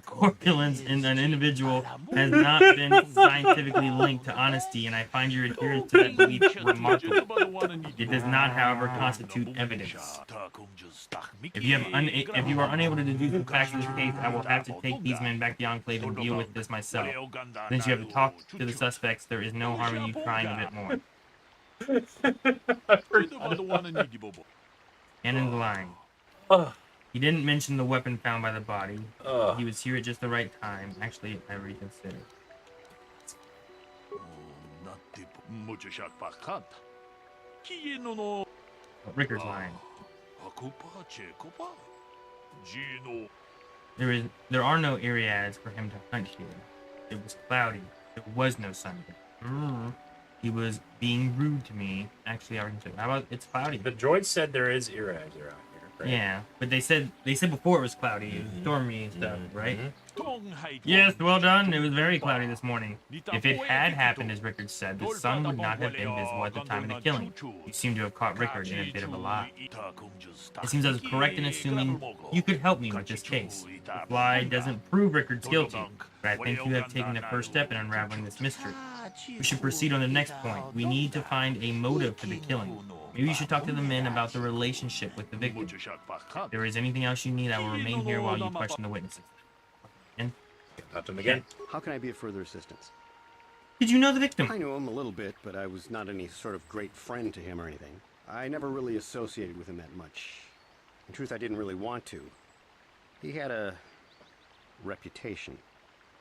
corpulence in an individual has not been scientifically linked to honesty, and I find your adherence to that belief remarkable. It does not, however, constitute evidence. If you are unable to deduce the facts of this case, I will have to take these men back to the Enclave and deal with this myself. Since you have talked to the suspects, there is no harm in you trying a bit more. Handon's lying. He didn't mention the weapon found by the body. He was here at just the right time. Actually, I reconsider. Rickard's lying. There are no Iriads for him to hunt here. It was cloudy. There was no sun. He was being rude to me. Actually, I reconsider. How about it's cloudy? The droid said there is Iriads around here. Right? Yeah, but they said before it was cloudy, stormy and stuff, right? Yes, well done. It was very cloudy this morning. If it had happened, as Rickard said, the sun would not have been visible at the time of the killing. You seem to have caught Rickard in a bit of a lie. It seems I was correct in assuming you could help me with this case. This lie doesn't prove Rickard's guilty, but I think you have taken the first step in unraveling this mystery. We should proceed on the next point. We need to find a motive for the killing. Maybe you should talk to the men about the relationship with the victim. If there is anything else you need, I will remain here while you question the witnesses. And talk to him again. How can I be of further assistance? Did you know the victim? I knew him a little bit, but I was not any sort of great friend to him or anything. I never really associated with him that much. In truth, I didn't really want to. He had a reputation.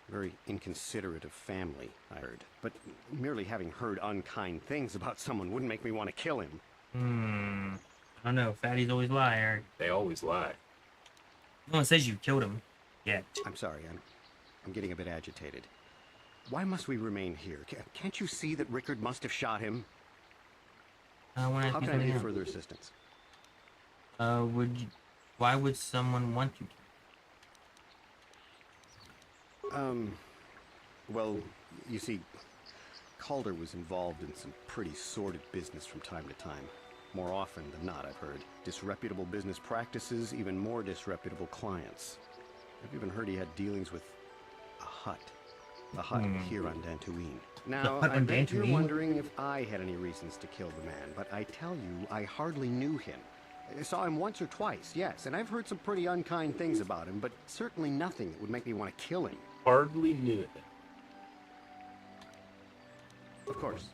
Very inconsiderate of family, I heard. But merely having heard unkind things about someone wouldn't make me want to kill him. I don't know. Fatties always lie, Eric. They always lie. No one says you killed him yet. I'm sorry. I'm getting a bit agitated. Why must we remain here? Can't you see that Rickard must have shot him? How can I be of further assistance? Why would someone want you to? Well, you see, Calder was involved in some pretty sordid business from time to time. More often than not, I've heard. Disreputable business practices, even more disreputable clients. I've even heard he had dealings with a hut. The hut here on Dantooine. Now, I bet you're wondering if I had any reasons to kill the man, but I tell you, I hardly knew him. I saw him once or twice, yes, and I've heard some pretty unkind things about him, but certainly nothing that would make me want to kill him. Hardly knew it. Of course.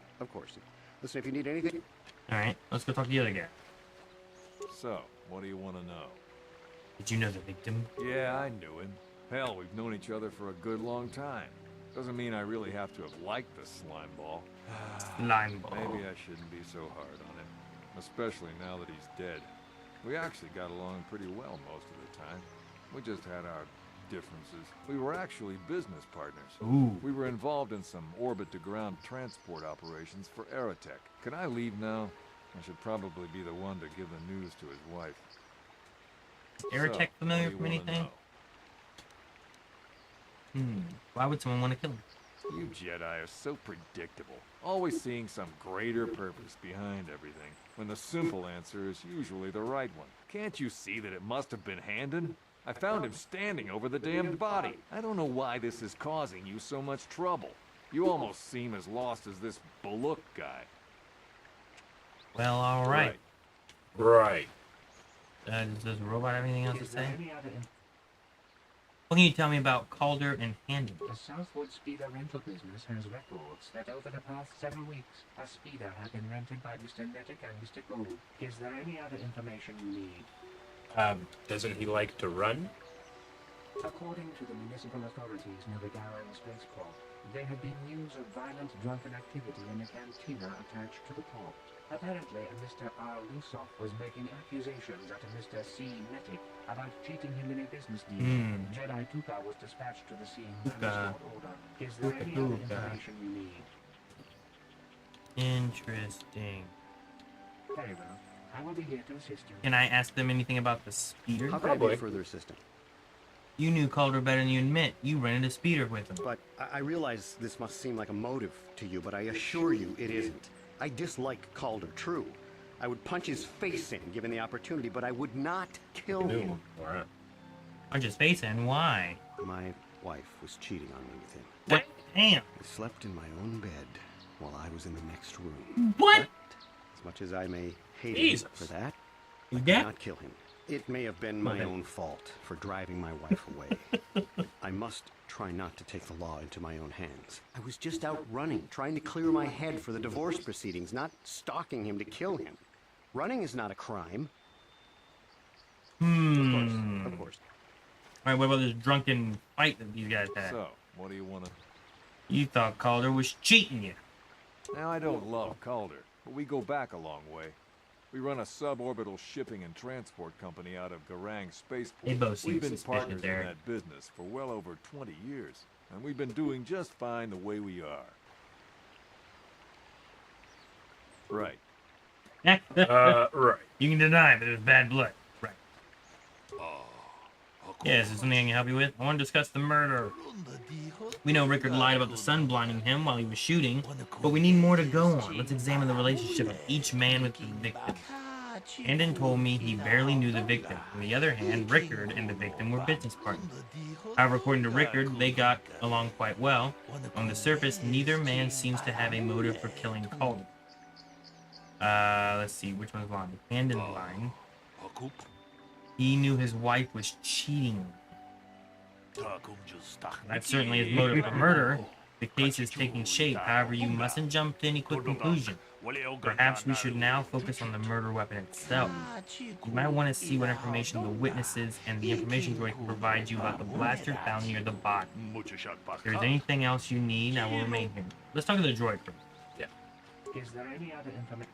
Listen, if you need anything... Alright, let's go talk to the other guy. So, what do you want to know? Did you know the victim? Yeah, I knew him. Hell, we've known each other for a good long time. Doesn't mean I really have to have liked the slime ball. Slime ball. Maybe I shouldn't be so hard on him, especially now that he's dead. We actually got along pretty well most of the time. We just had our differences. We were actually business partners. Ooh. We were involved in some orbit-to-ground transport operations for Aerotech. Can I leave now? I should probably be the one to give the news to his wife. Aerotech familiar what do from you wanna anything? know? Why would someone want to kill him? You Jedi are so predictable, always seeing some greater purpose behind everything, when the simple answer is usually the right one. Can't you see that it must have been Handon? I found him standing over the damned body. I don't know why this is causing you so much trouble. You almost seem as lost as this Baluk guy. Well, all right. Right. Does the robot have anything else to say? What can you tell me about Calder and Handon? The Southwood Speeder rental business has records that over the past 7 weeks, a speeder has been rented by Mr. Nettic and Mr. Gould. Is there any other information you need? Doesn't he like to run? According to the municipal authorities near the Garand spaceport, there have been news of violent drunken activity in a cantina attached to the port. Apparently, a Mr. R. Lusoff was making accusations at a Mr. C. Nettic about cheating him in a business deal. Jedi Tuka was dispatched to the scene by short order. Is there any other information you need? Interesting. Very well. I will be here to assist you. Can I ask them anything about the speeder? How can I be of further assistance? You knew Calder better than you admit. You rented a speeder with him. But I realize this must seem like a motive to you, but I assure you it isn't. I dislike Calder, true. I would punch his face in given the opportunity, but I would not kill him. Punch his face in? Why? My wife was cheating on me with him. What? Damn. I slept in my own bed while I was in the next room. What? But, as much as I may hate Jesus. him for that, You I dead? cannot kill him. It may have been my own fault for driving my wife away. I must try not to take the law into my own hands. I was just out running, trying to clear my head for the divorce proceedings, not stalking him to kill him. Running is not a crime. Of course. Alright, what about this drunken fight that these guys had? So, what do you want to... You thought Calder was cheating you. Now, I don't love Calder, but we go back a long way. We run a suborbital shipping and transport company out of Garang Spaceport. They both seem We've been suspicious partners there. in that business for well over 20 years, and we've been doing just fine the way we are. Right. Right. You can deny, but there's bad blood. Right. Yeah, is there something I can help you with? I want to discuss the murder. We know Rickard lied about the sun blinding him while he was shooting, but we need more to go on. Let's examine the relationship of each man with the victim. Handon told me he barely knew the victim. On the other hand, Rickard and the victim were business partners. However, according to Rickard, they got along quite well. On the surface, neither man seems to have a motive for killing Calder. Let's see, which one's lying? Handon lying. He knew his wife was cheating. That's certainly his motive for murder. The case is taking shape, however, you mustn't jump to any quick conclusion. Perhaps we should now focus on the murder weapon itself. You might want to see what information the witnesses and the information droid can provide you about the blaster found near the body. If there's anything else you need, I will remain here. Let's talk to the droid first. Yeah. Is there any other information?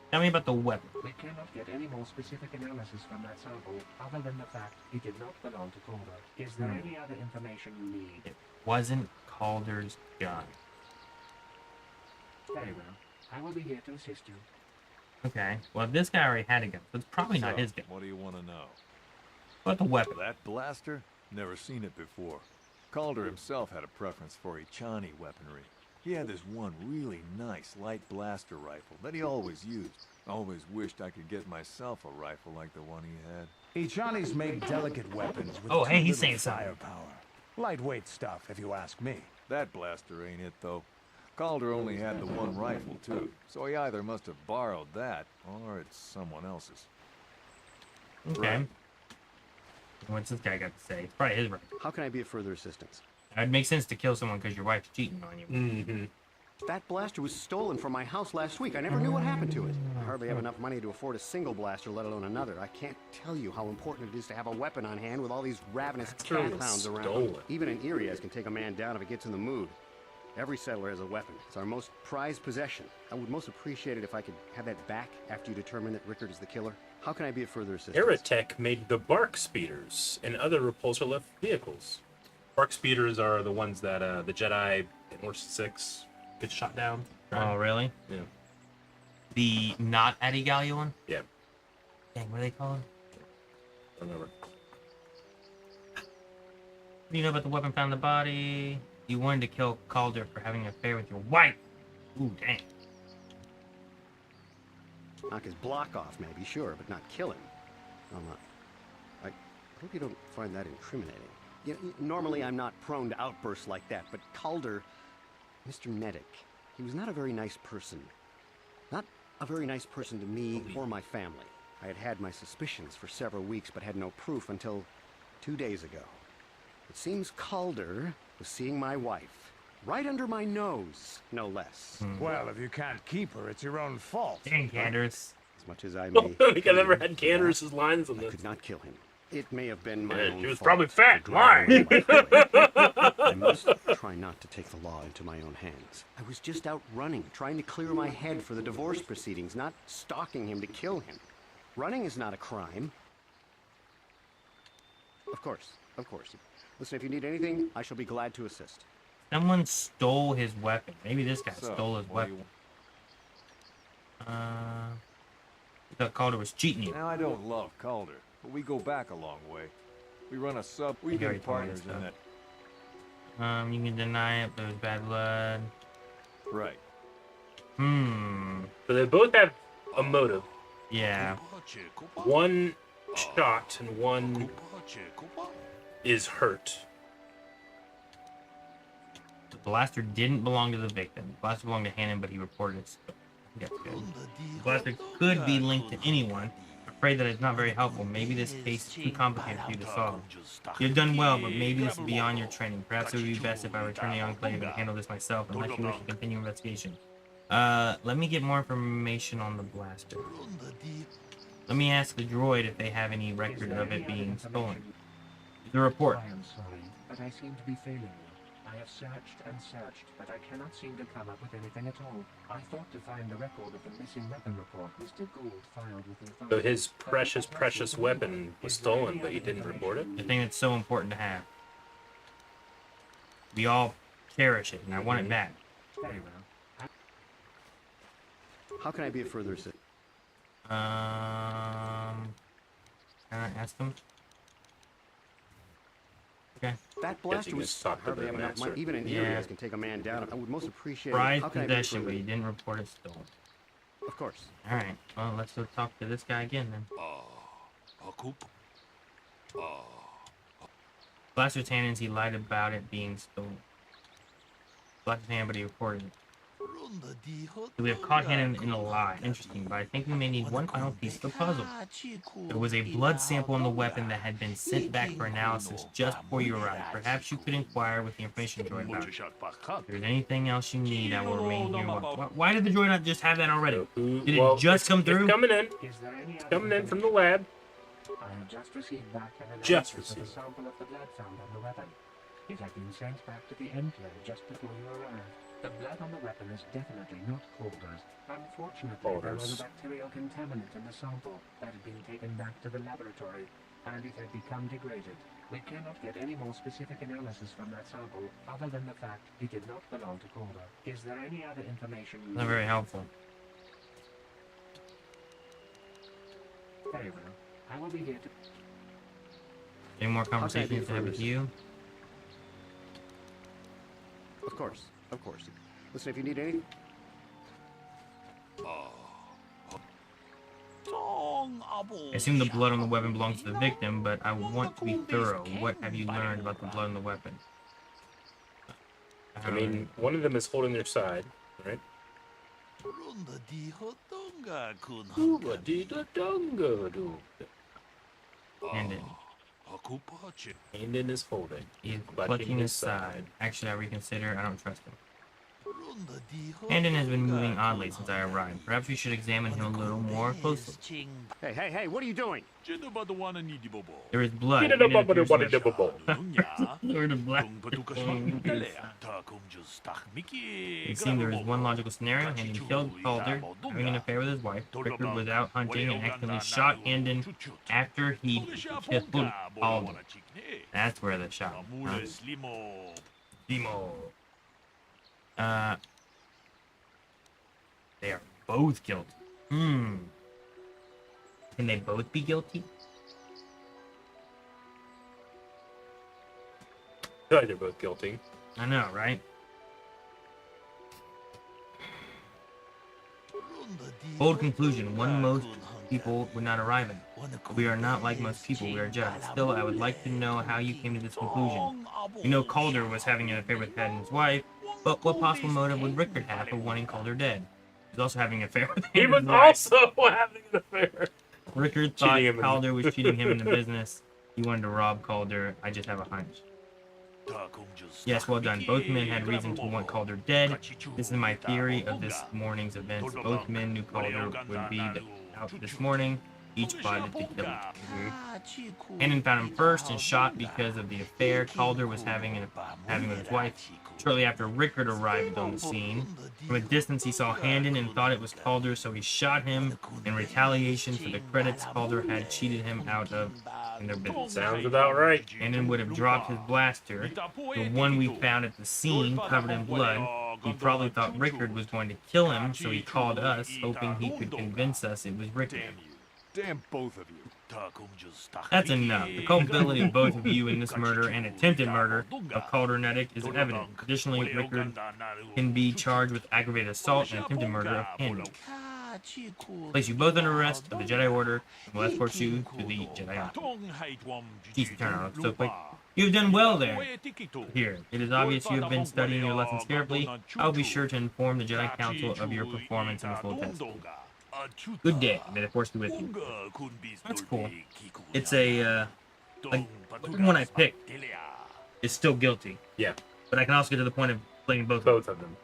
Tell me about the weapon. We cannot get any more specific analysis from that sample, other than the fact it did not belong to Calder. Is there any other information you need? It wasn't Calder's gun. Very well. I will be here to assist you. Okay. Well, this guy already had a gun, so it's probably not his gun. What do you want to know? What about the weapon? That blaster? Never seen it before. Calder himself had a preference for Ichani weaponry. He had this one really nice light blaster rifle that he always used. Always wished I could get myself a rifle like the one he had. Ichanis make delicate weapons with Oh, hey, too he's little saying something. firepower. Lightweight stuff, if you ask me. That blaster ain't it, though. Calder only had the one rifle, too, so he either must have borrowed that, or it's someone else's. Okay. Right. What's this guy got to say? It's probably his rifle. How can I be of further assistance? It'd make sense to kill someone because your wife's cheating on you. Mm-hmm. That blaster was stolen from my house last week. I never knew what happened to it. I hardly have enough money to afford a single blaster, let alone another. I can't tell you how important it is to have a weapon on hand with all these ravenous cat hounds around. Even an Irias can take a man down if it gets in the mood. Every settler has a weapon. It's our most prized possession. I would most appreciate it if I could have that back after you determine that Rickard is the killer. How can I be of further assistance? Aerotech made the bark speeders and other repulsor-lift vehicles. Bark speeders are the ones that the Jedi in Order 6 get shot down. Oh, really? Yeah. The not Adigalia one? Yeah. Dang, what are they called? I don't remember. What do you know about the weapon found in the body? You wanted to kill Calder for having an affair with your wife. Ooh, dang. Knock his block off, maybe, sure, but not kill him. I'm not. I hope you don't find that incriminating. You know, normally I'm not prone to outbursts like that, but Calder, Mr. Medic, he was not a very nice person. Not a very nice person to me or my family. I had had my suspicions for several weeks, but had no proof until 2 days ago. It seems Calder was seeing my wife. Right under my nose, no less. Well, if you can't keep her, it's your own fault. Dang, Canders. As much as I I may... don't think I've ever had Canders' lines on I this. could not kill him. It may have been my own She was fault probably for fat. driving Why? my I must try not to take the law into my own hands. I was just out running, trying to clear my head for the divorce proceedings, not stalking him to kill him. Running is not a crime. Of course, of course. Listen, if you need anything, I shall be glad to assist. Someone stole his weapon. Maybe this guy So, stole his what do you weapon. I thought Calder was cheating you. Now, I don't love Calder, but we go back a long way. We run a sub. You We've already been told me partners this in stuff. it. You can deny it, but it was bad blood. Right. So they both have a motive. Yeah. One shot and one is hurt. The blaster didn't belong to the victim. The blaster belonged to Hannon, but he reported it. So that's good. The blaster could be linked to anyone. I'm afraid that it's not very helpful. Maybe this case is too complicated for you to solve. You've done well, but maybe this is beyond your training. Perhaps it would be best if I return to the Enclave and handle this myself, unless you wish to continue investigation. Let me get more information on the blaster. Let me ask the droid if they have any record of it being stolen. The report. I am sorry, but I seem to be failing you. I have searched and searched, but I cannot seem to come up with anything at all. I thought to find the record of the missing weapon report Mr. Gould filed with the authorities. So his precious weapon was stolen, but he didn't report it? The thing that's so important to have. We all cherish it, and I want it back. Very well. How can I be of further assistance? Can I ask them? Okay. That blaster was hardly have enough money. Even in areas can take a man down. I would most appreciate it. Prized How can I be of possession, further- but you didn't report it stolen. Of course. Alright, well, let's go talk to this guy again then. Blaster's Hannon's, he lied about it being stolen. Blaster's Hannon, but he reported it. So we have caught Hannon in a lie. Interesting, but I think we may need one final piece of the puzzle. There was a blood sample on the weapon that had been sent back for analysis just before you arrived. Perhaps you could inquire with the information droid about it. If there's anything else you need, I will remain here. Why did the droid not just have that already? Did it just come through? It's coming in. It's coming in from the lab. I have just received back an Just analysis of a sample of the blood found on the weapon. It had been sent back to the Enclave just before you arrived. The blood on the weapon is definitely not Calder's. Unfortunately, there was a bacterial contaminant in the sample that had been taken back to the laboratory, and it had become degraded. We cannot get any more specific analysis from that sample, other than the fact it did not belong to Calder. Is there any other information you Not very helpful. Very well. I will be here to... Any more conversations to have with you? Of course, of course. Listen, if you need any... I assume the blood on the weapon belongs to the victim, but I want to be thorough. What have you learned about the blood on the weapon? I mean, one of them is holding their side, right? Handed. Handed is holding. He's clutching his side. Actually, I reconsider. I don't trust him. Handon has been moving oddly since I arrived. Perhaps we should examine him a little more closely. Hey, what are you doing? There is blood. Get it up, up, up, up, up, up, up. Lord of Black. It seemed there was one logical scenario. Handon killed Calder, having an affair with his wife. Rickard was out hunting and accidentally shot Handon after he killed Calder. That's where the shot. Limo. They are both guilty. Can they both be guilty? I feel like they're both guilty. I know, right? Bold conclusion. One most people would not arrive at. We are not like most people. We are Jedi. Still, I would like to know how you came to this conclusion. You know Calder was having an affair with Handon's wife, but what possible motive would Rickard have for wanting Calder dead? He was also having an affair with Handon's wife. He was also having an affair. Rickard thought Calder was cheating him in the business. He wanted to rob Calder. I just have a hunch. Yes, well done. Both men had reason to want Calder dead. This is my theory of this morning's events. Both men knew Calder would be out this morning. Each plotted to kill him. Handon found him first and shot because of the affair Calder was having with his wife. Shortly after, Rickard arrived on the scene. From a distance, he saw Handon and thought it was Calder, so he shot him in retaliation for the credits Calder had cheated him out of in their business. Sounds about right. Handon would have dropped his blaster, the one we found at the scene, covered in blood. He probably thought Rickard was going to kill him, so he called us, hoping he could convince us it was Rickard. Damn both of you. That's enough. The culpability of both of you in this murder and attempted murder of Calder Nedic is evident. Additionally, Rickard can be charged with aggravated assault and attempted murder of Handon. Place you both under arrest of the Jedi Order and will escort you to the Jedi Office. Easy turnaround, so quick. You have done well there. Here, it is obvious you have been studying your lessons carefully. I'll be sure to inform the Jedi Council of your performance in the full test. Good day. May the Force be with you. That's cool. It's a, like, the one I picked is still guilty. Yeah. But I can also get to the point of playing both of them.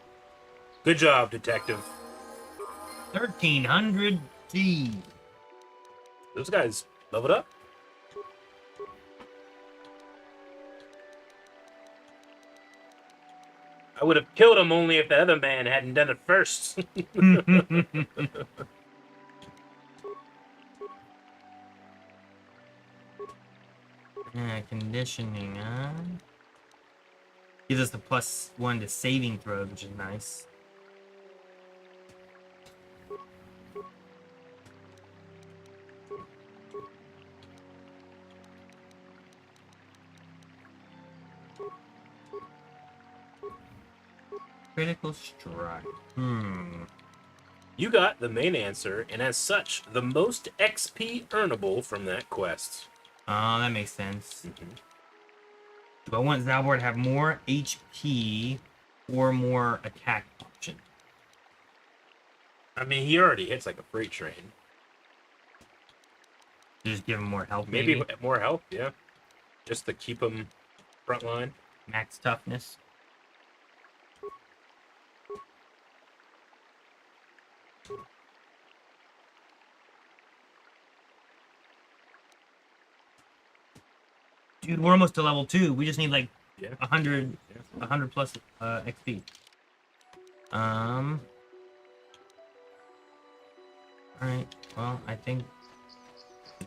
Good job, detective. 1,300 G. Those guys leveled up. I would have killed him only if the other man hadn't done it first. Conditioning, huh? Gives us the +1 to saving throws, which is nice. Critical strike. You got the main answer, and as such, the most XP earnable from that quest. Oh, that makes sense. Do I want Zalbor to have more HP or more attack option? I mean, he already hits like a freight train. Just give him more health, maybe more health, yeah. Just to keep him frontline. Max toughness. Dude, we're almost to level 2. We just need like 100 plus XP. Alright, well, I think...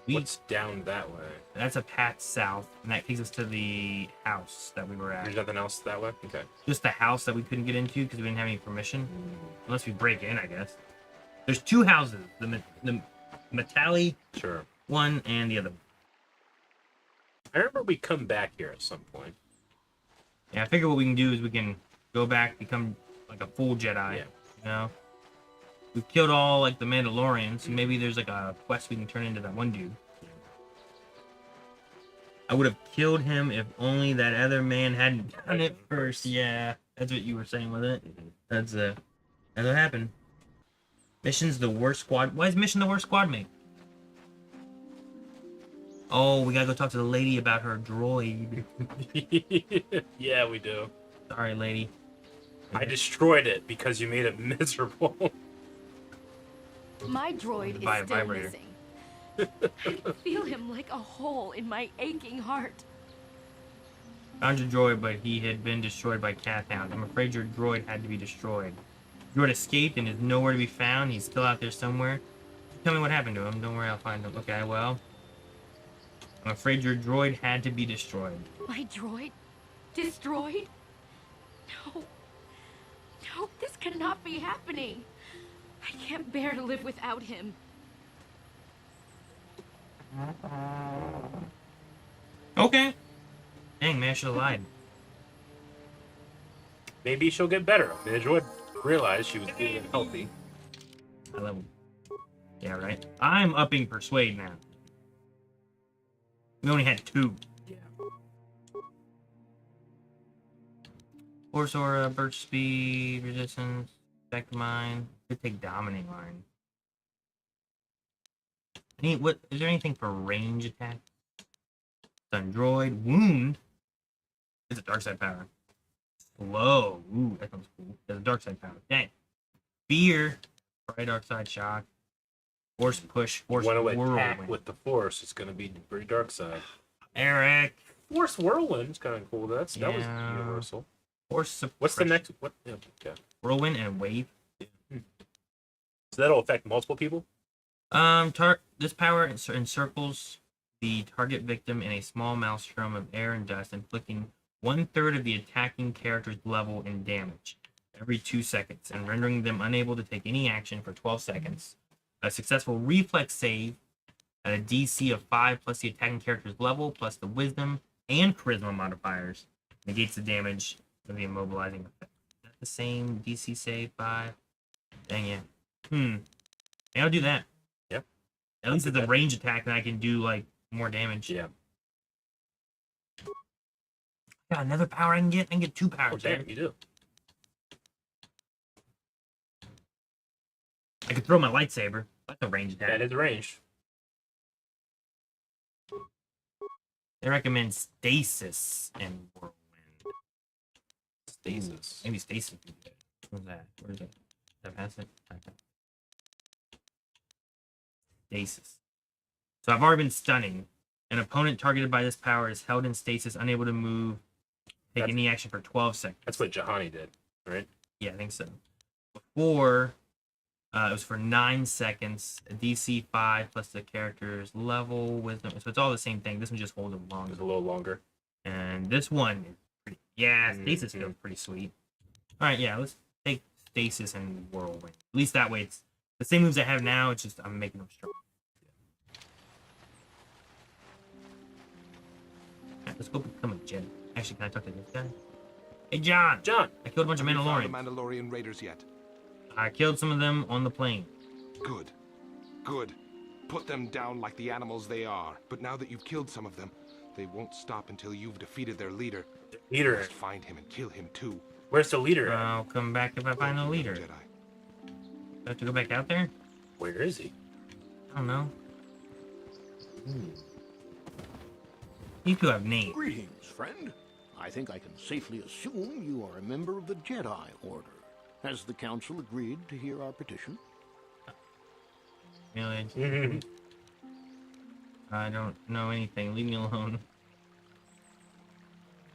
What's down that way? That's a path south, and that takes us to the house that we were at. There's nothing else that way? Okay. Just the house that we couldn't get into because we didn't have any permission. Unless we break in, I guess. There's 2 houses. The Matali one and the other one. I remember we come back here at some point. Yeah, I figure what we can do is we can go back, become like a full Jedi. You know? We've killed all like the Mandalorians, so maybe there's like a quest we can turn into that one dude. I would have killed him if only that other man hadn't done it first. Yeah, that's what you were saying with it. That's what happened. Mission's the worst squad. Why is Mission the worst squad mate? Oh, we gotta go talk to the lady about her droid. Yeah, we do. Sorry, lady. I destroyed it because you made it miserable. My droid Buy a is still vibrator. missing. I feel him like a hole in my aching heart. Found your droid, but he had been destroyed by Carth hounds. I'm afraid your droid had to be destroyed. Droid escaped and is nowhere to be found. He's still out there somewhere. Tell me what happened to him. Don't worry, I'll find him. Okay, well, I'm afraid your droid had to be destroyed. My droid? Destroyed? No. No, this cannot be happening. I can't bear to live without him. Okay. Dang, man, I should have lied. Maybe she'll get better. The droid realized she was being healthy. I love him. Yeah, right. I'm upping persuade now. We only had 2. Yeah. Force aura, burst speed, resistance, effect mine. Could take dominate line. What is there anything for range attack? Stun droid, wound. It's a dark side power. Slow. Ooh, that sounds cool. There's a dark side power. Dang. Fear. Bright dark side shock. Force push. Force Want to whirlwind. attack with the Force? It's going to be pretty dark side. Eric. Force whirlwind is kind of cool. That was Yeah. universal. Force suppression. What's the next? What? Yeah, okay. Whirlwind and wave. So that'll affect multiple people. This power encircles the target victim in a small maelstrom of air and dust, inflicting 1/3 of the attacking character's level in damage every 2 seconds, and rendering them unable to take any action for 12 seconds. A successful reflex save at a DC of 5 plus the attacking character's level plus the wisdom and charisma modifiers negates the damage of the immobilizing effect. Is that the same DC save 5? Dang it. Yeah, I'll do that. Yep. At least it's a range attack and I can do like more damage. Yeah. Got another power I can get? I can get 2 powers. Oh, damn, you do. I could throw my lightsaber. That's a range attack. That is range. They recommend stasis and whirlwind. Stasis. Maybe stasis would be good. Where's that? Where's it? Did I pass it? Okay. Stasis. So I've already been stunning. An opponent targeted by this power is held in stasis, unable to move, take any action for 12 seconds. That's what Jahani did, right? Yeah, I think so. Before, it was for 9 seconds, a DC 5 plus the character's level, wisdom. So it's all the same thing. This one just holds them longer. It's a little longer. And this one is pretty... Yeah, stasis feels pretty sweet. All right, yeah, let's take stasis and whirlwind. At least that way it's the same moves I have now. It's just I'm making them strong. Right, let's go become a Jedi. Actually, can I talk to this guy? Hey, John. John. I killed a bunch of Have you found Mandalorians. the Mandalorian raiders yet? I killed some of them on the plane. Good. Good. Put them down like the animals they are. But now that you've killed some of them, they won't stop until you've defeated their leader. Leader. Just find him and kill him too. Where's the leader at? I'll come back if I find a leader. Jedi. Do I have to go back out there? Where is he? I don't know. You two have names. Greetings, friend. I think I can safely assume you are a member of the Jedi Order. Has the Council agreed to hear our petition? Really? I don't know anything. Leave me alone.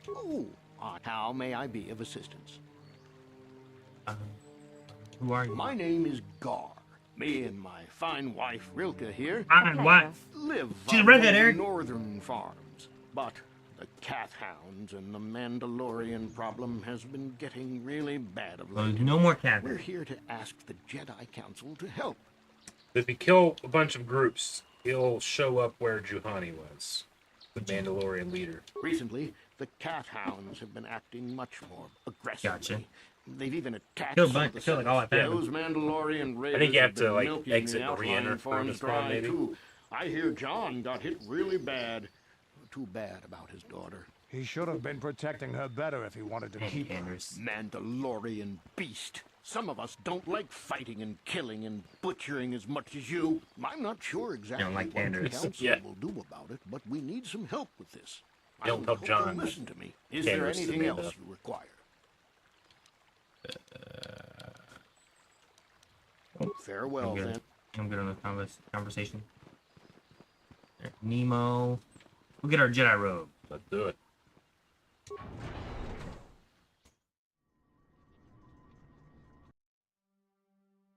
Oh, how may I be of assistance? Who are you? My name is Gar. Me and my fine wife, Rilke, here, Fine wife? live She's a on redhead, one of Eric. the northern farms. But the Carth hounds and the Mandalorian problem has been getting really bad of Well, late. no more Carth. We're here to ask the Jedi Council to help. If we kill a bunch of groups, he'll show up where Juhani was, the Mandalorian leader. Recently, the Carth hounds have been acting much more aggressively. Gotcha. They've even attacked Killed a some bunch- of the killed, like, all I found. Those Mandalorian raiders. I think you have to, been like, milking exit the and outlying re-enter from farms the spawn, dry, maybe. too. I hear John got hit really bad. Too bad about his daughter. He should have been protecting her better if he wanted to keep her. Mandalorian beast. Some of us don't like fighting and killing and butchering as much as you. I'm not sure exactly like what the Anders. council Yeah. will do about it, but we need some help with this. Don't I help hope John. you'll listen to me. Is there Anders is anything Amanda. else you require? Farewell, then. I'm good on the conversation. There, Nemo. We'll get our Jedi robe. Let's do it.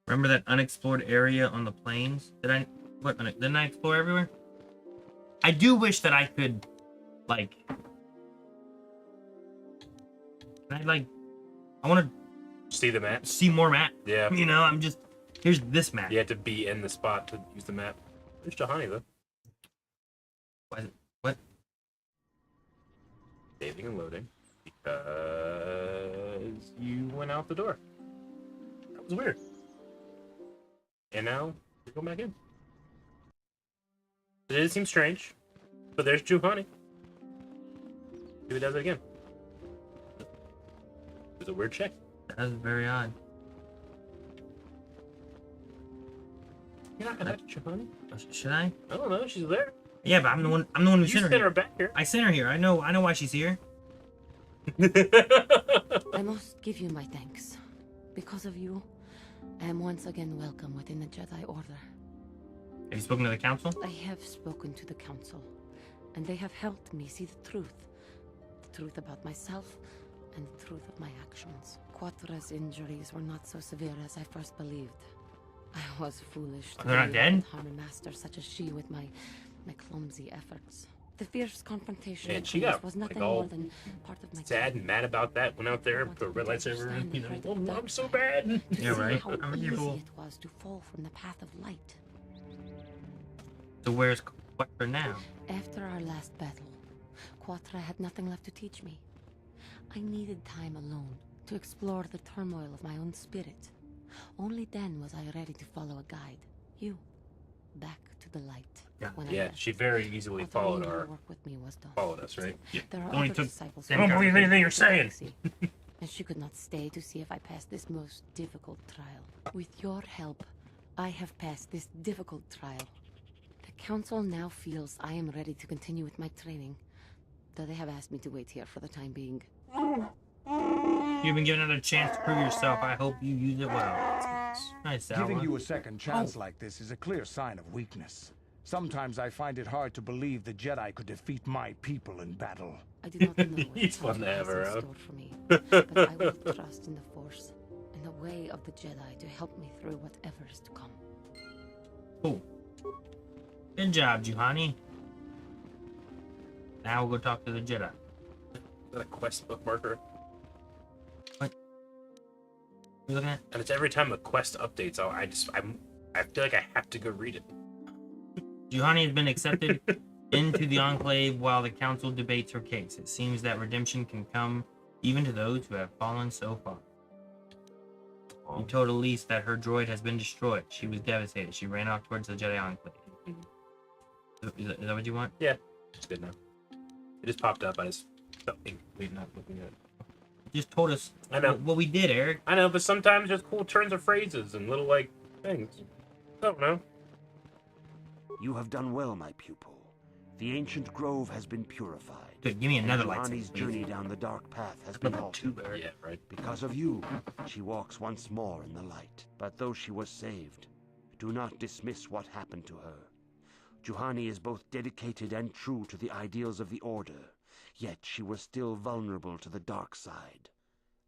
Remember that unexplored area on the plains? Didn't I explore everywhere? I do wish that I could, like, I want to see the map. See more map. Yeah. You know, here's this map. You have to be in the spot to use the map. There's Juhani though. What? Saving and loading because you went out the door. That was weird. And now you're going back in. It did seem strange, but there's Juhani. Maybe he does it again. It was a weird check. That was very odd. You're not gonna Juhani? Should I? I don't know. She's there. Yeah, but I'm the one who You sent her sent her here. back here. I sent her here. I know why she's here. I must give you my thanks. Because of you, I am once again welcome within the Jedi Order. Have you spoken to the council? I have spoken to the council, and they have helped me see the truth. The truth about myself, and the truth of my actions. Quattra's injuries were not so severe as I first believed. I was foolish to They're not believe I dead? could harm a master such as she with my clumsy efforts. The fierce confrontation And with she police got was like nothing all more than part of my sad and mad about that. Went out there, put a red lightsaber, and, you know, oh, I'm so bad. Yeah, right. How easy it was to fall from the path of light. So where's Quattro now? After our last battle, Quattra had nothing left to teach me. I needed time alone to explore the turmoil of my own spirit. Only then was I ready to follow a guide. You. Back to the light. Yeah, she very easily followed our. Work with me was done. Followed us, right? Yeah. There are Only other took. disciples. I don't believe anything you're saying. And she could not stay to see if I passed this most difficult trial. With your help, I have passed this difficult trial. The council now feels I am ready to continue with my training, though they have asked me to wait here for the time being. You've been given another chance to prove yourself. I hope you use it well. Nice, Salva. Giving you a second chance like this is a clear sign of weakness. Sometimes I find it hard to believe the Jedi could defeat my people in battle. I do not know what He's the fun to have future has in around. store for me, but I will trust in the Force and the way of the Jedi to help me through whatever is to come. Cool. Good job, Juhani. Now we'll go talk to the Jedi. Is that a quest bookmarker? What? You looking at? And it's every time a quest updates, I feel like I have to go read it. Juhani has been accepted into the Enclave while the Council debates her case. It seems that redemption can come even to those who have fallen so far. You told Elise that her droid has been destroyed. She was devastated. She ran off towards the Jedi Enclave. Is that what you want? Yeah, it's good now. It just popped up. I just felt incomplete not looking at it. Just told us I know what we did, Eric. I know, but sometimes there's cool turns of phrases and little like things. I don't know. You have done well, my pupil. The ancient grove has been purified. Good, give me another Juhani's lightsaber, journey please. down the dark path has been halted. Yeah, right. Because of you, she walks once more in the light. But though she was saved, do not dismiss what happened to her. Juhani is both dedicated and true to the ideals of the Order, yet she was still vulnerable to the dark side,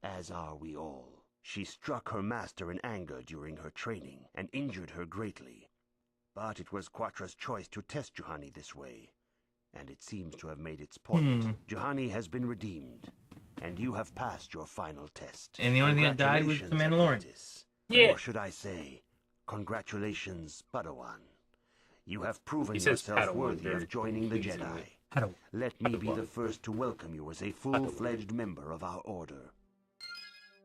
as are we all. She struck her master in anger during her training and injured her greatly. But it was Quattra's choice to test Juhani this way, and it seems to have made its point. Juhani has been redeemed, and you have passed your final test. And the only thing that died was the Congratulations, Mandalorian. apprentice. Yeah. Or should I say, congratulations, Padawan. You have proven He says yourself Padawan worthy very of joining the pleasingly. Jedi. Padawan. Let me be the first to welcome you as a full-fledged member of our order.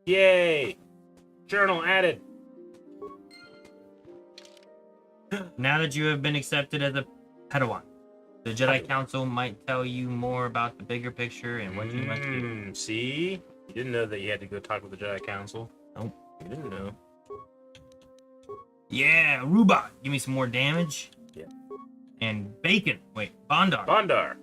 Yay! Journal added. Now that you have been accepted as a Padawan, the Jedi Council might tell you more about the bigger picture and what you must do. See? You didn't know that you had to go talk with the Jedi Council. Nope. You didn't know. Yeah, Rubot. Give me some more damage. Yeah. And Bacon. Wait, Bondar. Bondar.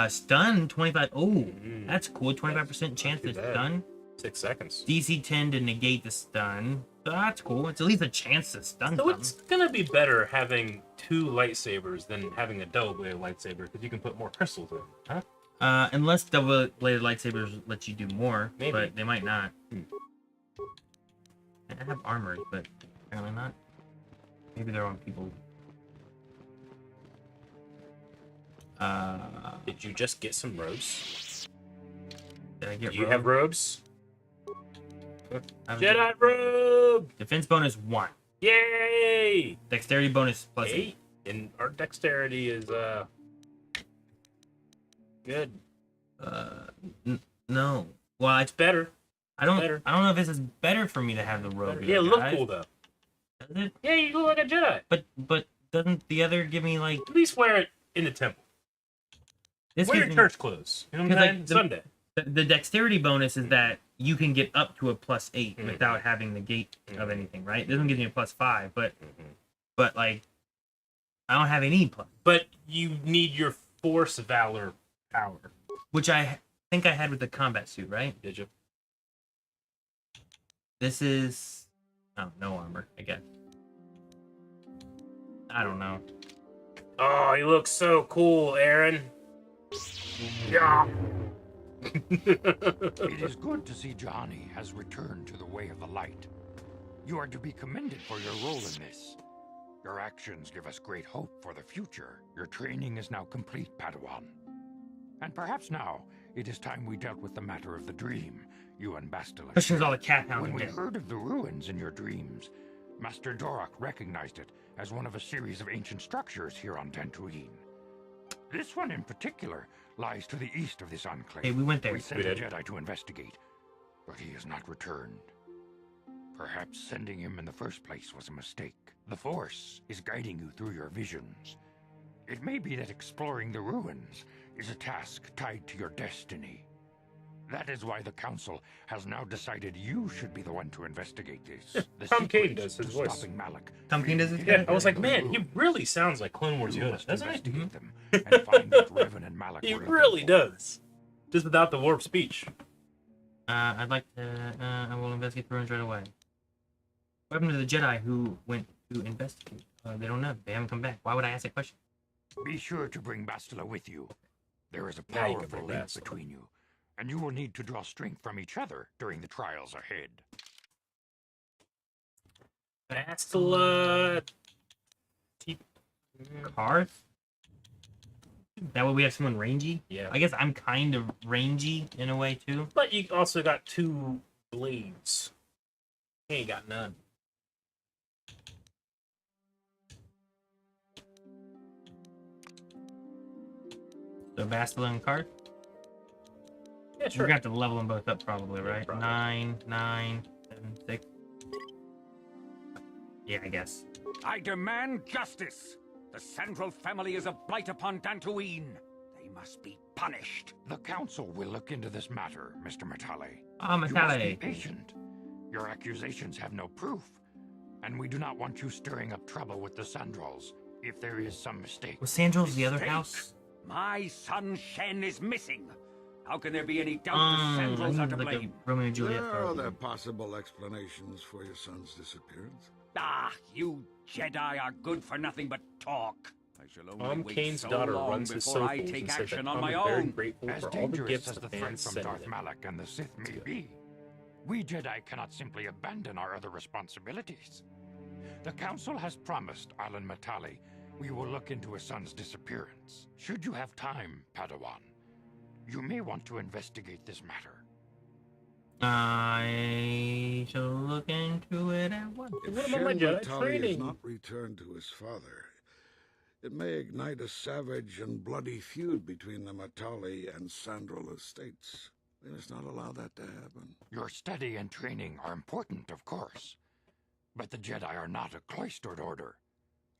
Stun, 25. Oh, that's cool. 25% chance too to bad. stun. 6 seconds. DC 10 to negate the stun. So that's cool. It's at least a chance to stun So them. it's gonna be better having 2 lightsabers than having a double-bladed lightsaber because you can put more crystals in, huh? Unless double-bladed lightsabers let you do more, Maybe. but they might not. I have armor, but apparently not. Maybe they're on people. Did you just get some robes? Did I get Do you have robes? I have Jedi robe! Defense bonus 1. Yay! Dexterity bonus plus 8. And our dexterity is good. No. Well, it's better. I don't better. know if this is better for me to have the robe. Yeah, look guys. cool though. Does it? Yeah, you look like a Jedi. But doesn't the other give me like At least wear it in the temple. this Wear gives your me- church clothes. You know what I'm saying? Sunday. The dexterity bonus is that you can get up to a plus 8 without having the gate of anything, right? It doesn't give me a plus 5, but like I don't have any plus. But you need your force valor power. Which I think I had with the combat suit, right? Did you? This is no armor, I guess. I don't know. Oh, he looks so cool, Aaron. Yeah. It is good to see Johnny has returned to the way of the light. You are to be commended for your role in this. Your actions give us great hope for the future. Your training is now complete, Padawan. And perhaps now, it is time we dealt with the matter of the dream you and Bastila Questions shared. all the cat hound When we did. heard of the ruins in your dreams, Master Dorak recognized it as one of a series of ancient structures here on Dantooine. This one in particular lies to the east of this enclave. Hey, we went there. We sent We a did. Jedi to investigate, but he has not returned. Perhaps sending him in the first place was a mistake. The Force is guiding you through your visions. It may be that exploring the ruins is a task tied to your destiny. That is why the Council has now decided you should be the one to investigate this. The Tom Kane secrets does his to voice. stopping Malak. Tom Kane does his Yeah, I was like, man, he really sounds like Clone Wars You Yoda, must doesn't he? investigate them and find what Revan and Malak He were looking really for. does. Just without the warp speech. I'd like to. I will investigate the ruins right away. What happened to the Jedi who went to investigate? They don't know. They haven't come back. Why would I ask that question? Be sure to bring Bastila with you. There is a Now you can powerful bring link Bastila. between you, and you will need to draw strength from each other during the trials ahead. Bastila. Carth? That way we have someone rangy? Yeah. I guess I'm kind of rangy in a way too. But you also got 2 blades. He ain't got none. So Bastila and Carth? Yeah, We're sure. gonna have to level them both up probably, right? probably. 9, 9, 7, 6. Yeah, I guess. I demand justice. The Sandral family is a blight upon Dantooine. They must be punished. The Council will look into this matter, Mr. Matali. Ah, You must be Matali. patient. Your accusations have no proof, and we do not want you stirring up trouble with the Sandrals if there is some mistake. Was Sandrill's the other Mistake? house? My son Shen is missing. How can there be any doubt the I Sandrals are need to like a blame? Romeo and Juliet. There are story. other possible explanations for your son's disappearance. Ah, you Jedi are good for nothing but talk. I shall only Tom wait Kane's so daughter long runs his before I socials take and says action that on Tom my is very own. grateful As for all the dangerous gifts as the the threat fans from send Darth him. Malak and the Sith may be, we Jedi cannot simply abandon our other responsibilities. The Council has promised Alan Matali we will look into his son's disappearance. Should you have time, Padawan, you may want to investigate this matter. I shall look into it at once. If What Shen about my Jedi Matali is training? not returned to his father, it may ignite a savage and bloody feud between the Matali and Sandral estates. We must not allow that to happen. Your study and training are important, of course, but the Jedi are not a cloistered order.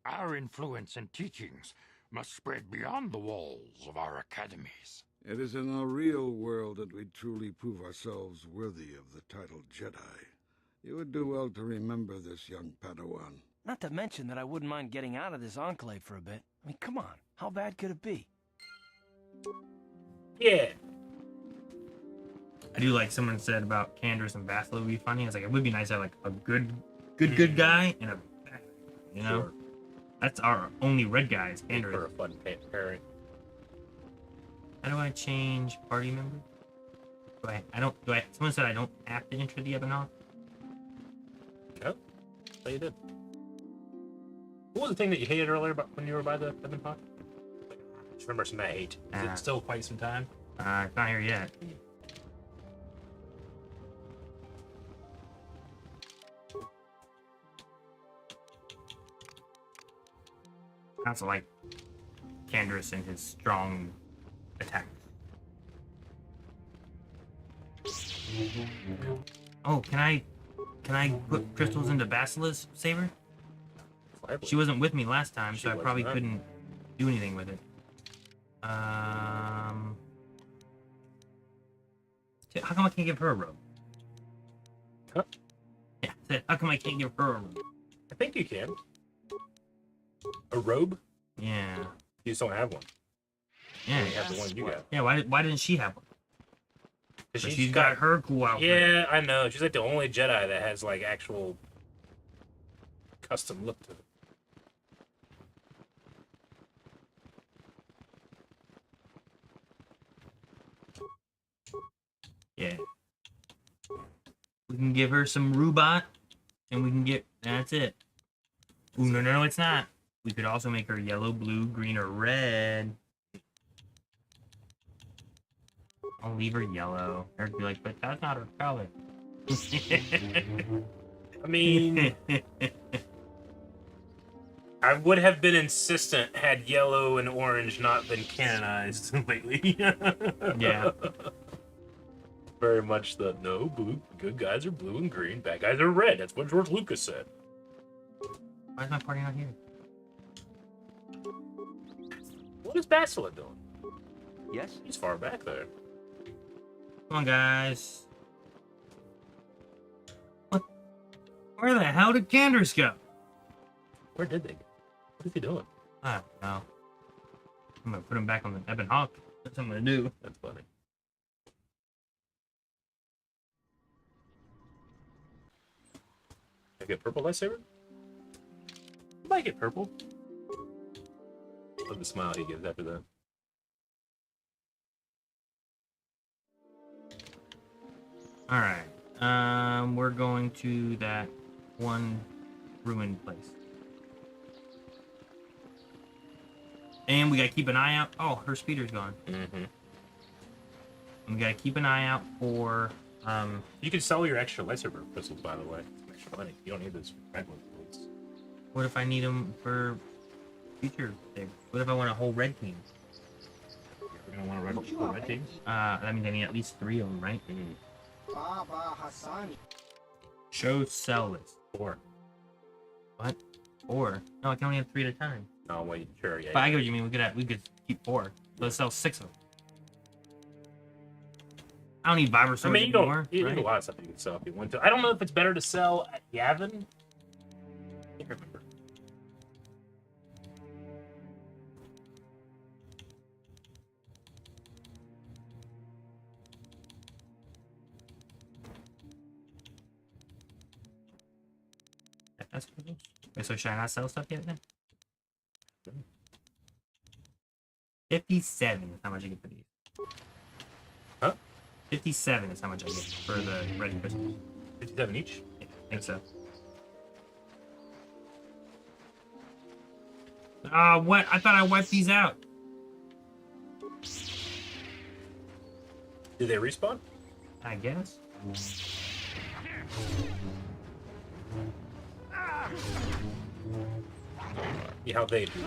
Our influence and teachings must spread beyond the walls of our academies. It is in the real world that we truly prove ourselves worthy of the title Jedi. You would do well to remember this, young Padawan. Not to mention that I wouldn't mind getting out of this enclave for a bit. I mean, come on. How bad could it be? Yeah. I do like someone said about Candace and Bastila would be funny. I was like, it would be nice to have like a good guy and a bad guy, you know? Sure. That's our only red guys, Make Candace. for a fun pairing. How do I change party member? Someone said I don't have to enter the Ebonhawk? No, so you did. What was the thing that you hated earlier about when you were by the Ebonhawk? I just remember some I hate. Is it still quite some time? It's not here yet. I also like Candace and his strong attack. Oh, can I put crystals into Basila's saber? She wasn't with me last time, so I probably couldn't do anything with it. How come I can't give her a robe? Huh? Yeah, how come I can't give her a robe? I think you can. A robe? Yeah. You just don't have one. Yeah. You have the one you got. Yeah, why didn't she have one? Because she's got her cool outfit. Yeah, I know. She's like the only Jedi that has like actual custom look to it. Yeah. We can give her some Rubat, and we can get... That's it. Ooh, no, it's not. We could also make her yellow, blue, green, or red. I'll leave her yellow. Eric be like, but that's not her color. I mean... I would have been insistent had yellow and orange not been canonized lately. Yeah. Very much the, no, blue, good guys are blue and green, bad guys are red. That's what George Lucas said. Why is my party not here? What is Bastila doing? Yes? He's far back there. Come on, guys. What? Where the hell did Candace go? Where did they go? What is he doing? I don't know. I'm gonna put him back on the Ebonhawk. That's what I'm gonna do. That's funny. I get purple lightsaber? I might get purple. Love the smile he gives after that. Alright. We're going to that one ruined place. And we gotta keep an eye out. Oh, her speeder's gone. Mm-hmm. We gotta keep an eye out for... You can sell your extra lightsaber crystals, by the way. Some extra money. You don't need those red ones. What if I need them for future things? What if I want a whole red team? You're gonna want a whole red team? That means I need at least 3 of them, right? Mm-hmm. Show sell list. 4. What? 4? No, I can only have 3 at a time. Oh wait, sure, yeah. But I get what you mean. We could keep 4. Let's sell 6 of them. I don't need Viber swords anymore. You need a lot of stuff you can sell if you want to. I don't know if it's better to sell at Yavin. I can't remember. That's cool. Wait, so should I not sell stuff yet then? 57 is how much I get for these. Huh? 57 is how much I get for the red crystals. 57 each? Yeah, I think so. What? I thought I wiped these out. Did they respawn? I guess. Yeah, how they do it.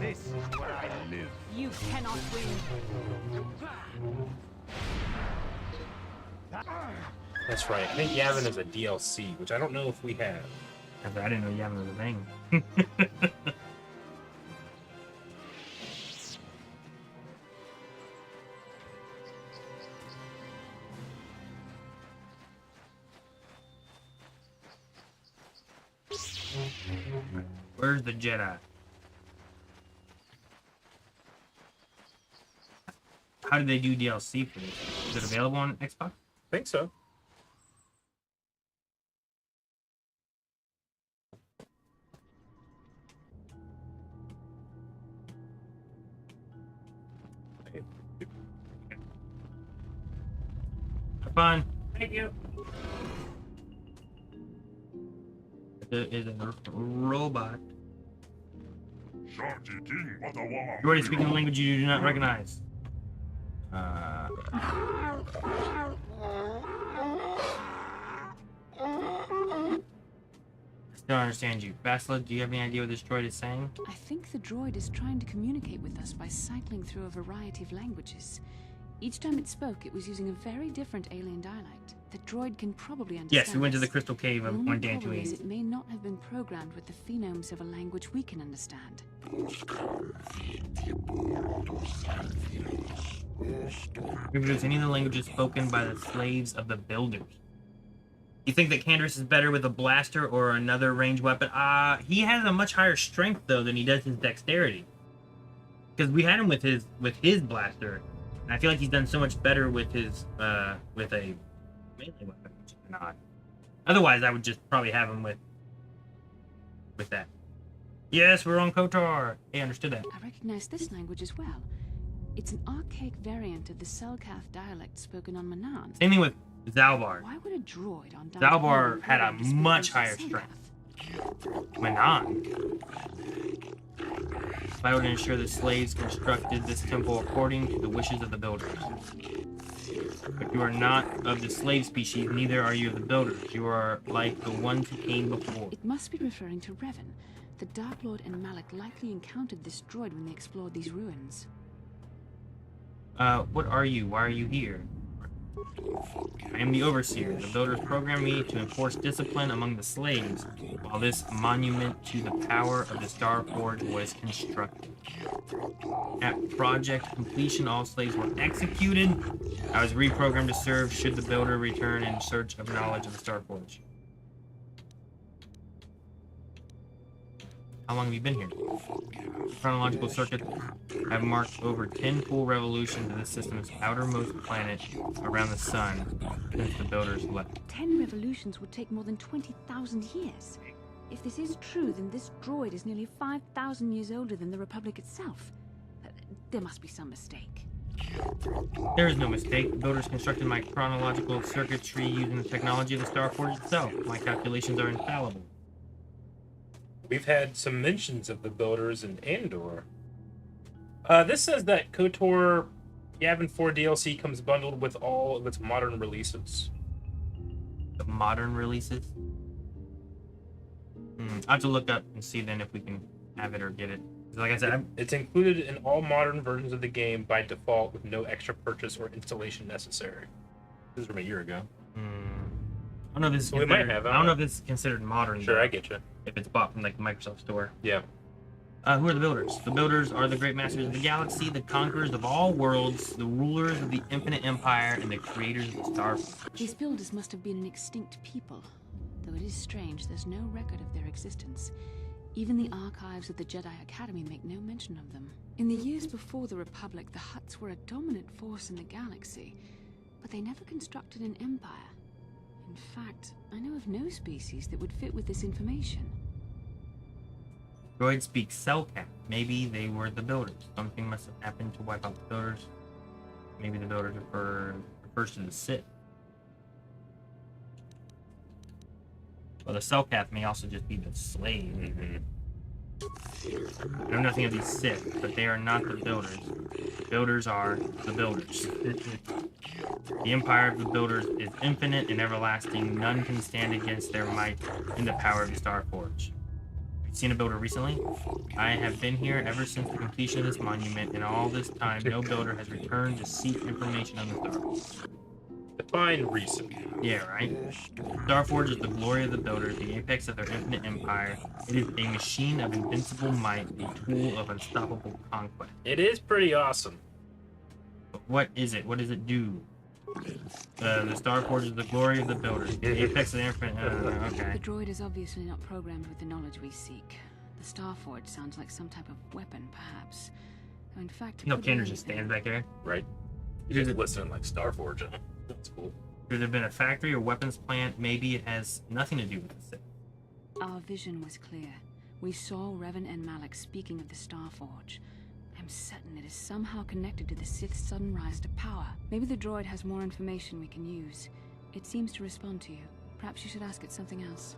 This is where I live. You cannot win. That's right. I think Yavin is a DLC, which I don't know if we have. I didn't know Yavin was a thing. Where's the Jedi? How did they do DLC for this? Is it available on Xbox? I think so. Have fun. Thank you. There is a robot. Droid is speaking a language you do not recognize. I don't understand you. Bastila, do you have any idea what this droid is saying? I think the droid is trying to communicate with us by cycling through a variety of languages. Each time it spoke, it was using a very different alien dialect. The droid can probably understand. Yes, we went to the Crystal Cave on Dantooine. It may not have been programmed with the phonemes of a language we can understand. Reproduce any of the languages spoken by the slaves of the builders. You think that Canderous is better with a blaster or another ranged weapon? He has a much higher strength though than he does his dexterity. Because we had him with his blaster, and I feel like he's done so much better with his with a melee weapon, which is not. Otherwise, I would just probably have him with that. Yes, we're on KOTOR. Hey, understood that. I recognize this language as well. It's an archaic variant of the Selkath dialect spoken on Manan. Same thing with Zalbar. Why would a droid on Zalbar had a much higher strength. Manan. I would ensure the slaves constructed this temple according to the wishes of the builders. But you are not of the slave species, neither are you of the builders. You are like the ones who came before. It must be referring to Revan. The Dark Lord and Malik likely encountered this droid when they explored these ruins. What are you? Why are you here? I am the Overseer. The builders programmed me to enforce discipline among the slaves while this monument to the power of the Star Forge was constructed. At project completion, all slaves were executed. I was reprogrammed to serve should the builder return in search of knowledge of the Star Forge. How long have you been here? Chronological circuit. I've marked over 10 full revolutions of the system's outermost planet around the sun since the builders left. 10 revolutions would take more than 20,000 years. If this is true, then this droid is nearly 5,000 years older than the Republic itself. There must be some mistake. There is no mistake. The builders constructed my chronological circuitry using the technology of the Star Forge itself. My calculations are infallible. We've had some mentions of the builders in Andor. This says that KOTOR Yavin 4 DLC comes bundled with all of its modern releases. The modern releases? I have to look up and see then if we can have it or get it. Like I said, it's included in all modern versions of the game by default with no extra purchase or installation necessary. This is from a year ago. I don't know if this is we might have. I don't know if this is considered modern. Sure, though, I get you. If it's bought from like the Microsoft store. Yeah. Who are the builders? The builders are the great masters of the galaxy, the conquerors of all worlds, the rulers of the infinite empire, and the creators of the Star Forge. These builders must have been an extinct people. Though it is strange, there's no record of their existence. Even the archives of the Jedi Academy make no mention of them. In the years before the Republic, the Hutts were a dominant force in the galaxy, but they never constructed an empire. In fact, I know of no species that would fit with this information. Droid speaks Selkath. Maybe they were the builders. Something must have happened to wipe out the builders. Maybe the builders refers to the Sith. Well, the Selkath may also just be the slave. I know nothing of these Sith, but they are not the builders. The builders are the builders. The empire of the builders is infinite and everlasting. None can stand against their might in the power of the Star Forge. Have you seen a builder recently? I have been here ever since the completion of this monument, and all this time no builder has returned to seek information on the Star Forge. Define recent. Yeah, right? Star Forge is the glory of the builders, the apex of their infinite empire. It is a machine of invincible might, a tool of unstoppable conquest. It is pretty awesome. But what is it? What does it do? The Star Forge is the glory of the builders, the apex of the infinite... okay. The droid is obviously not programmed with the knowledge we seek. the Starforge sounds like some type of weapon, perhaps. Though in fact, it You know, could be Kendra just anything. stands back there. Right. You're just listening like Starforge, huh? That's cool. Could have been a factory or weapons plant. Maybe it has nothing to do with the Sith. Our vision was clear. We saw Revan and Malak speaking of the Starforge. I'm certain it is somehow connected to the Sith's sudden rise to power. Maybe the droid has more information we can use. It seems to respond to you. Perhaps you should ask it something else.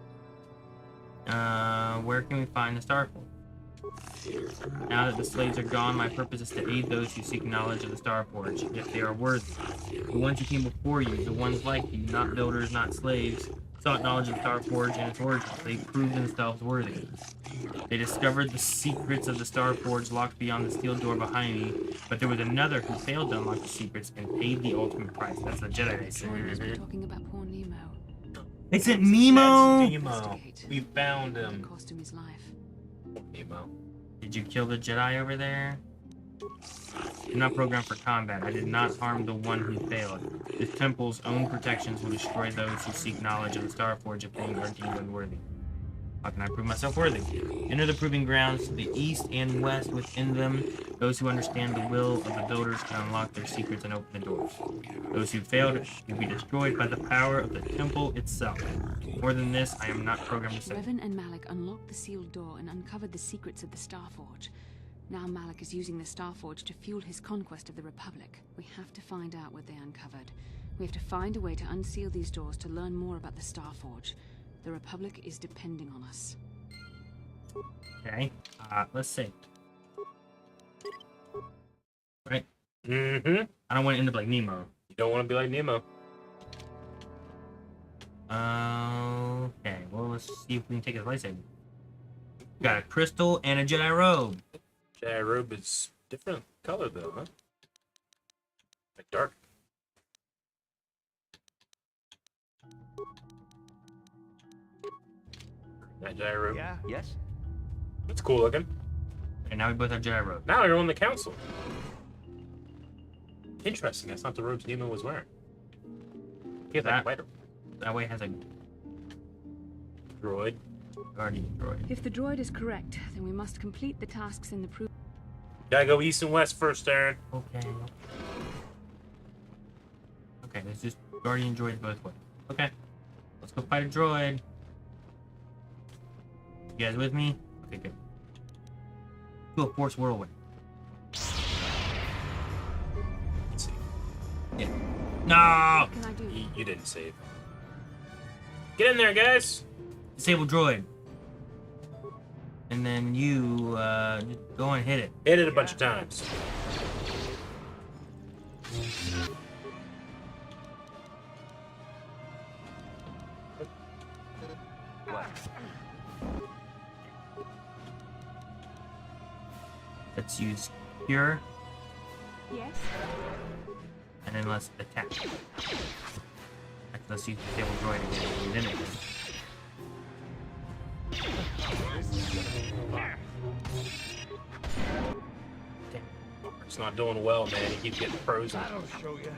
Where can we find the Starforge? Now that the slaves are gone, my purpose is to aid those who seek knowledge of the Starforge, if they are worthy. The ones who came before you, the ones like you, not builders, not slaves, sought knowledge of the Starforge and its origins. They proved themselves worthy. They discovered the secrets of the Starforge locked beyond the steel door behind me, but there was another who failed to unlock the secrets and paid the ultimate price. That's the Jedi they said. Droid must be talking about poor Nemo. They sent Nemo! That's Nemo. We found him. It cost him his life. Nemo. Did you kill the Jedi over there? I'm not programmed for combat. I did not harm the one who failed. This temple's own protections will destroy those who seek knowledge of the Starforge if they are deemed unworthy. How can I prove myself worthy? Enter the proving grounds to the east and west. Within them, those who understand the will of the builders can unlock their secrets and open the doors. Those who failed will be destroyed by the power of the temple itself. More than this, I am not programmed to say. Revan and Malak unlocked the sealed door and uncovered the secrets of the Starforge. Now Malak is using the Starforge to fuel his conquest of the Republic. We have to find out what they uncovered. We have to find a way to unseal these doors to learn more about the Starforge. The Republic is depending on us. Okay, let's see. Right? Mm-hmm. I don't want to end up like Nemo. You don't want to be like Nemo. Okay, well, let's see if we can take his lightsaber. Got a crystal and a Jedi robe. Jedi robe is different color, though, huh? Like dark. That Jedi robe. Yeah, yes? It's cool looking. And now we both have Jedi robes. Now you're on the council. Interesting, that's not the robes Nemo was wearing. He has that white. That way it has a droid. Guardian droid. If the droid is correct, then we must complete the tasks in the proof. Gotta go east and west first, Aaron. Okay. Okay, let's just Guardian droid both ways. Okay. Let's go fight a droid. You guys with me? Okay, good. Do a force whirlwind. Let's see. Yeah. No! What can I do? You didn't save. Get in there, guys! Disable droid. And then you, just go and hit it. Hit it a bunch of times. Let's use cure. Yes. And then let's attack. Let's use disable droid again. And then it It's not doing well, man. He keeps getting frozen. That'll show you.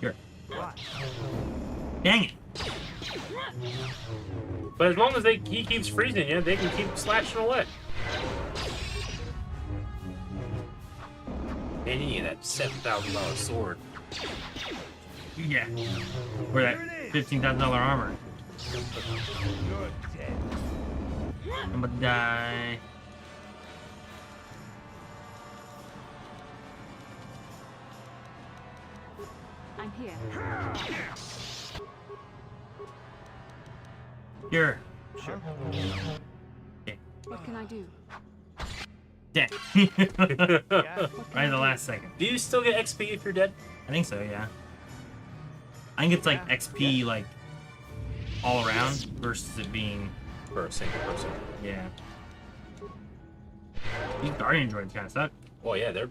Here. Dang it! But as long as he keeps freezing you, they can keep slashing away. Man, you need that $7,000 sword. Yeah. Or that $15,000 armor. You're dead. I'm gonna die. I'm here. Here. Sure. Okay. What can I do? Dead. Right at the last second. Do you still get XP if you're dead? I think so, yeah. I think it's like XP, like, all around versus it being for a single person. Yeah. These Guardian droids kind of suck. Well, yeah, they're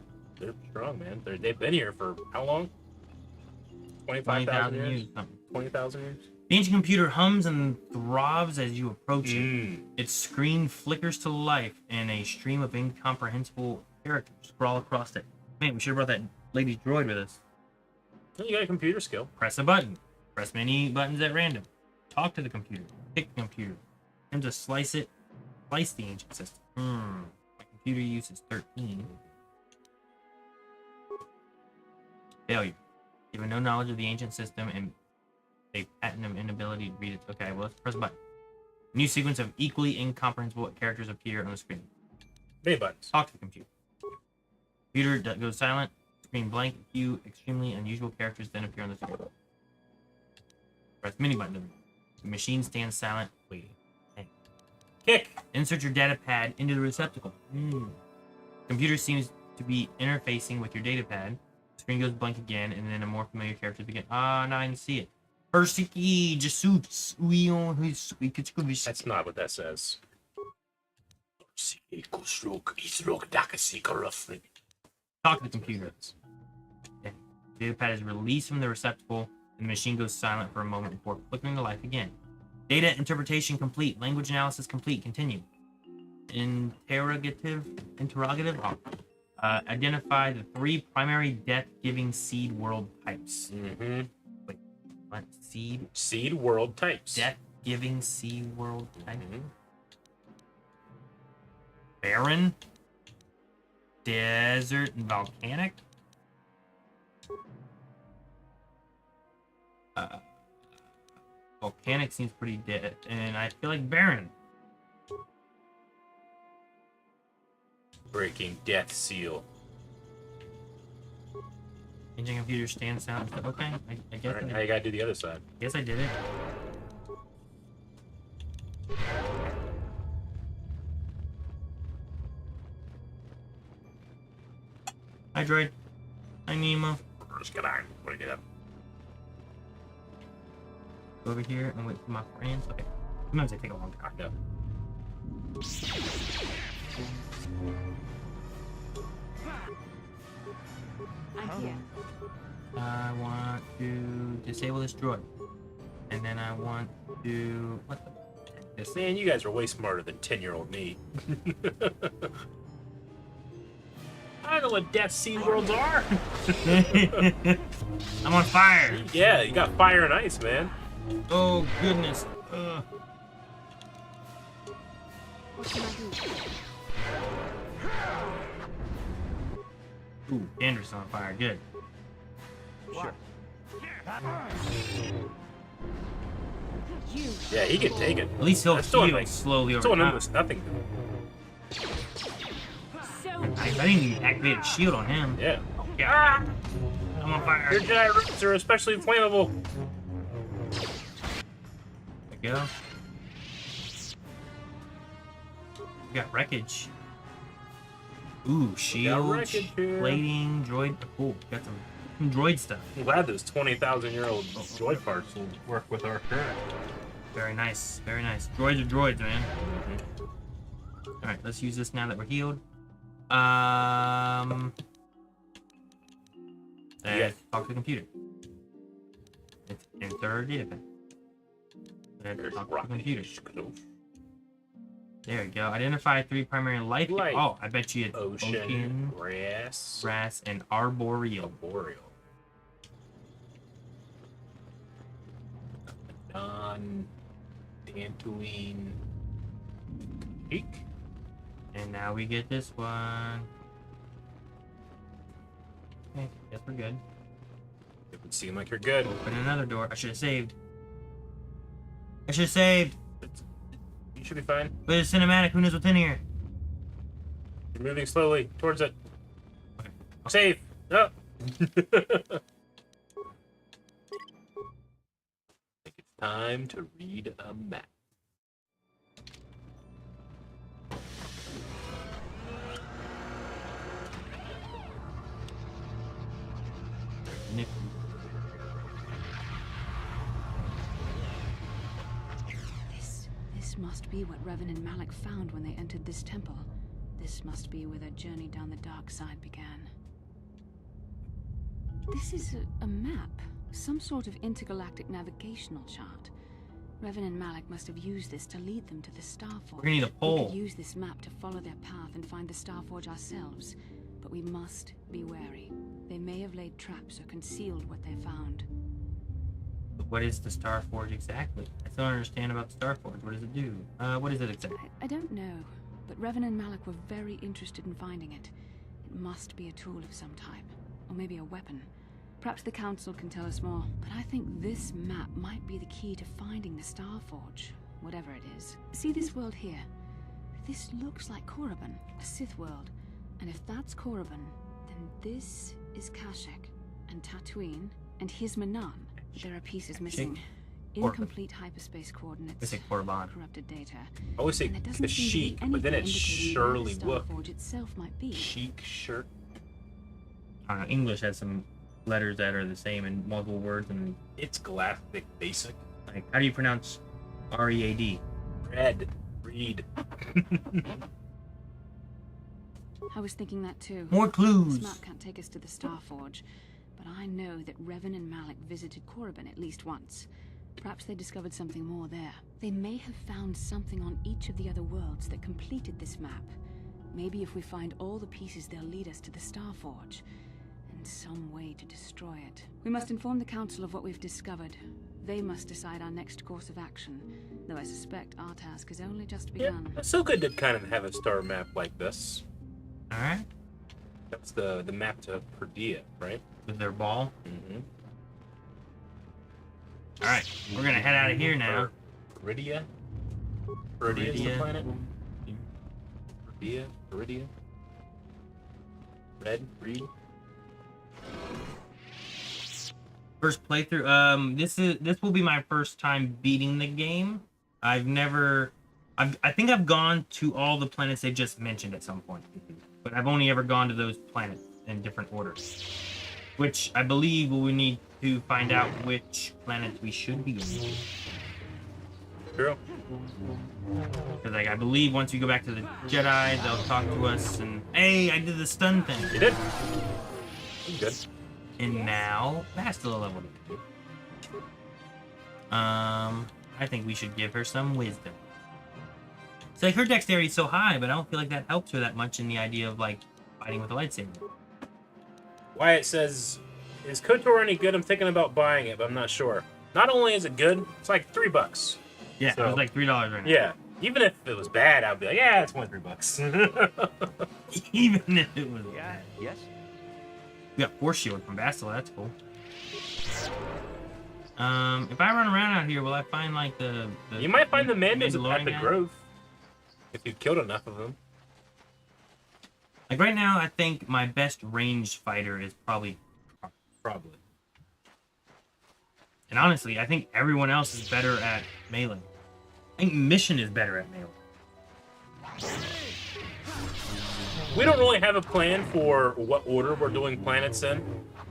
strong, man. They've been here for how long? 25,000 years? 20,000 years? The ancient computer hums and throbs as you approach it. Its screen flickers to life, and a stream of incomprehensible characters scroll across it. Man, we should have brought that lady's droid with us. You got a computer skill. Press a button. Press many buttons at random. Talk to the computer. Pick the computer. And just slice the ancient system. My computer use is 13. Failure. Given no knowledge of the ancient system and a patent inability to read it. Okay, well, let's press a button. New sequence of equally incomprehensible characters appear on the screen. Many buttons. Talk to the computer. Computer goes silent. Screen blank. A few extremely unusual characters then appear on the screen. Press mini button. The machine stands silent, waiting. Hey. Kick. Insert your data pad into the receptacle. Computer seems to be interfacing with your data pad. The screen goes blank again, and then a more familiar character begins. Now I can see it. Persiki Jesus. That's not what that says. Talk to the computer. Okay. Data pad is released from the receptacle, and the machine goes silent for a moment before flickering to life again. Data interpretation complete. Language analysis complete. Continue. Interrogative. Identify the 3 primary death-giving seed world types. Wait, what? Seed world types. Death-giving seed world type. Barren. Desert and volcanic. Volcanic seems pretty dead, and I feel like barren. Breaking death seal. Engine computer stands sound. Okay, I guess. Right, now you gotta do the other side. Guess I did it. Hi, droid. Hi, Nemo. Just get on. Bring it up. Go over here and wait for my friends. Okay. Sometimes they take a long time. No. I'm here. I want to disable this droid. And then I want to... What the... Yes, man, you guys are way smarter than 10-year-old me. I don't know what death seed worlds are. I'm on fire. Yeah, you got fire and ice, man. Oh, goodness. What can I do? Ooh, Andrew's on fire. Good. Sure. You. Yeah, he can take it. At least he'll heal like, slowly over still time. almost nothing. I didn't even activate a shield on him. Yeah. Yeah. I'm on fire. Your Jedi roots are especially flammable. There we go. We got wreckage. Ooh, shield, plating, droid. Cool. Got some droid stuff. I'm glad those 20,000-year-old droid parts will work with our current. Very nice. Very nice. Droids are droids, man. Alright, let's use this now that we're healed. Let's talk to the computer. Let's enter our data pad. Let's talk to the computer. There we go. Identify 3 primary life. Oh, I bet you it's ocean, grass, and arboreal. Dantooine Peak. And now we get this one. Okay, guess we're good. It would seem like you're good. Open another door. I should have saved. You should be fine. But it's cinematic. Who knows what's in here? You're moving slowly towards it. Okay. Save. Oh. I think it's time to read a map. This must be what Revan and Malak found when they entered this temple. This must be where their journey down the dark side began. This is a map. Some sort of intergalactic navigational chart. Revan and Malak must have used this to lead them to the Starforge. We're gonna need a pole. We could use this map to follow their path and find the Starforge ourselves. But we must be wary. They may have laid traps or concealed what they found. What is the Star Forge exactly? I still don't understand about the Star Forge. What does it do? What is it exactly? I don't know, but Revan and Malik were very interested in finding it. It must be a tool of some type, or maybe a weapon. Perhaps the Council can tell us more, but I think this map might be the key to finding the Star Forge, whatever it is. See this world here? This looks like Korriban, a Sith world. And if that's Korriban, then this is Kashyyyk, and Tatooine, and here's Manan. There are pieces missing. Incomplete hyperspace coordinates. Corrupted data. I always say Kashyyyk, but then it's surely Wook. Forge itself might be. Chic shirt. I don't know. English has some letters that are the same in multiple words, and it's galactic basic. Like, how do you pronounce R-E-A-D? Red. Read. I was thinking that too. More clues. This map can't take us to the Star Forge, but I know that Revan and Malik visited Korriban at least once. Perhaps they discovered something more there. They may have found something on each of the other worlds that completed this map. Maybe if we find all the pieces, they'll lead us to the Star Forge, and some way to destroy it. We must inform the Council of what we've discovered. They must decide our next course of action, though I suspect our task has only just begun. Yeah, so good to kind of have a star map like this. Alright. That's the map to Perdia, right? With their ball? Mm-hmm. Alright, we're gonna head out of here now. Peridia? Peridia's the planet? Peridia? Red? Reed? First playthrough. This will be my first time beating the game. I think I've gone to all the planets they just mentioned at some point, but I've only ever gone to those planets in different orders, which I believe we need to find out which planets we should be going to. True. Because like, I believe once we go back to the Jedi, they'll talk to us and, hey, I did the stun thing. You did? Good. And now, Bastila leveled up. I think we should give her some wisdom. So like, her dexterity is so high, but I don't feel like that helps her that much in the idea of like fighting with a lightsaber. Wyatt says, is KOTOR any good? I'm thinking about buying it, but I'm not sure. Not only is it good, it's like $3. Yeah, so, it was like $3 right now. Yeah. Even if it was bad, I'd be like, yeah, it's only $3. Even if it was bad. Yes? We got Force Shield from Bastila, that's cool. If I run around out here, will I find like the you might find the Mandos at the guy? Grove. If you killed enough of them. Like right now, I think my best ranged fighter is probably. And honestly, I think everyone else is better at melee. I think Mission is better at melee. We don't really have a plan for what order we're doing planets in.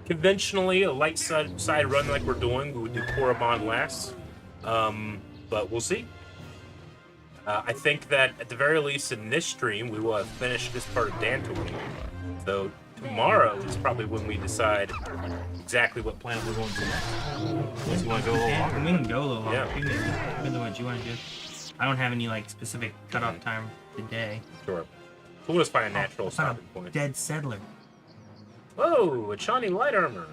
Conventionally, a light side run like we're doing, we would do Korriban last. But we'll see. I think that at the very least in this stream, we will have finished this part of Dantooine. So tomorrow is probably when we decide exactly what planet we're going to next. Unless you want to go a little longer. We can go a little longer. Yeah. Depends on what you want to do. I don't have any like specific cutoff time today. Sure. So we'll just find a natural stopping point. Dead settler. Whoa, a Chani light armor.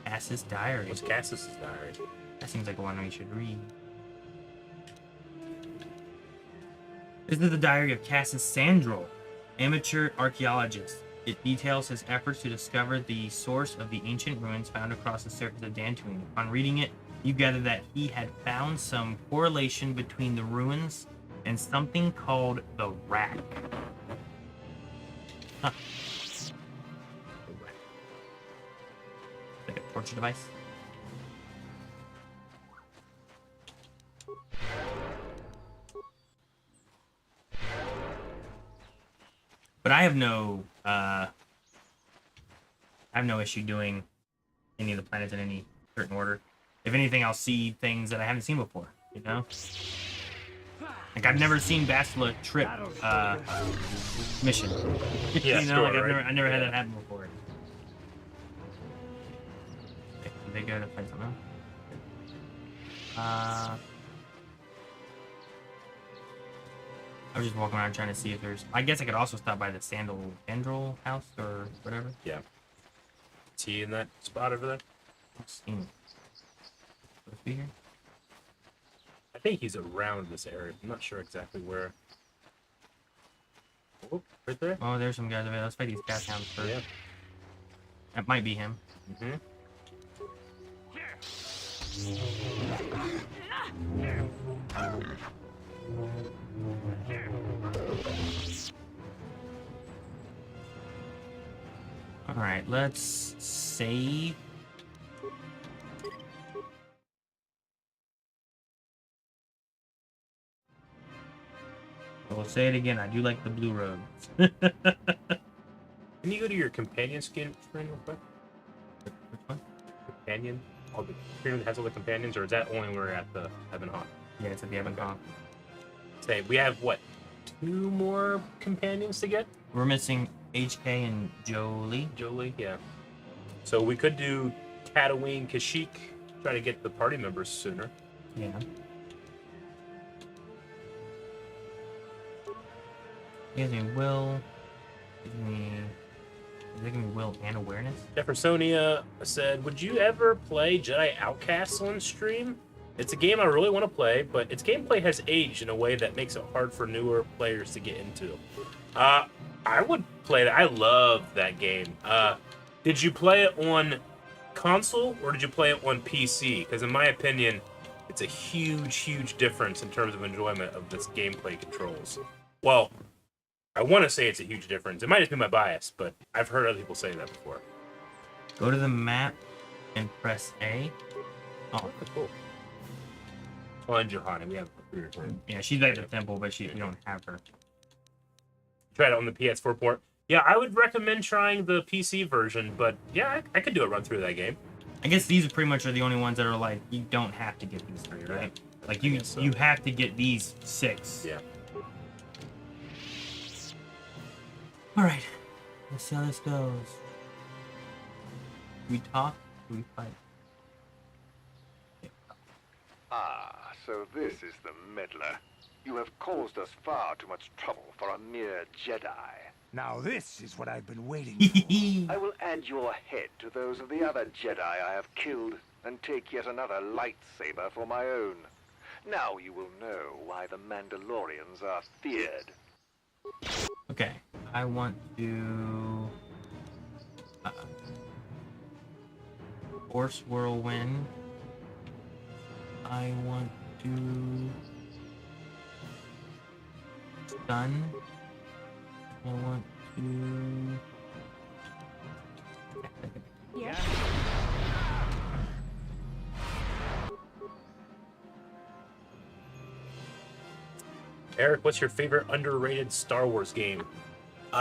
Cass's diary. What's Cass's diary? That seems like one we should read. This is the diary of Matali-Sandral, amateur archaeologist. It details his efforts to discover the source of the ancient ruins found across the surface of Dantooine. Upon reading it, you gather that he had found some correlation between the ruins and something called the Rack. Huh. Like a torture device? But I have no issue doing any of the planets in any certain order. If anything, I'll see things that I haven't seen before, you know? Like, I've never seen Bastila trip mission. Yeah, you know, sure, like right? I never had that happen before. Okay, did they go to find something else? I was just walking around trying to see if there's... I guess I could also stop by the Sandral house or whatever. Yeah. Is he in that spot over there? Supposed to be here? I think he's around this area. I'm not sure exactly where. Oh, right there. Oh, there's some guys over there. Let's fight these cat hounds first. Yeah. That might be him. Mm-hmm. Alright, let's save. We'll say it again. I do like the blue robes. Can you go to your companion screen real quick? Which one? Companion? All the screen that has all the companions, or is that only when we're at the Ebon Hawk? Yeah, it's at the Ebon Hawk. Say, we have, what, 2 more companions to get? We're missing HK and Jolie. Jolie, yeah. So we could do Tatooine, Kashyyyk, try to get the party members sooner. Yeah. Gives me will. Gives me will and awareness. Jeffersonia said, would you ever play Jedi Outcasts on stream? It's a game I really want to play, but its gameplay has aged in a way that makes it hard for newer players to get into. I would play that. I love that game. Did you play it on console or did you play it on PC? Because in my opinion, it's a huge, huge difference in terms of enjoyment of this gameplay controls. Well, I want to say it's a huge difference. It might just be my bias, but I've heard other people say that before. Go to the map and press A. Oh, cool. Find Johanna. We have her. Yeah, she's at the temple, but we don't have her. Tried it on the PS4 port. Yeah, I would recommend trying the PC version, but yeah, I could do a run through that game. I guess these are pretty much the only ones that are like, you don't have to get these 3, right? Yeah. Like you have to get these 6. Yeah. Alright, let's see how this goes. Do we talk? Do we fight? Ah, so this is the meddler. You have caused us far too much trouble for a mere Jedi. Now this is what I've been waiting for. I will add your head to those of the other Jedi I have killed, and take yet another lightsaber for my own. Now you will know why the Mandalorians are feared. Okay, I want to... Force Whirlwind. I want to... Stun. I want to... Yeah. Eric, what's your favorite underrated Star Wars game?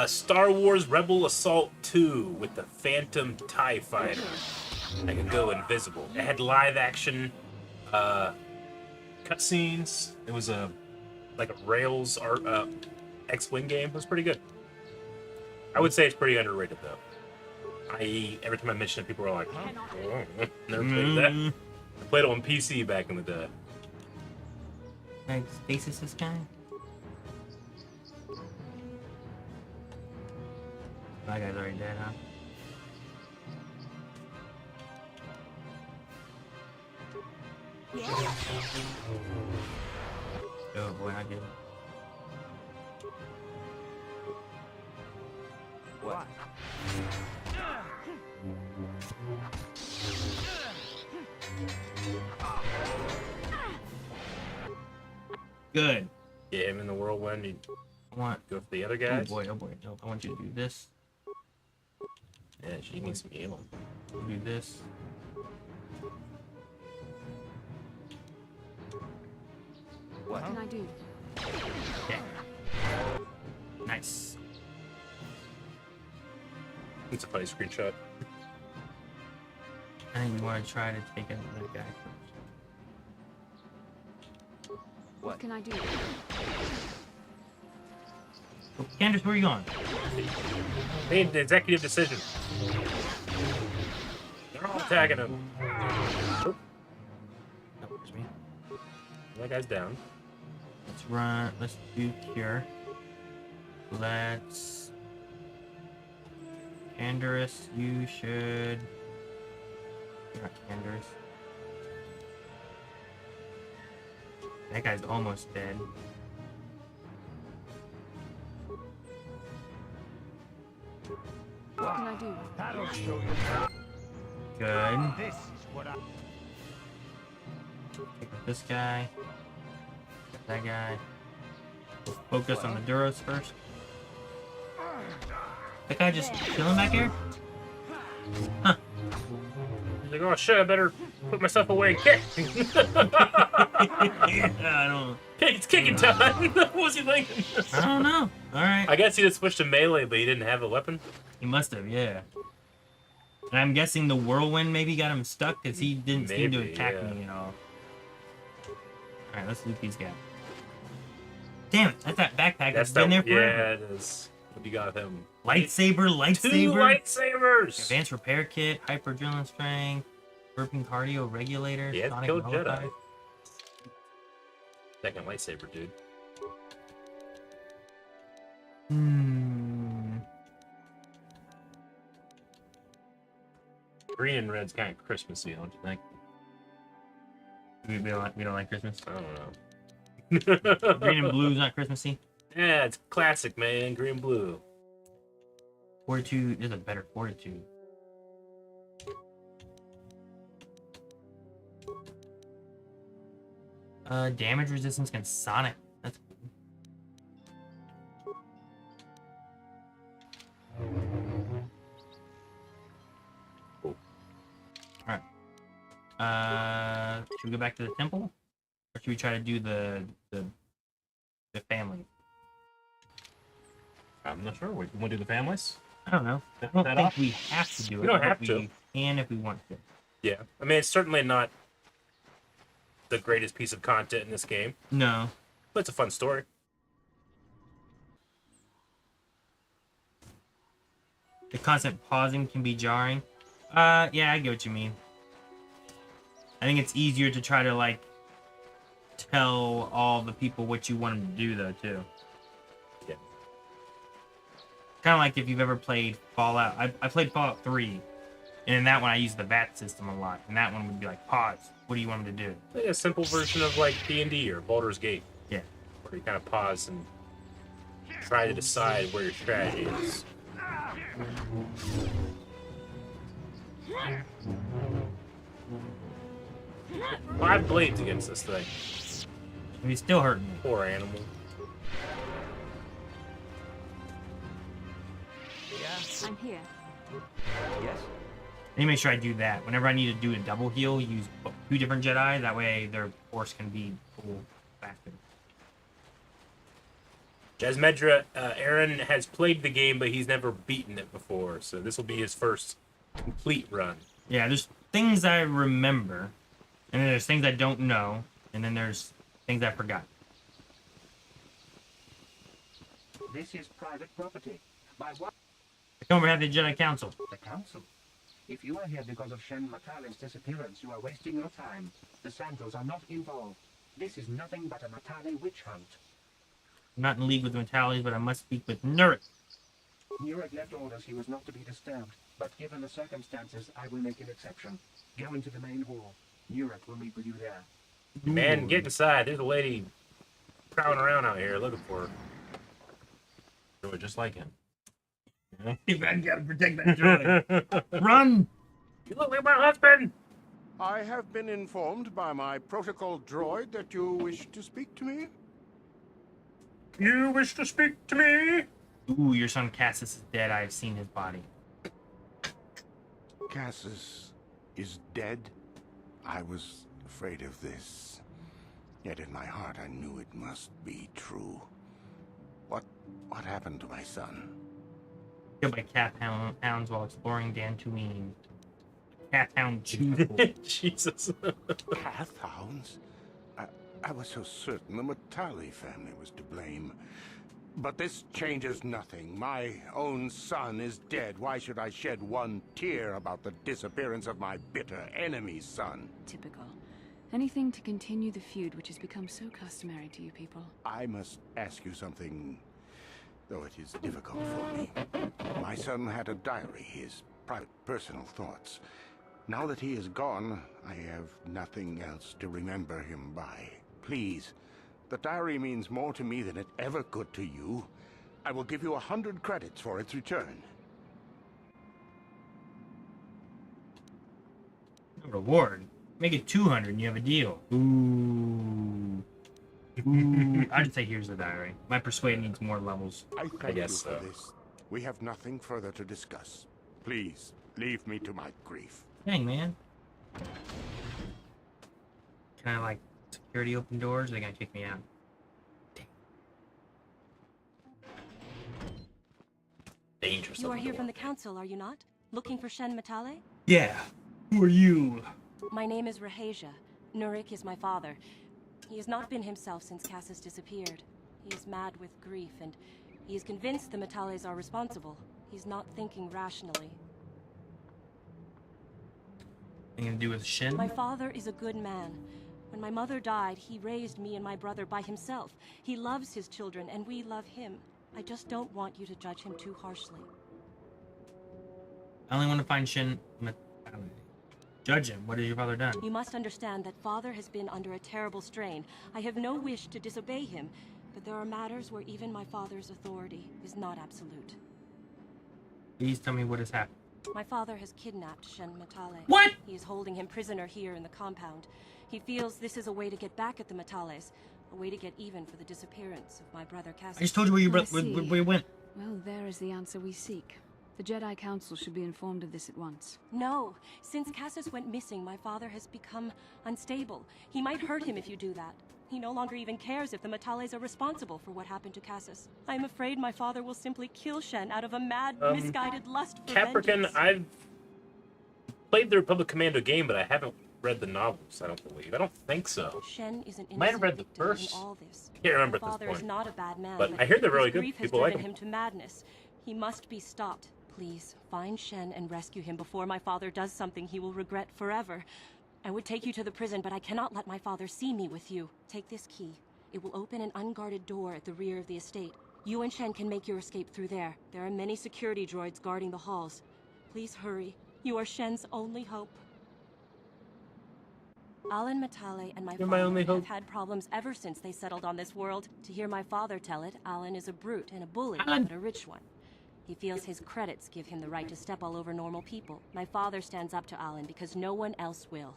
Star Wars Rebel Assault 2 with the Phantom TIE Fighter. I could go invisible. It had live action cutscenes. It was like a Rails art X-Wing game. It was pretty good. I would say it's pretty underrated though. Every time I mention it, people are like, oh, never played that. I played it on PC back in the day. Can I stasis this guy? That guy's already dead, huh? Oh boy, I get it. What? Good. Get him in the whirlwind. You want go for the other guys. Oh boy, no. I want you to do this. Yeah, she needs some healing. Do this. What can I do? Okay. Nice. It's a funny screenshot. I think we want to try to take out that guy first. What can I do? Oh, Candace, where are you going? Made the executive decision. They're all attacking him. Oh. No, it's me. That guy's down. Let's run. Let's do cure. Let's... Candace, you should... Not Anders. That guy's almost dead. What can I do? That'll show you. Good. This is what I... Pick up this guy. Get that guy. We'll focus on the Duros first. That guy just chilling back here? Huh. He's like, oh shit, I better put myself away. Kick! I don't... It's kicking time! What was he thinking? I don't know. Alright. I guess he just switched to melee, but he didn't have a weapon. He must have, yeah. And I'm guessing the whirlwind maybe got him stuck because he didn't seem to attack me at all. Alright, let's loot these guys. Damn it, that's that backpack that's been there forever. Yeah, it is. What do you got with him? Lightsaber. 2 lightsabers! Advanced repair kit, hyper adrenaline strength, burping cardio regulator, Yeah, sonic killed nullifier. Jedi. Second lightsaber, dude. Green and red's kind of Christmassy, don't you think? We don't like Christmas? I don't know. Green and blue's not Christmassy? Yeah, it's classic, man. Green and blue. Fortitude is a better fortitude. Damage resistance against Sonic. That's cool. Alright. Should we go back to the temple? Or should we try to do the family? I'm not sure. You want to do the families? I don't know. I don't think we have to do it. We don't have to. We can if we want to. Yeah. I mean, it's certainly not the greatest piece of content in this game. No. But it's a fun story. The constant pausing can be jarring. Yeah, I get what you mean. I think it's easier to try to, like, tell all the people what you want them to do, though, too. Yeah. Kind of like if you've ever played Fallout. I played Fallout 3, and in that one I used the VAT system a lot. And that one would be like, pause. What do you want them to do? Like a simple version of, like, D&D or Baldur's Gate. Yeah. Where you kind of pause and try to decide where your strategy is. 5 blades against this thing. He's still hurting me. Poor animal. Yeah. I'm here. Yes? Let me make sure I do that. Whenever I need to do a double heal, use 2 different Jedi. That way their force can be full faster. Jasmedra, Aaron has played the game, but he's never beaten it before, so this will be his first complete run. Yeah, there's things I remember, and then there's things I don't know, and then there's things I forgot. This is private property. By what? I come over to have the Jedi Council. The council. If you are here because of Shen Matali's disappearance, you are wasting your time. The Sandrals are not involved. This is nothing but a Matali witch hunt. I'm not in league with the Matalis, but I must speak with Nurek. Nurek left orders he was not to be disturbed, but given the circumstances, I will make an exception. Go into the main hall. Nurek will meet with you there. Man, get inside. There's a lady prowling around out here looking for her. Droid just like him. I gotta protect that droid. Run! You look like my husband! I have been informed by my protocol droid that you wish to speak to me. You wish to speak to me? Ooh, your son Cassus is dead. I have seen his body. Cassus is dead? I was afraid of this. Yet in my heart I knew it must be true. What happened to my son? Killed by cat hounds while exploring Dantooine. Cat hound choose. Jesus. Carth hounds? I was so certain the Matali family was to blame. But this changes nothing. My own son is dead. Why should I shed one tear about the disappearance of my bitter enemy's son? Typical. Anything to continue the feud which has become so customary to you people. I must ask you something, though it is difficult for me. My son had a diary, his private personal thoughts. Now that he is gone, I have nothing else to remember him by. Please, the diary means more to me than it ever could to you. I will give you 100 credits for its return. Reward. Make it 200 and you have a deal. Ooh. Ooh. I'd say here's the diary. My persuade needs more levels. I guess you for this. We have nothing further to discuss. Please, leave me to my grief. Dang, man. Can I, like, security open doors? They're gonna kick me out. Dangerous. You are here from the council, are you not? Looking for Shen Matale? Yeah. Who are you? My name is Rahasia. Nurik is my father. He has not been himself since Cassis disappeared. He is mad with grief, and he is convinced the Matales are responsible. He's not thinking rationally. Anything to do with Shen? My father is a good man. When my mother died, he raised me and my brother by himself. He loves his children, and we love him. I just don't want you to judge him too harshly. I only want to find Shen. Judge him. What has your father done? You must understand that father has been under a terrible strain. I have no wish to disobey him, but there are matters where even my father's authority is not absolute. Please tell me what has happened. My father has kidnapped Shen Matale. What? He is holding him prisoner here in the compound. He feels this is a way to get back at the Matales, a way to get even for the disappearance of my brother Cassis. I just told you where you went. Well, there is the answer we seek. The Jedi Council should be informed of this at once. No. Since Cassis went missing, my father has become unstable. He might hurt him if you do that. He no longer even cares if the Matales are responsible for what happened to Cassis. I am afraid my father will simply kill Shen out of a mad, misguided lust for Capricorn, vengeance. I've played the Republic Commando game, but I haven't read the novels, I don't believe. I don't think so. Shen is an Might have read the victim in first. all this. Can't remember My at father this is point. not a bad man, But I hear they're really his good. grief has People like driven them. him to madness. He must be stopped. Please, find Shen and rescue him before my father does something he will regret forever. I would take you to the prison, but I cannot let my father see me with you. Take this key. It will open an unguarded door at the rear of the estate. You and Shen can make your escape through there. There are many security droids guarding the halls. Please hurry. You are Shen's only hope. Alan Matale and my You're my only father hope. have had problems ever since they settled on this world. To hear my father tell it, Alan is a brute and a bully, Alan. but a rich one. He feels his credits give him the right to step all over normal people. My father stands up to Alan because no one else will.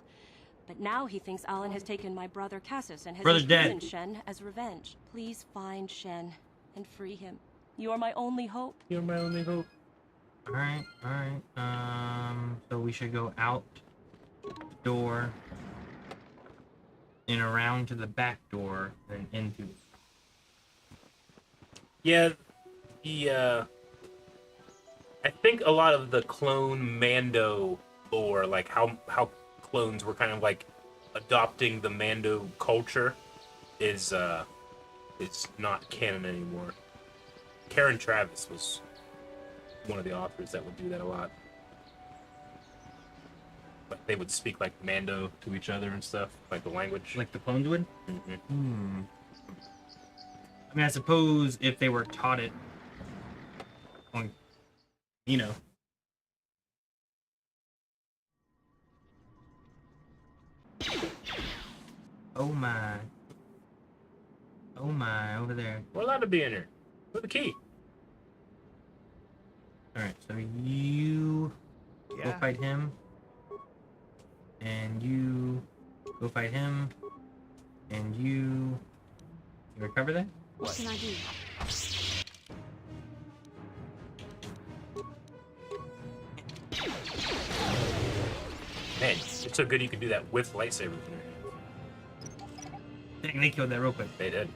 But now he thinks Alan has taken my brother Cassis and has Brother's imprisoned dead. Shen as revenge. Please find Shen and free him. You are my only hope. You're my only hope. Alright, alright. So we should go out the door and around to the back door and into it. Yeah, I think a lot of the clone Mando lore, like how clones were kind of like adopting the Mando culture, is not canon anymore. Karen Travis was one of the authors that would do that a lot. Like they would speak like Mando to each other and stuff, like the language. Like the clones would? Mm-hmm. I mean, I suppose if they were taught it on, you know. Oh my. Oh my, over there. We're allowed to be in here. With the key. Alright, so you go Yeah. fight him. And you go fight him. And you recover that? What can I do? Man, it's so good you can do that with lightsabers in your hand. Dang, they killed that real quick. They did.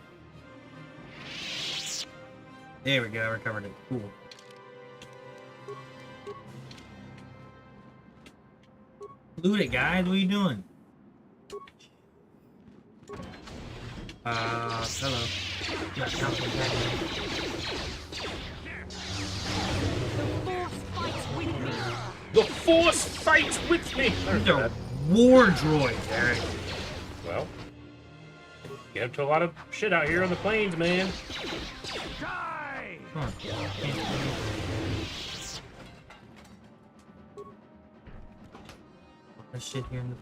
There we go, I recovered it. Cool. Loot it, guys. What are you doing? Hello. Got something back The Force fights with me! These are war droids, Eric. Well, get up to a lot of shit out here on the plains, man. Come on. of shit here in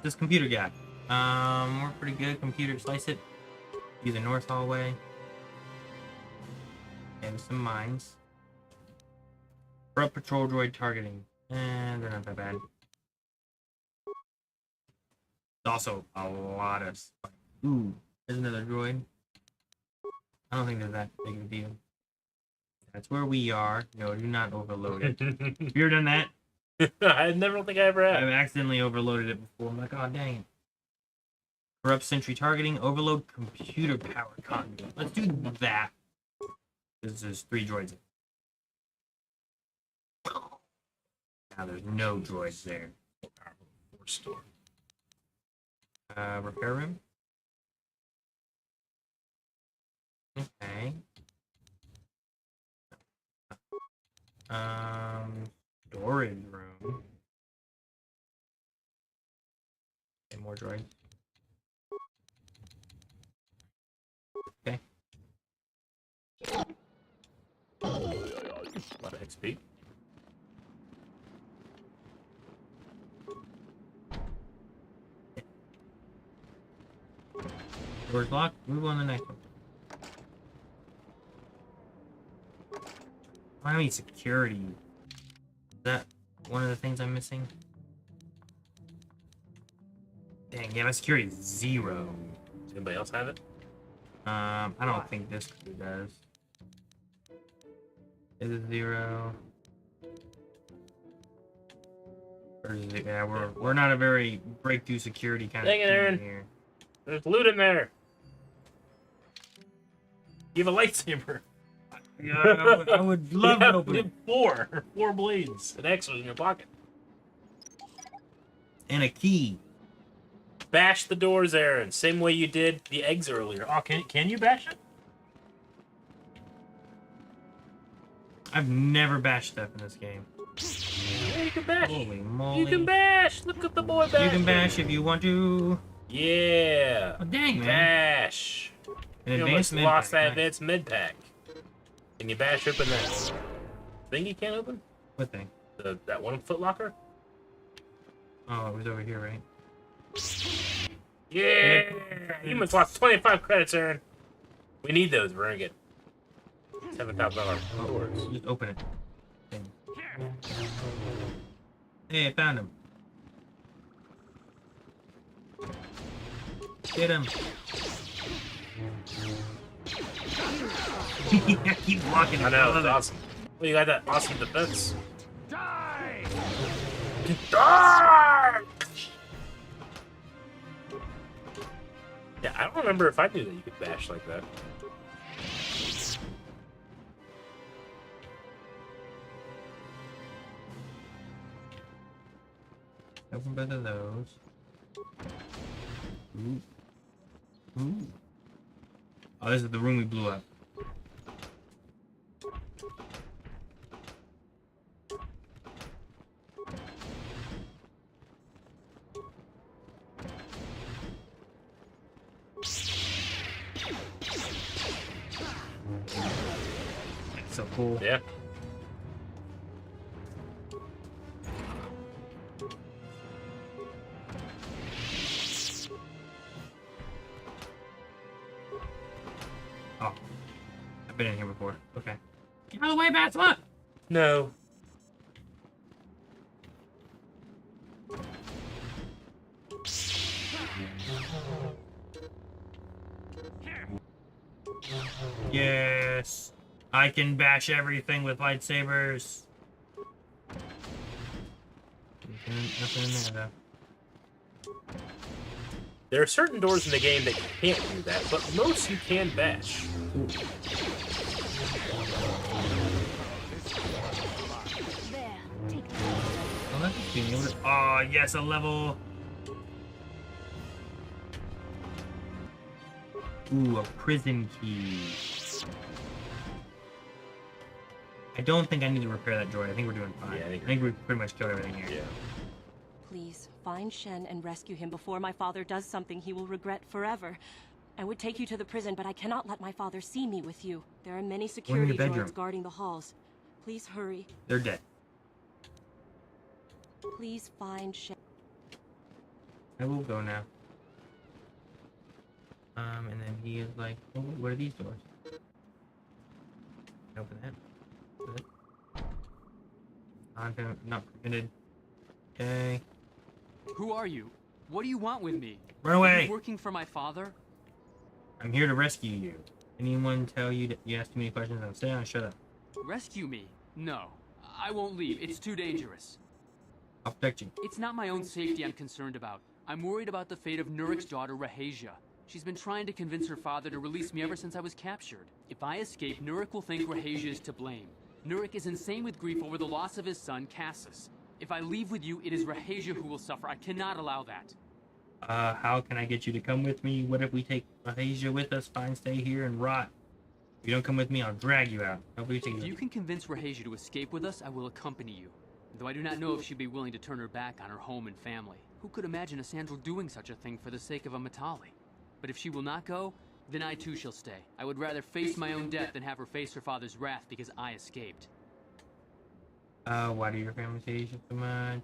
this computer guy. We're pretty good. Computer, slice it. Use the north hallway. And some mines. Corrupt patrol droid targeting. And they're not that bad. Also, a lot of... Ooh, there's another droid. I don't think they're that big of a deal. That's where we are. No, do not overload it. Have you ever done that? I never think I ever have. I've accidentally overloaded it before. I'm like, oh, dang it. Corrupt sentry targeting. Overload computer power conduit. Let's do that. This is 3 droids. Now there's no droids there. Force store. Repair room. Okay. Storage room. Okay, more droids. Okay. A lot of XP. Door's locked. Move on to the next one. I need security. Is that one of the things I'm missing? Dang, yeah, my security is 0. Does anybody else have it? I don't think this crew does. Is it 0? Or is it, yeah, we're not a very breakthrough security kind Dang of it, team Aaron. here. There's loot in there. You have a lightsaber. Yeah, I would love to open it. 4 blades and X's in your pocket. And a key. Bash the doors, Aaron. Same way you did the eggs earlier. Oh, can you bash it? I've never bashed stuff in this game. Yeah, you can bash. Holy moly. You can bash. Look at the boy bash. You can bash if you want to. Yeah. Oh, dang, man. Bash. An You almost advanced med lost pack, that nice. advanced med pack. Can you bash open that thing you can't open? What thing? That 1 foot locker? Oh, it was over here, right? Yeah! You must lost 25 credits, Aaron. We need those. We're gonna get $7,000 rewards. Just open it. Thing. Hey, I found him. Get him. I keep blocking him. I know, love it's it. awesome. Well, you got that awesome defense. Die! Die! Yeah, I don't remember if I knew that you could bash like that. Open both of those. Ooh. Ooh. Oh, this is the room we blew up. That's so cool. Yeah. Oh. I've been in here before. Okay. Get out of the way, Batsma! No. Yes. I can bash everything with lightsabers. Nothing in there, though. There are certain doors in the game that you can't do that, but most you can bash. Oh, that's being able to... Oh, yes, a level. Ooh, a prison key. I don't think I need to repair that droid. I think we're doing fine. Yeah, I think we pretty much killed everything here. Yeah. Please, find Shen and rescue him before my father does something he will regret forever. I would take you to the prison, but I cannot let my father see me with you. There are many security bedroom. droids guarding the halls. Please hurry. They're dead. Please find Shen. I will go now. And then he is like, oh, what are these doors? Open that. Not permitted. Okay. Who are you? What do you want with me? Run away! Are you working for my father? I'm here to rescue you. Anyone tell you that you ask too many questions? I'll stay on. Shut up. Rescue me? No. I won't leave. It's too dangerous. I'll protect you. It's not my own safety I'm concerned about. I'm worried about the fate of Nurik's daughter, Rahasia. She's been trying to convince her father to release me ever since I was captured. If I escape, Nurik will think Rahasia is to blame. Nurik is insane with grief over the loss of his son, Cassus. If I leave with you, it is Rahasia who will suffer. I cannot allow that. How can I get you to come with me? What if we take Rahasia with us? Fine, stay here and rot. If you don't come with me, I'll drag you out. If you can convince Rahasia to escape with us, I will accompany you. Though I do not know if she'd be willing to turn her back on her home and family. Who could imagine a Sandral doing such a thing for the sake of a Matali? But if she will not go, then I too shall stay. I would rather face my own death than have her face her father's wrath because I escaped. Why do your family hate you so much?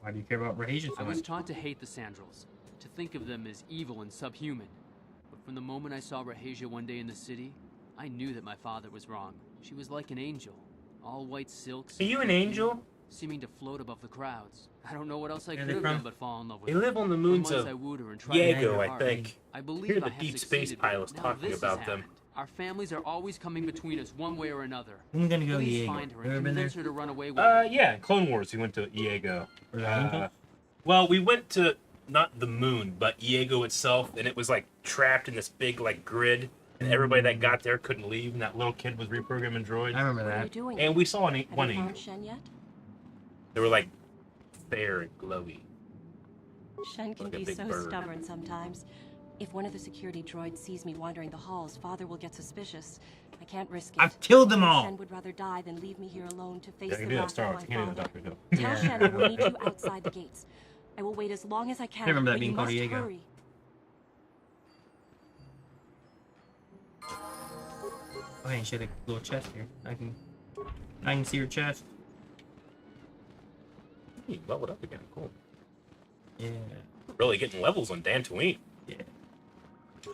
Why do you care about Rahasia so much? I was taught to hate the Sandrals, to think of them as evil and subhuman. But from the moment I saw Rahasia one day in the city, I knew that my father was wrong. She was like an angel, all white silks. Are you an angel? Seeming to float above the crowds. I don't know what else I could have done but fall in love with They her. live on the moons of Diego, I think. I believe Hear I the have deep space succeeded, pilots but now talking this about has them. happened. Our families are always coming between us one way or another. I'm gonna go Please Diego. find her You ever and been there? convince her to run away with Yeah, in Clone Wars we went to Diego. Well, we went to not the moon, but Diego itself, and it was like trapped in this big like grid, and everybody that got there couldn't leave, and that little kid was reprogramming droids. I remember What are you doing? And we saw one Have you angel. found Shen yet? They were like fair and glowy. Shen can Like a be big so bird. stubborn sometimes. If one of the security droids sees me wandering the halls, Father will get suspicious. I can't risk it. I've killed them all. Shen would rather die than leave me here alone to face Yeah, you the do that wrath Star of Wars. my You can't do father. that Doctor Who. Tell Shen I will meet you outside the gates. I will wait as long as I can. I remember that but being you called must Diego. hurry. Oh, hey, she had a little chest here. I can see her chest. Hey, leveled up again. Cool. Yeah. Really getting levels on Dantooine. Yeah.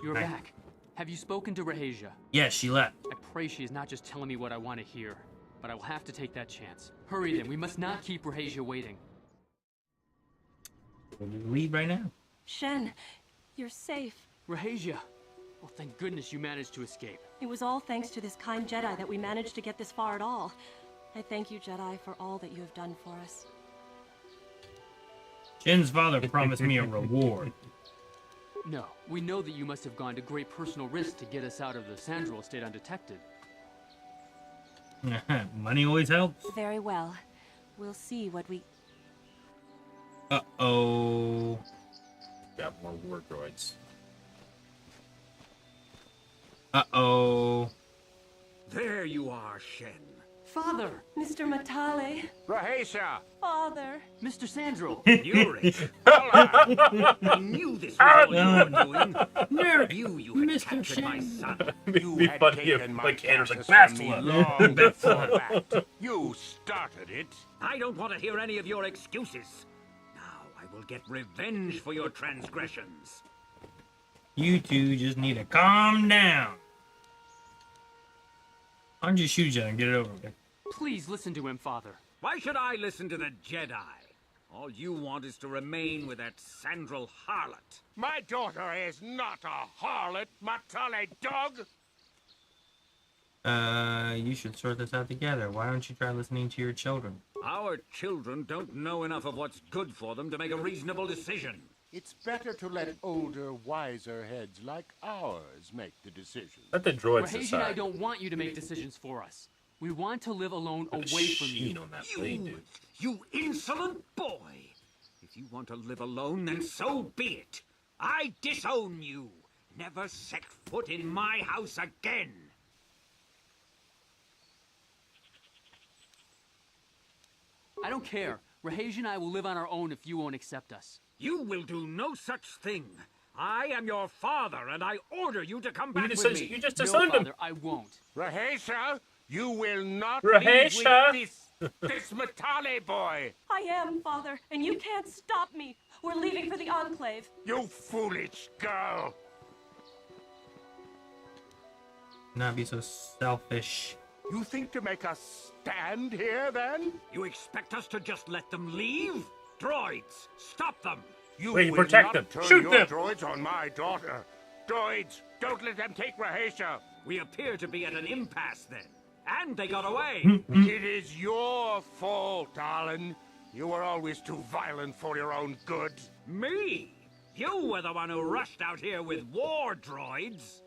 You're Nice. back. Have you spoken to Rahasia? Yes, she left. I pray she is not just telling me what I want to hear, but I will have to take that chance. Hurry then, we must not keep Rahasia waiting. We'll leave right now. Shen, you're safe. Rahasia! Well, thank goodness you managed to escape. It was all thanks to this kind Jedi that we managed to get this far at all. I thank you, Jedi, for all that you have done for us. Shen's father promised me a reward. No, we know that you must have gone to great personal risk to get us out of the Sandral estate undetected. Money always helps. Very well. We'll see what we... Uh-oh. Got more war droids. Uh-oh. There you are, Shen. Father! Mr. Matali. Rahasia! Father. Mr. Sandral! Nurek! I knew this was all you were doing. Nurek! You had captured my son. You Be had funny if, taken my like, Andrew's like, Cassus from me Bastila. long before that. You started it. I don't want to hear any of your excuses. Now I will get revenge for your transgressions. You two just need to calm down. Why don't you shoot each other and get it over with? Please listen to him, Father. Why should I listen to the Jedi? All you want is to remain with that Sandral harlot. My daughter is not a harlot, Matali dog! You should sort this out together. Why don't you try listening to your children? Our children don't know enough of what's good for them to make a reasonable decision. It's better to let older, wiser heads like ours make the decision. Let the droids Rahasia and I decide. don't want you to make decisions for us. We want to live alone away from you. On that blade, dude. You insolent boy! If you want to live alone, then so be it. I disown you. Never set foot in my house again. I don't care. Rahasia and I will live on our own if you won't accept us. You will do no such thing. I am your father, and I order you to come back just with said- me. you just No, disowned him. Father, I won't. Rahasia, you will not Rahasia! leave with this This Matali boy! I am, Father, and you can't stop me. We're leaving for the Enclave. You foolish girl! Not be so selfish. You think to make us stand here, then? You expect us to just let them leave? Droids, stop them! You Wait, will protect not them. turn Shoot your them. droids on my daughter. Droids, don't let them take Rahesia. We appear to be at an impasse, then. And they got away. It is your fault, darling. You were always too violent for your own good. Me? You were the one who rushed out here with war droids.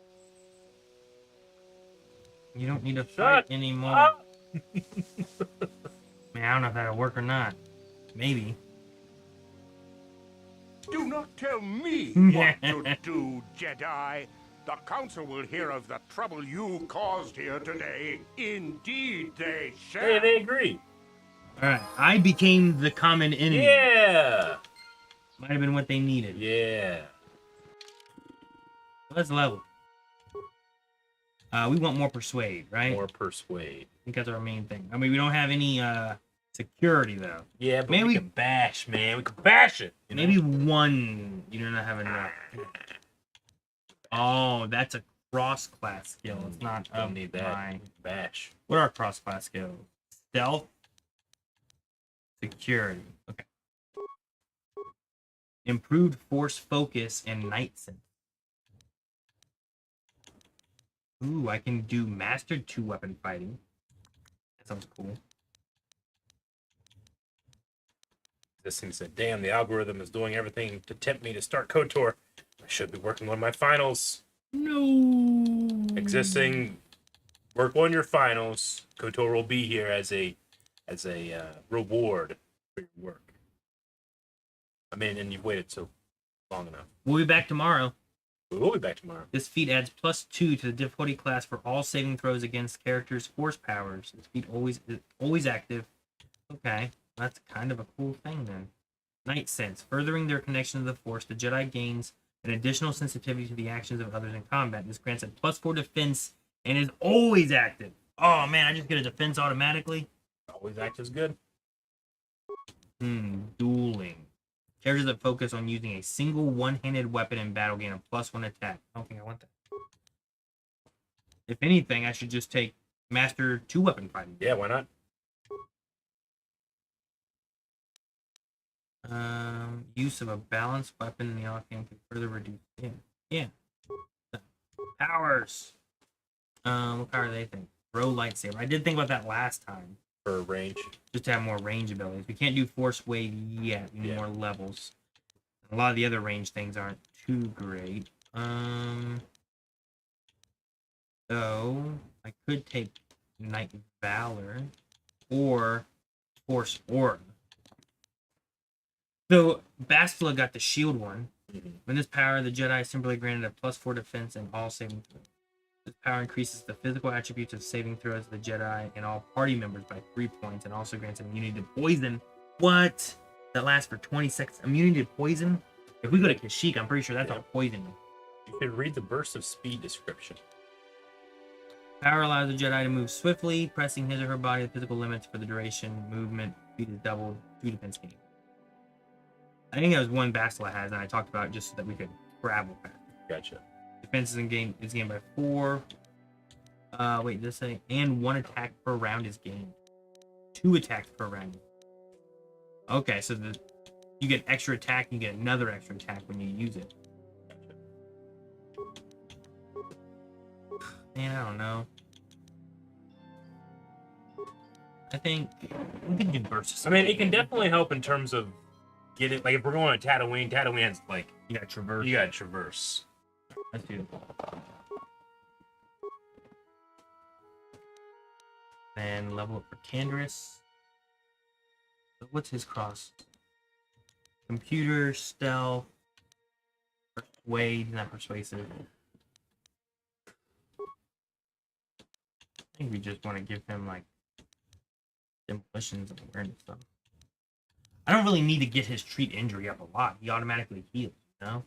You don't need to fight anymore. Man, I don't know if that'll work or not. Maybe. Do not tell me what to do, Jedi. The Council will hear of the trouble you caused here today. Indeed, they shall. Hey, they agree. Alright, I became the common enemy. Yeah. Might have been what they needed. Yeah. Let's level. We want more persuade, right? More persuade. I think that's our main thing. I mean, we don't have any security though. Yeah, but maybe we can bash, man. We can bash it. You know? Maybe one. You do not have enough. Oh, that's a cross-class skill. It's not. Don't need that. Bash. What are cross-class skills? Stealth, security. Okay. Improved force focus and night sense. Ooh, I can do mastered 2-weapon fighting. That sounds cool. This thing said, damn, the algorithm is doing everything to tempt me to start KOTOR. I should be working on my finals. No. Existing, work on your finals. KOTOR will be here as a reward for your work. I mean, and you've waited so long enough. We'll be back tomorrow. We will be back tomorrow. This feat adds +2 to the difficulty class for all saving throws against characters' force powers. This feat is always active. Okay, that's kind of a cool thing then. Night sense, furthering their connection to the Force, the Jedi gains an additional sensitivity to the actions of others in combat. This grants a +4 defense and is always active. Oh man, I just get a defense automatically. Always active is good. Dueling. Characters that focus on using a single one-handed weapon in battle gain a +1 attack. I don't think I want that. If anything, I should just take Master 2-weapon fighting. Yeah, why not? Use of a balanced weapon in the offhand can further reduce. Yeah. Powers. What power do they think? Throw lightsaber. I did think about that last time. For range. Just to have more range abilities. We can't do force wave yet. We need more levels. A lot of the other range things aren't too great. So I could take Knight Valor or Force Aura. So Bastila got the shield one. When this power, the Jedi is simply granted a +4 defense in all saving throws. This power increases the physical attributes of saving throws of the Jedi and all party members by 3 points, and also grants immunity to poison. What? That lasts for 20 seconds. Immunity to poison? If we go to Kashyyyk, I'm pretty sure that's all poison. You could read the burst of speed description. Power allows the Jedi to move swiftly, pressing his or her body to physical limits for the duration. Movement speed is doubled, 2 defense gain. I think that was one Bastila has, and I talked about it just so that we could travel fast. Gotcha. Defense is gained by 4. Wait, this say and 1 attack per round is gained. 2 attacks per round. Okay, so you get extra attack, you get another extra attack when you use it. Man, I don't know. I think we can do bursts. I mean, it can definitely help in terms of getting, like, if we're going to Tatooine, Tatooine's like, you gotta traverse. You gotta traverse. Let's do it. And level up for Canderous. What's his cross? Computer, stealth, persuade, not persuasive. I think we just want to give him like demolitions and awareness stuff. I don't really need to get his treat injury up a lot. He automatically heals, you know?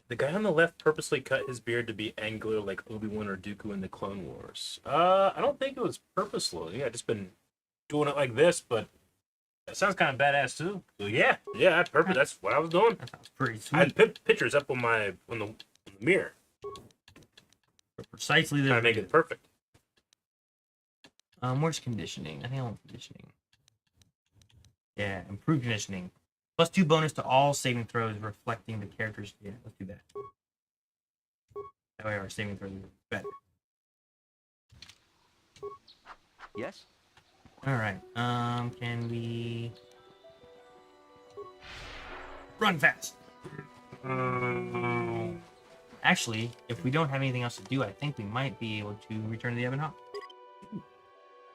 The guy on the left purposely cut his beard to be angular like Obi-Wan or Dooku in the Clone Wars. I don't think it was purposeful. Yeah, just been doing it like this, but that sounds kind of badass too. So yeah, that's perfect. That's what I was doing. That sounds pretty I had sweet. pictures up on the mirror. Precisely Trying to make it perfect. Where's conditioning? I think I want conditioning. Yeah, improved conditioning. +2 bonus to all saving throws reflecting the character's. Yeah, let's do that. That way our saving throws are better. Yes? Alright, can we run fast? Actually, if we don't have anything else to do, I think we might be able to return to the Ebon Hawk.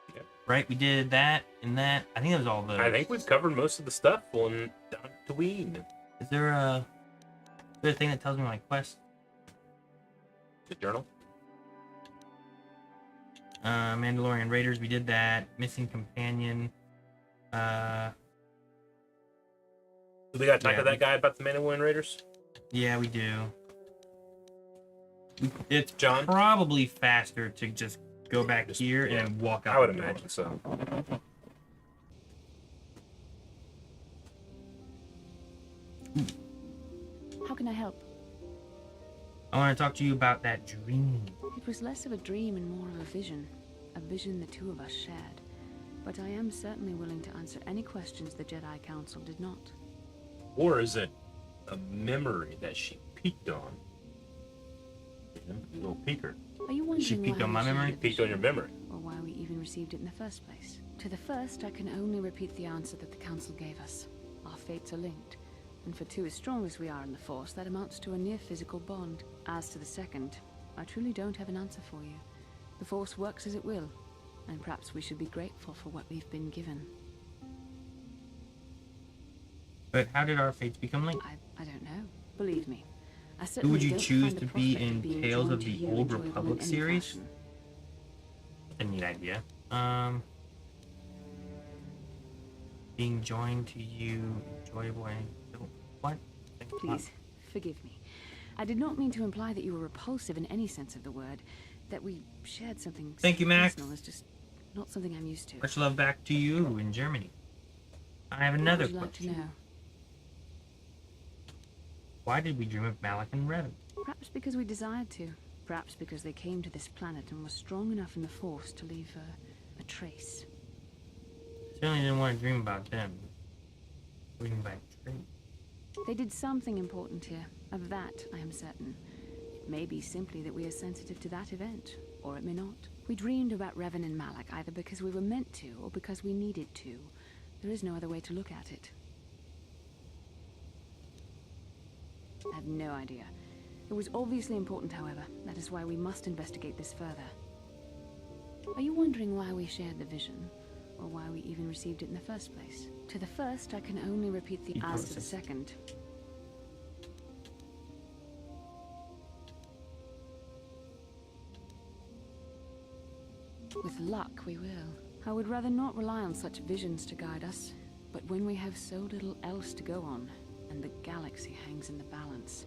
Okay. Right, we did that and that. I think that was all the... I think we've covered most of the stuff on Dantooine. Is there a thing that tells me my quest? The journal? Mandalorian Raiders, we did that. Missing Companion. Do we got to talk Yeah, to that guy about the Mandalorian Raiders? Yeah, we do. It's John? probably faster to just go back here and walk out. I would the door. imagine so. How can I help? I want to talk to you about that dream. It was less of a dream and more of a vision the two of us shared. But I am certainly willing to answer any questions the Jedi Council did not. Or is it a memory that she peeked on? A little peeker. Are you wondering She peeked why on my we shared memory? the Peeked on your memory. or why we even received it in the first place? To the first, I can only repeat the answer that the Council gave us. Our fates are linked, and for two as strong as we are in the Force, that amounts to a near physical bond. As to the second, I truly don't have an answer for you. The Force works as it will, and perhaps we should be grateful for what we've been given. But how did our fates become linked? I don't know. Believe me. I Who certainly would you don't choose find the to be prospect of in being Tales joined of to the you Old enjoyable in Republic any series? fashion. A neat idea. Being joined to you, enjoyable and what? Please, forgive me. I did not mean to imply that you were repulsive in any sense of the word. That we shared something Thank you, Max. personal is just not something I'm used to. Much love back to you in Germany. I have another What would you like to question. know? Why did we dream of Malak and Revan? Perhaps because we desired to. Perhaps because they came to this planet and were strong enough in the Force to leave a trace. Certainly didn't want to dream about them. Dream by dream. They did something important here. Of that, I am certain. It may be simply that we are sensitive to that event, or it may not. We dreamed about Revan and Malak either because we were meant to, or because we needed to. There is no other way to look at it. I have no idea. It was obviously important, however. That is why we must investigate this further. Are you wondering why we shared the vision? Or why we even received it in the first place? To the first, I can only repeat the as to the second. With luck, we will. I would rather not rely on such visions to guide us. But when we have so little else to go on, and the galaxy hangs in the balance.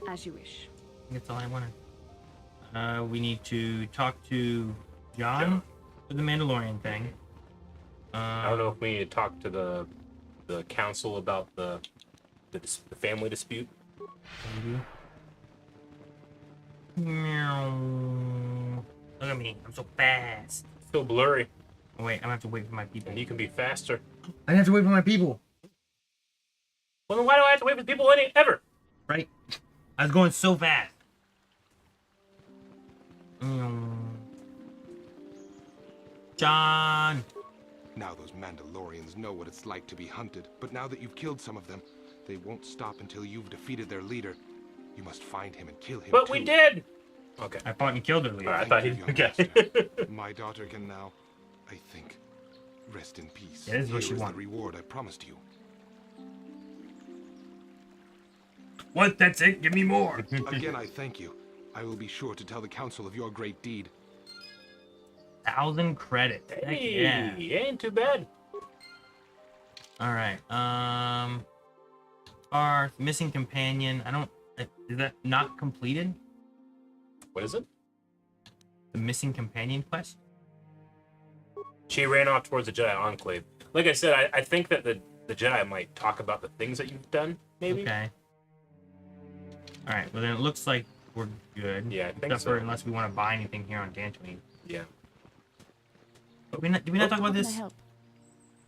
As you wish. That's all I wanted. We need to talk to John for the Mandalorian thing. I don't know if we need to talk to the council about the family dispute. Meow. Look at me, I'm so fast. Still blurry. Oh, wait, I'm gonna have to wait for my people. And you can be faster. I have to wait for my people. Well, then why do I have to wait for people ever? Right? I was going so fast. John! Now those Mandalorians know what it's like to be hunted, but now that you've killed some of them, they won't stop until you've defeated their leader. You must find him and kill him But too. we did! Okay. I fought and killed her leader. I thought he Young okay. master. My daughter can now, I think, rest in peace. Yeah, this is what Here she is wanted. the reward I promised you. What? That's it? Give me more. Again, I thank you. I will be sure to tell the council of your great deed. 1,000 credits. Heck Hey, yeah. ain't too bad. Alright, Carth, missing companion. I don't... Is that not completed? What is it? The missing companion quest? She ran off towards the Jedi Enclave. Like I said, I think that the Jedi might talk about the things that you've done, maybe? Okay. Alright, well then it looks like we're good. Yeah, I think Except so. for unless we want to buy anything here on Dantooine. Yeah. But did we not talk about How can I this? help?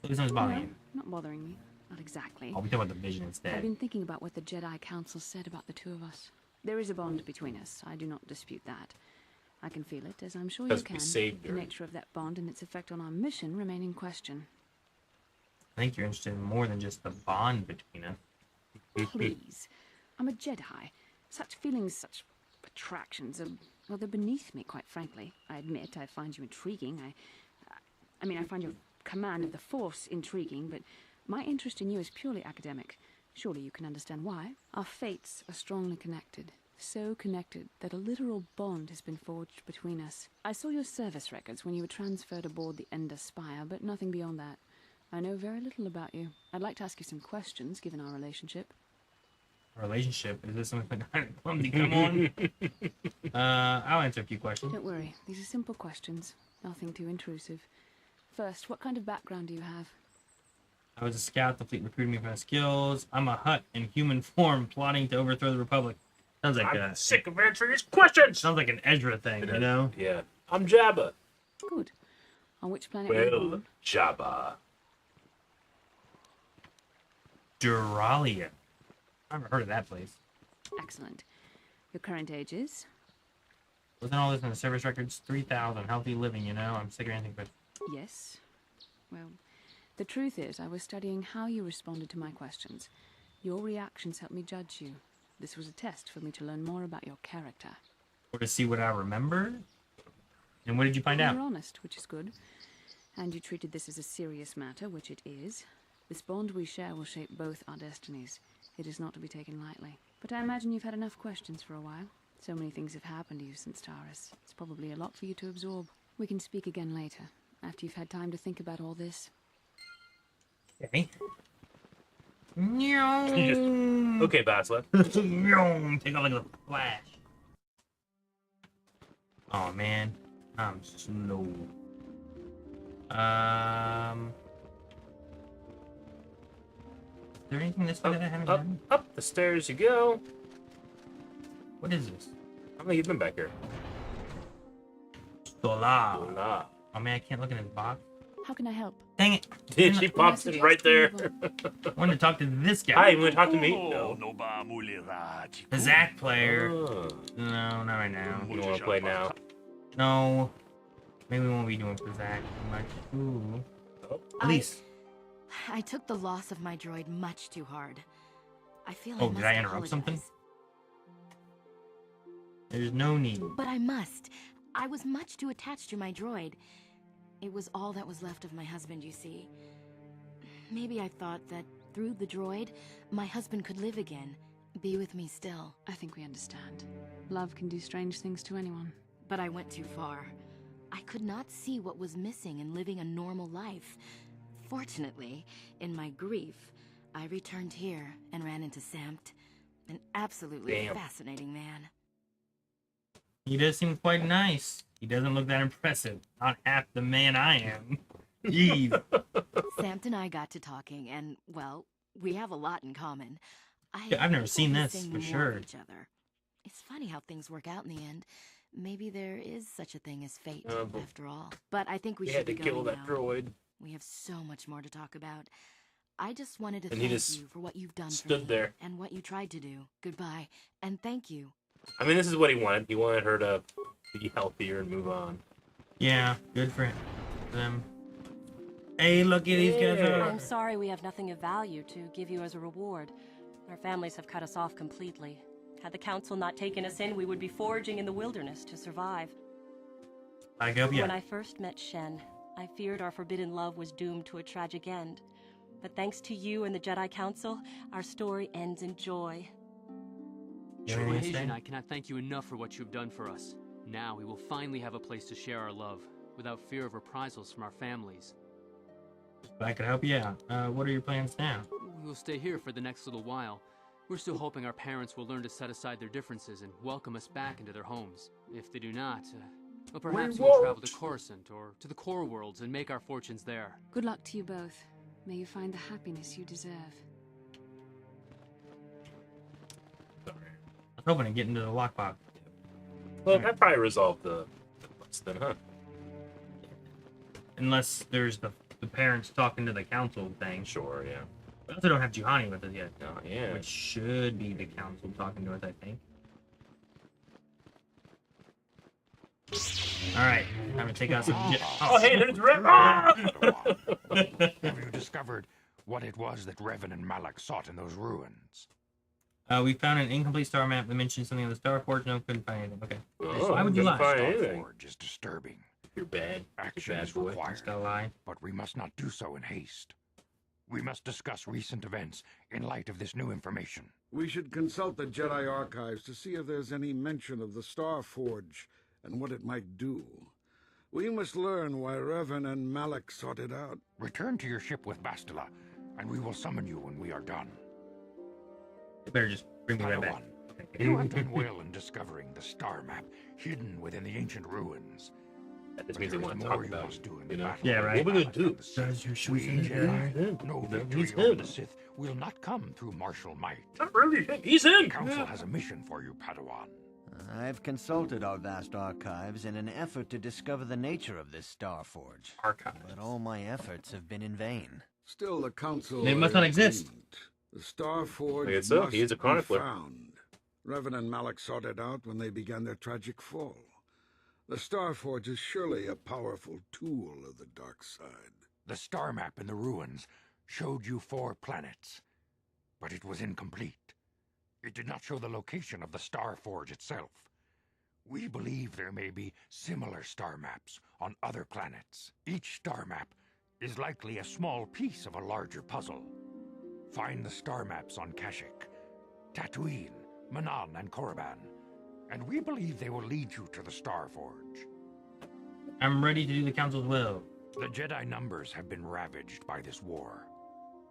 This one's bothering No, you. not bothering me. Not exactly. Oh, we talk about the vision I've instead. been thinking about what the Jedi Council said about the two of us. There is a bond between us. I do not dispute that. I can feel it, as I'm sure you Because we can. saved The her. nature of that bond and its effect on our mission remain in question. I think you're interested in more than just the bond between us. Please. I'm a Jedi. Such feelings, such attractions are, well, they're beneath me, quite frankly. I admit I find you intriguing. I mean, I find your command of the Force intriguing, but my interest in you is purely academic. Surely you can understand why. Our fates are strongly connected. So connected that a literal bond has been forged between us. I saw your service records when you were transferred aboard the Ender Spire, but nothing beyond that. I know very little about you. I'd like to ask you some questions, given our relationship. Relationship? Is this something I'm clumsy? Come on. I'll answer a few questions. Don't worry, these are simple questions. Nothing too intrusive. First, what kind of background do you have? I was a scout. The fleet recruited me for my skills. I'm a Hutt in human form, plotting to overthrow the Republic. Sounds like I'm sick of answering these questions! Sounds like an Ezra thing, you know? Yeah. I'm Jabba. Good. On which planet were you Well, born? Jabba. Duralia. I've never heard of that place. Excellent. Your current age is? Wasn't all this in the service records? 3,000. Healthy living, you know? I'm sick of anything but... Yes. Well, the truth is, I was studying how you responded to my questions. Your reactions helped me judge you. This was a test for me to learn more about your character. Or to see what I remember? And what did you find out? You're honest, which is good. And you treated this as a serious matter, which it is. This bond we share will shape both our destinies. It is not to be taken lightly. But I imagine you've had enough questions for a while. So many things have happened to you since Taurus. It's probably a lot for you to absorb. We can speak again later, after you've had time to think about all this. Okay. Okay, Basla. Take off like a flash. Oh man, I'm slow. Is there anything this way that I haven't done? Up the stairs you go. What is this? How long have you been back here? Stola. Oh man, I can't look in this box. How can I help? Dang it. She pops in right there. I wanted to talk to this guy. Hi, you want to talk to me? No. The Zac player. No, not right now. You don't want to play now? No. Maybe we won't be doing for Zac too much. Ooh. Elise. I took the loss of my droid much too hard. I feel Oh, did I interrupt something? There's no need. But I must. I was much too attached to my droid. It was all that was left of my husband, you see. Maybe I thought that through the droid, my husband could live again, be with me still. I think we understand. Love can do strange things to anyone. But I went too far. I could not see what was missing in living a normal life. Fortunately, in my grief, I returned here and ran into Samt, an absolutely fascinating man. He does seem quite nice. He doesn't look that impressive. Not half the man I am. Jeez. Samt and I got to talking, and, well, we have a lot in common. I've never seen this, missing for more sure. of each other. It's funny how things work out in the end. Maybe there is such a thing as fate, after all. But I think we should had to be kill going that now. droid. We have so much more to talk about. I just wanted to And he thank just you for what you've done for stood me there. and what you tried to do. Goodbye, and thank you. I mean, this is what he wanted. He wanted her to be healthier and move on. Yeah, good for them. Hey, look at these guys. I'm sorry we have nothing of value to give you as a reward. Our families have cut us off completely. Had the council not taken us in, we would be foraging in the wilderness to survive. I go, yeah. When I first met Shen, I feared our forbidden love was doomed to a tragic end. But thanks to you and the Jedi Council, our story ends in joy. Rahesia and I cannot thank you enough for what you've done for us. Now we will finally have a place to share our love, without fear of reprisals from our families. If I could help you out. What are your plans now? We will stay here for the next little while. We're still hoping our parents will learn to set aside their differences and welcome us back into their homes. If they do not, Or perhaps we'll travel to Coruscant or to the core worlds and make our fortunes there. Good luck to you both. May you find the happiness you deserve. I was hoping to get into the lockbox. Well, that probably resolved the quest then, huh? Unless there's the parents talking to the council thing. Sure, yeah. We also don't have Juhani with us yet. Oh, yeah. Which should be the council talking to us, I think. Alright, time to take out some... hey, there's Revan! Have you discovered what it was that Revan and Malak sought in those ruins? We found an incomplete star map that mentioned something on the Star Forge. No, couldn't find anything. Okay. Oh, why would you lie? Star Forge is disturbing. You're bad. Action Bad is boy. required, Just gotta lie. but we must not do so in haste. We must discuss recent events in light of this new information. We should consult the Jedi archives to see if there's any mention of the Star Forge and what it might do. We must learn why Revan and Malak sought it out. Return to your ship with Bastila, and we will summon you when we are done. You better just bring me right back. You have done well in discovering the star map hidden within the ancient ruins. That just means they want to talk about it, you know? Yeah, right. What are we gonna do? We Jedi know victory over the Sith will not come through martial might. Not really him. He's in. The Council has a mission for you, Padawan. I've consulted our vast archives in an effort to discover the nature of this Star Forge. But all my efforts have been in vain. Still, the Council... It must not exist. The Star Forge I guess so. must He is a be chronicler. found. Revan and Malak sought it out when they began their tragic fall. The Star Forge is surely a powerful tool of the dark side. The star map in the ruins showed you 4 planets, but it was incomplete. It did not show the location of the Star Forge itself. We believe there may be similar star maps on other planets. Each star map is likely a small piece of a larger puzzle. Find the star maps on Kashyyyk, Dantooine, Manan, and Korriban, and we believe they will lead you to the Star Forge. I'm ready to do the council's will. The Jedi numbers have been ravaged by this war,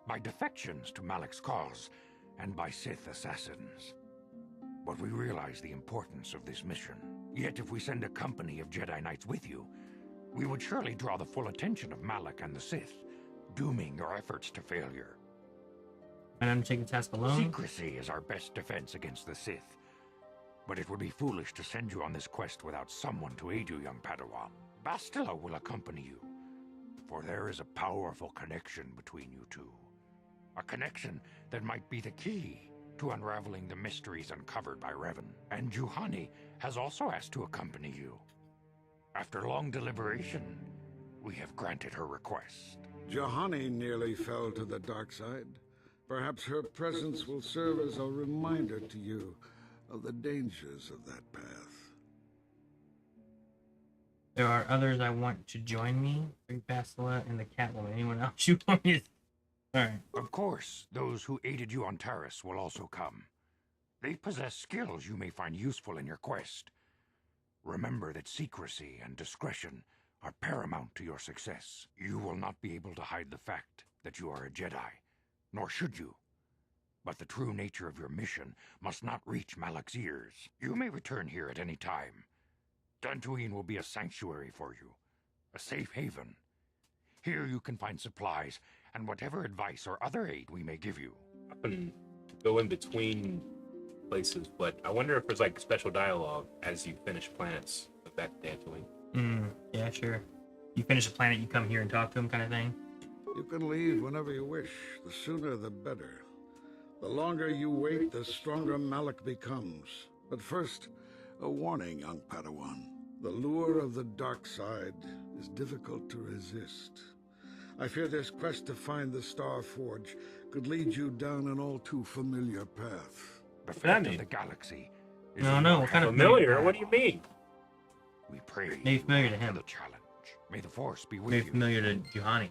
by defections to Malak's cause, and by Sith assassins. But we realize the importance of this mission. Yet if we send a company of Jedi Knights with you, we would surely draw the full attention of Malak and the Sith, dooming your efforts to failure. And I'm taking the task alone? Secrecy is our best defense against the Sith. But it would be foolish to send you on this quest without someone to aid you, young Padawan. Bastila will accompany you, for there is a powerful connection between you two. A connection that might be the key to unraveling the mysteries uncovered by Revan. And Juhani has also asked to accompany you. After long deliberation, we have granted her request. Juhani nearly fell to the dark side. Perhaps her presence will serve as a reminder to you of the dangers of that path. There are others I want to join me. Bring Bastila and the Catwoman. Anyone else you want me to... Alright. Of course, those who aided you on Taris will also come. They possess skills you may find useful in your quest. Remember that secrecy and discretion are paramount to your success. You will not be able to hide the fact that you are a Jedi, nor should you. But the true nature of your mission must not reach Malak's ears. You may return here at any time. Dantooine will be a sanctuary for you, a safe haven. Here you can find supplies and whatever advice or other aid we may give you. I can go in between places, but I wonder if there's like special dialogue as you finish planets with that Dantooine. Yeah, sure. You finish a planet, you come here and talk to him kind of thing? You can leave whenever you wish. The sooner the better. The longer you wait, the stronger Malak becomes. But first, a warning, young Padawan. The lure of the dark side is difficult to resist. I fear this quest to find the Star Forge could lead you down an all too familiar path. The fate of the galaxy is No, what kind of familiar? What do you mean? We pray Maybe familiar to him. the challenge. May the Force be with Maybe you. familiar to Juhani.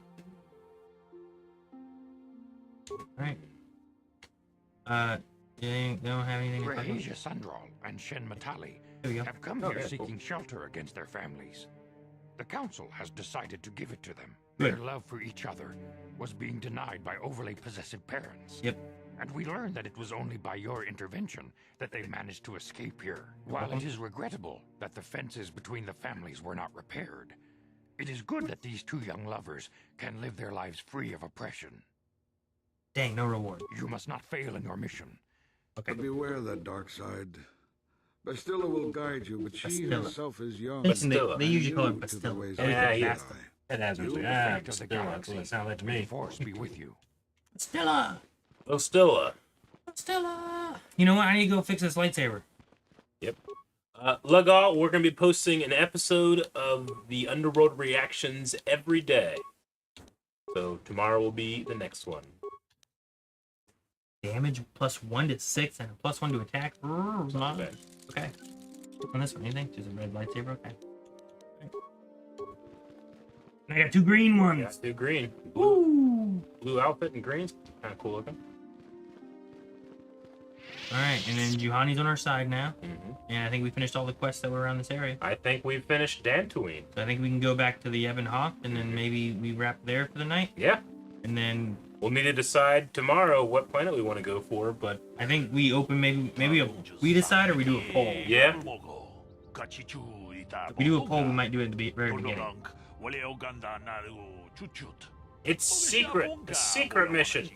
Alright. They don't have anything to talk about? Matali-Sandral and Shen Matali There we go. have come Oh, here yeah, seeking cool. shelter against their families. The Council has decided to give it to them. Good. Their love for each other was being denied by overly possessive parents. Yep. And we learned that it was only by your intervention that they managed to escape here. While it is regrettable that the fences between the families were not repaired, it is good that these two young lovers can live their lives free of oppression. Dang, no reward. You must not fail in your mission. Okay. But beware that dark side. Bastilla will guide you, but she Bastilla. herself is young. They usually call her Bastilla. Yeah, yeah. That has me. That's what it sounded like to me. Force be with you. Bastilla! Bastilla. Bastilla! You know what? I need to go fix this lightsaber. Yep. Lugal, we're going to be posting an episode of the Underworld Reactions every day. So tomorrow will be the next one. Damage +1 to 6 and a +1 to attack. Okay. On this one, anything? Just a red lightsaber? Okay. And I got 2 green ones. Yeah, 2 green. Blue outfit and green's kind of cool looking. Alright, and then Juhani's on our side now. And I think we finished all the quests that were around this area. I think we finished Dantooine. So I think we can go back to the Ebon Hawk, and then maybe we wrap there for the night. Yeah. And then we'll need to decide tomorrow what planet we want to go for, but I think we open we decide or we do a poll. Yeah. If we do a poll, we might do it at the very beginning. It's secret. A secret mission.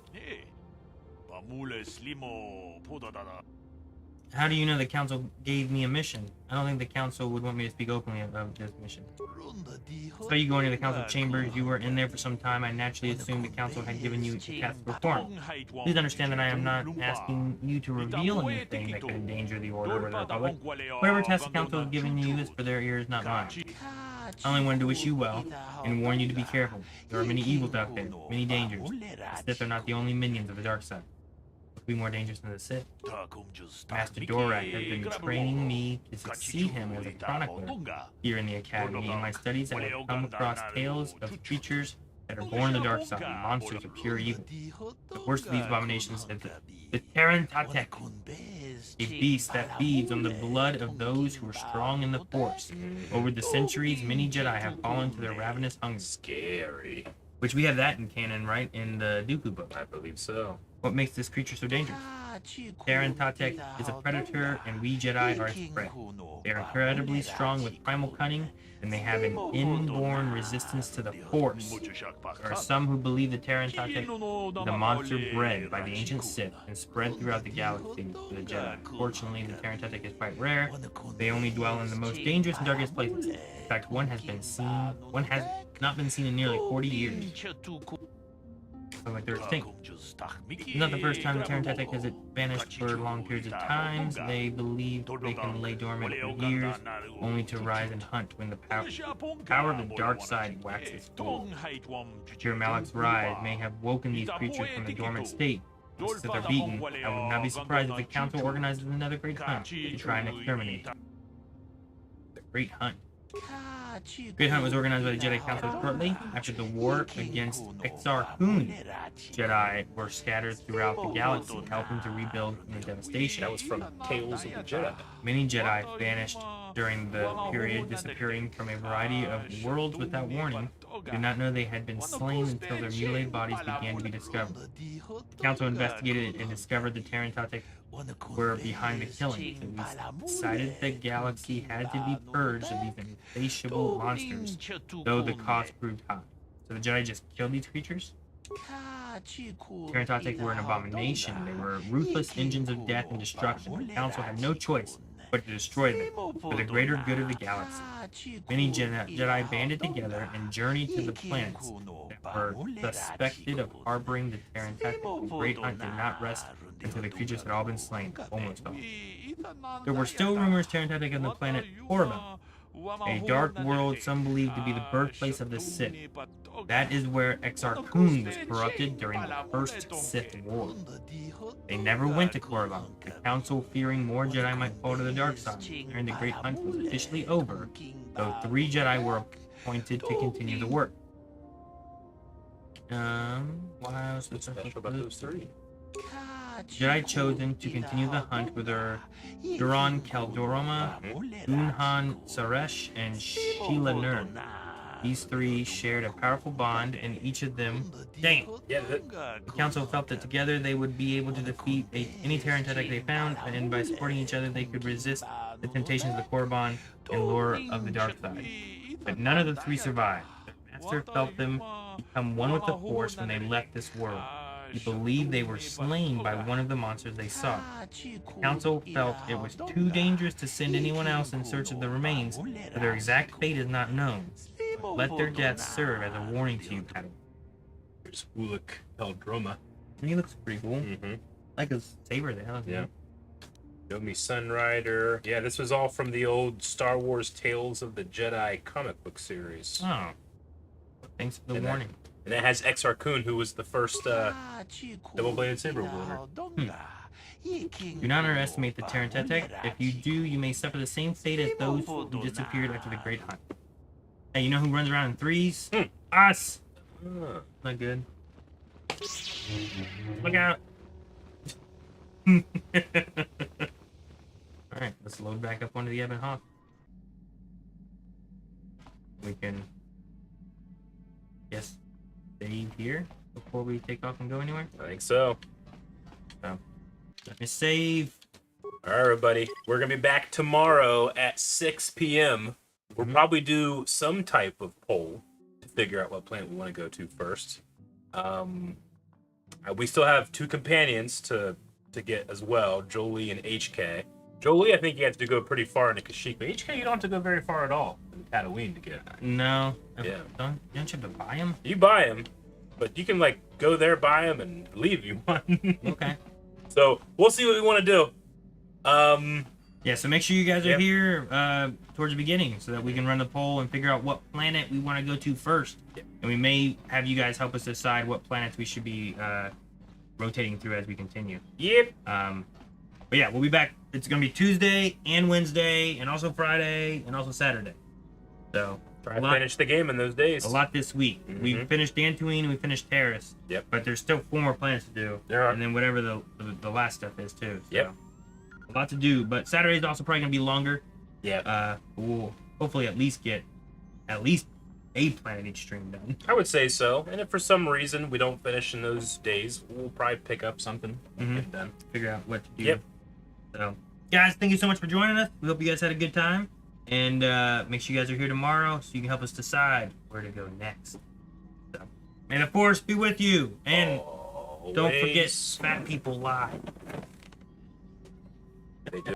How do you know the council gave me a mission? I don't think the council would want me to speak openly about this mission. So you go into the council chambers, you were in there for some time, I naturally assumed the council had given you a task to perform. Please understand that I am not asking you to reveal anything that could endanger the order or the republic. Whatever task the council has given you is for their ears, not mine. I only wanted to wish you well, and warn you to be careful. There are many evils out there, many dangers. The Sith are not the only minions of the dark side. Be more dangerous than the Sith. Master Dorak has been training me to succeed him as a chronicler here in the Academy. In my studies, I have come across tales of creatures that are born in the dark side, monsters of pure evil. The worst of these abominations is the Terran Tatek, a beast that feeds on the blood of those who are strong in the Force. Over the centuries, many Jedi have fallen to their ravenous hunger. Scary. Which we have that in canon, right? In the Dooku book. I believe so. What makes this creature so dangerous? Terran Tatek is a predator, and we Jedi are its prey. They are incredibly strong with primal cunning, and they have an inborn resistance to the Force. There are some who believe the Terran Tatek is a monster bred by the ancient Sith and spread throughout the galaxy to the Jedi. Fortunately, the Terran Tatek is quite rare. They only dwell in the most dangerous and darkest places. In fact, one has not been seen in nearly 40 years. So like they're extinct. It's not the first time the Terran Tatek has vanished for long periods of time. They believe they can lay dormant for years, only to rise and hunt when the power of the dark side waxes full. Pure Malak's rise may have woken these creatures from the dormant state. Since they're beaten, I would not be surprised if the Council organizes another great hunt to try and exterminate them. The Great Hunt. Great Hunt was organized by the Jedi Council shortly after the war against Exar Kun. Jedi were scattered throughout the galaxy, helping to rebuild from the devastation. That was from Tales of the Jedi. Many Jedi vanished during the period, disappearing from a variety of worlds without warning. Did not know they had been slain until their mutilated bodies began to be discovered. The Council investigated and discovered the Terran Tatek were behind the killings, and we decided the galaxy had to be purged of these insatiable monsters, though the cost proved high. So the Jedi just killed these creatures? Terran Tatek were an abomination. They were ruthless engines of death and destruction. The Council had no choice but to destroy them for the greater good of the galaxy. Many Jedi banded together and journeyed to the planets that were suspected of harboring the Terran Tatek. The Great Hunt did not rest until the creatures had all been slain, almost all. There were still rumors Terran Tatek on the planet Korriban, a dark world some believe to be the birthplace of the Sith. That is where Exar Kun was corrupted during the first Sith War. They never went to Korriban, the Council fearing more Jedi might fall to the dark side. During the Great Hunt was officially over, though 3 Jedi were appointed to continue the work. Why was this special about those 3? Jedi chosen to continue the hunt were their Duran Keldoroma, Unhan Saresh, and Sheila Nur. These three shared a powerful bond, and each of them... Dang! Yeah, The council felt that together they would be able to defeat any Terran tech they found, and by supporting each other they could resist the temptations of the Korriban and lure of the dark side. But none of the three survived. The Master felt them become one with the Force when they left this world. He believed they were slain by one of the monsters they sought. The Council felt it was too dangerous to send anyone else in search of the remains, but their exact fate is not known. Let their deaths serve as a warning to you, Padawan. There's Ulik Eldroma. He looks pretty cool. Mm-hmm. Like his saber there. Yeah. Yomi Sunrider. Yeah, this was all from the old Star Wars Tales of the Jedi comic book series. Oh. Thanks for the warning. And it has Exar Kun, who was the first double-bladed saber wielder. Do not underestimate the Terran tech. If you do, you may suffer the same fate as those who disappeared after the Great Hunt. Hey, you know who runs around in threes? Us! Not good. Look out! Alright, let's load back up onto the Ebon Hawk. We can... Yes. Save here before we take off and go anywhere? I think so. So, let me save. All right, everybody. We're going to be back tomorrow at 6 p.m. We'll probably do some type of poll to figure out what planet we want to go to first. We still have 2 companions to get as well, Jolie and HK. Jolie, I think you have to go pretty far into Kashyyyk, but HK, you don't have to go very far at all in Tatooine to get. No. Yeah. Don't you have to buy them? You buy them, but you can like go there, buy them, and leave if you want. Okay. So we'll see what we want to do. Yeah, so make sure you guys are here towards the beginning so that we can run the poll and figure out what planet we want to go to first. And we may have you guys help us decide what planets we should be rotating through as we continue. Yep. But yeah, we'll be back. It's going to be Tuesday and Wednesday and also Friday and also Saturday. So try to finish the game in those days. A lot this week. We finished Dantooine and we finished Terrace. Yep. But there's still 4 more planets to do. There are. And then whatever the last stuff is too. So. Yep. A lot to do, but Saturday's also probably gonna be longer. Yeah. We'll hopefully at least get a planet each stream done. I would say so. And if for some reason we don't finish in those days, we'll probably pick up something and get done. Figure out what to do. Yep. So, guys, thank you so much for joining us. We hope you guys had a good time, and make sure you guys are here tomorrow so you can help us decide where to go next. So, may the Force be with you, and don't forget, fat people lie. They do.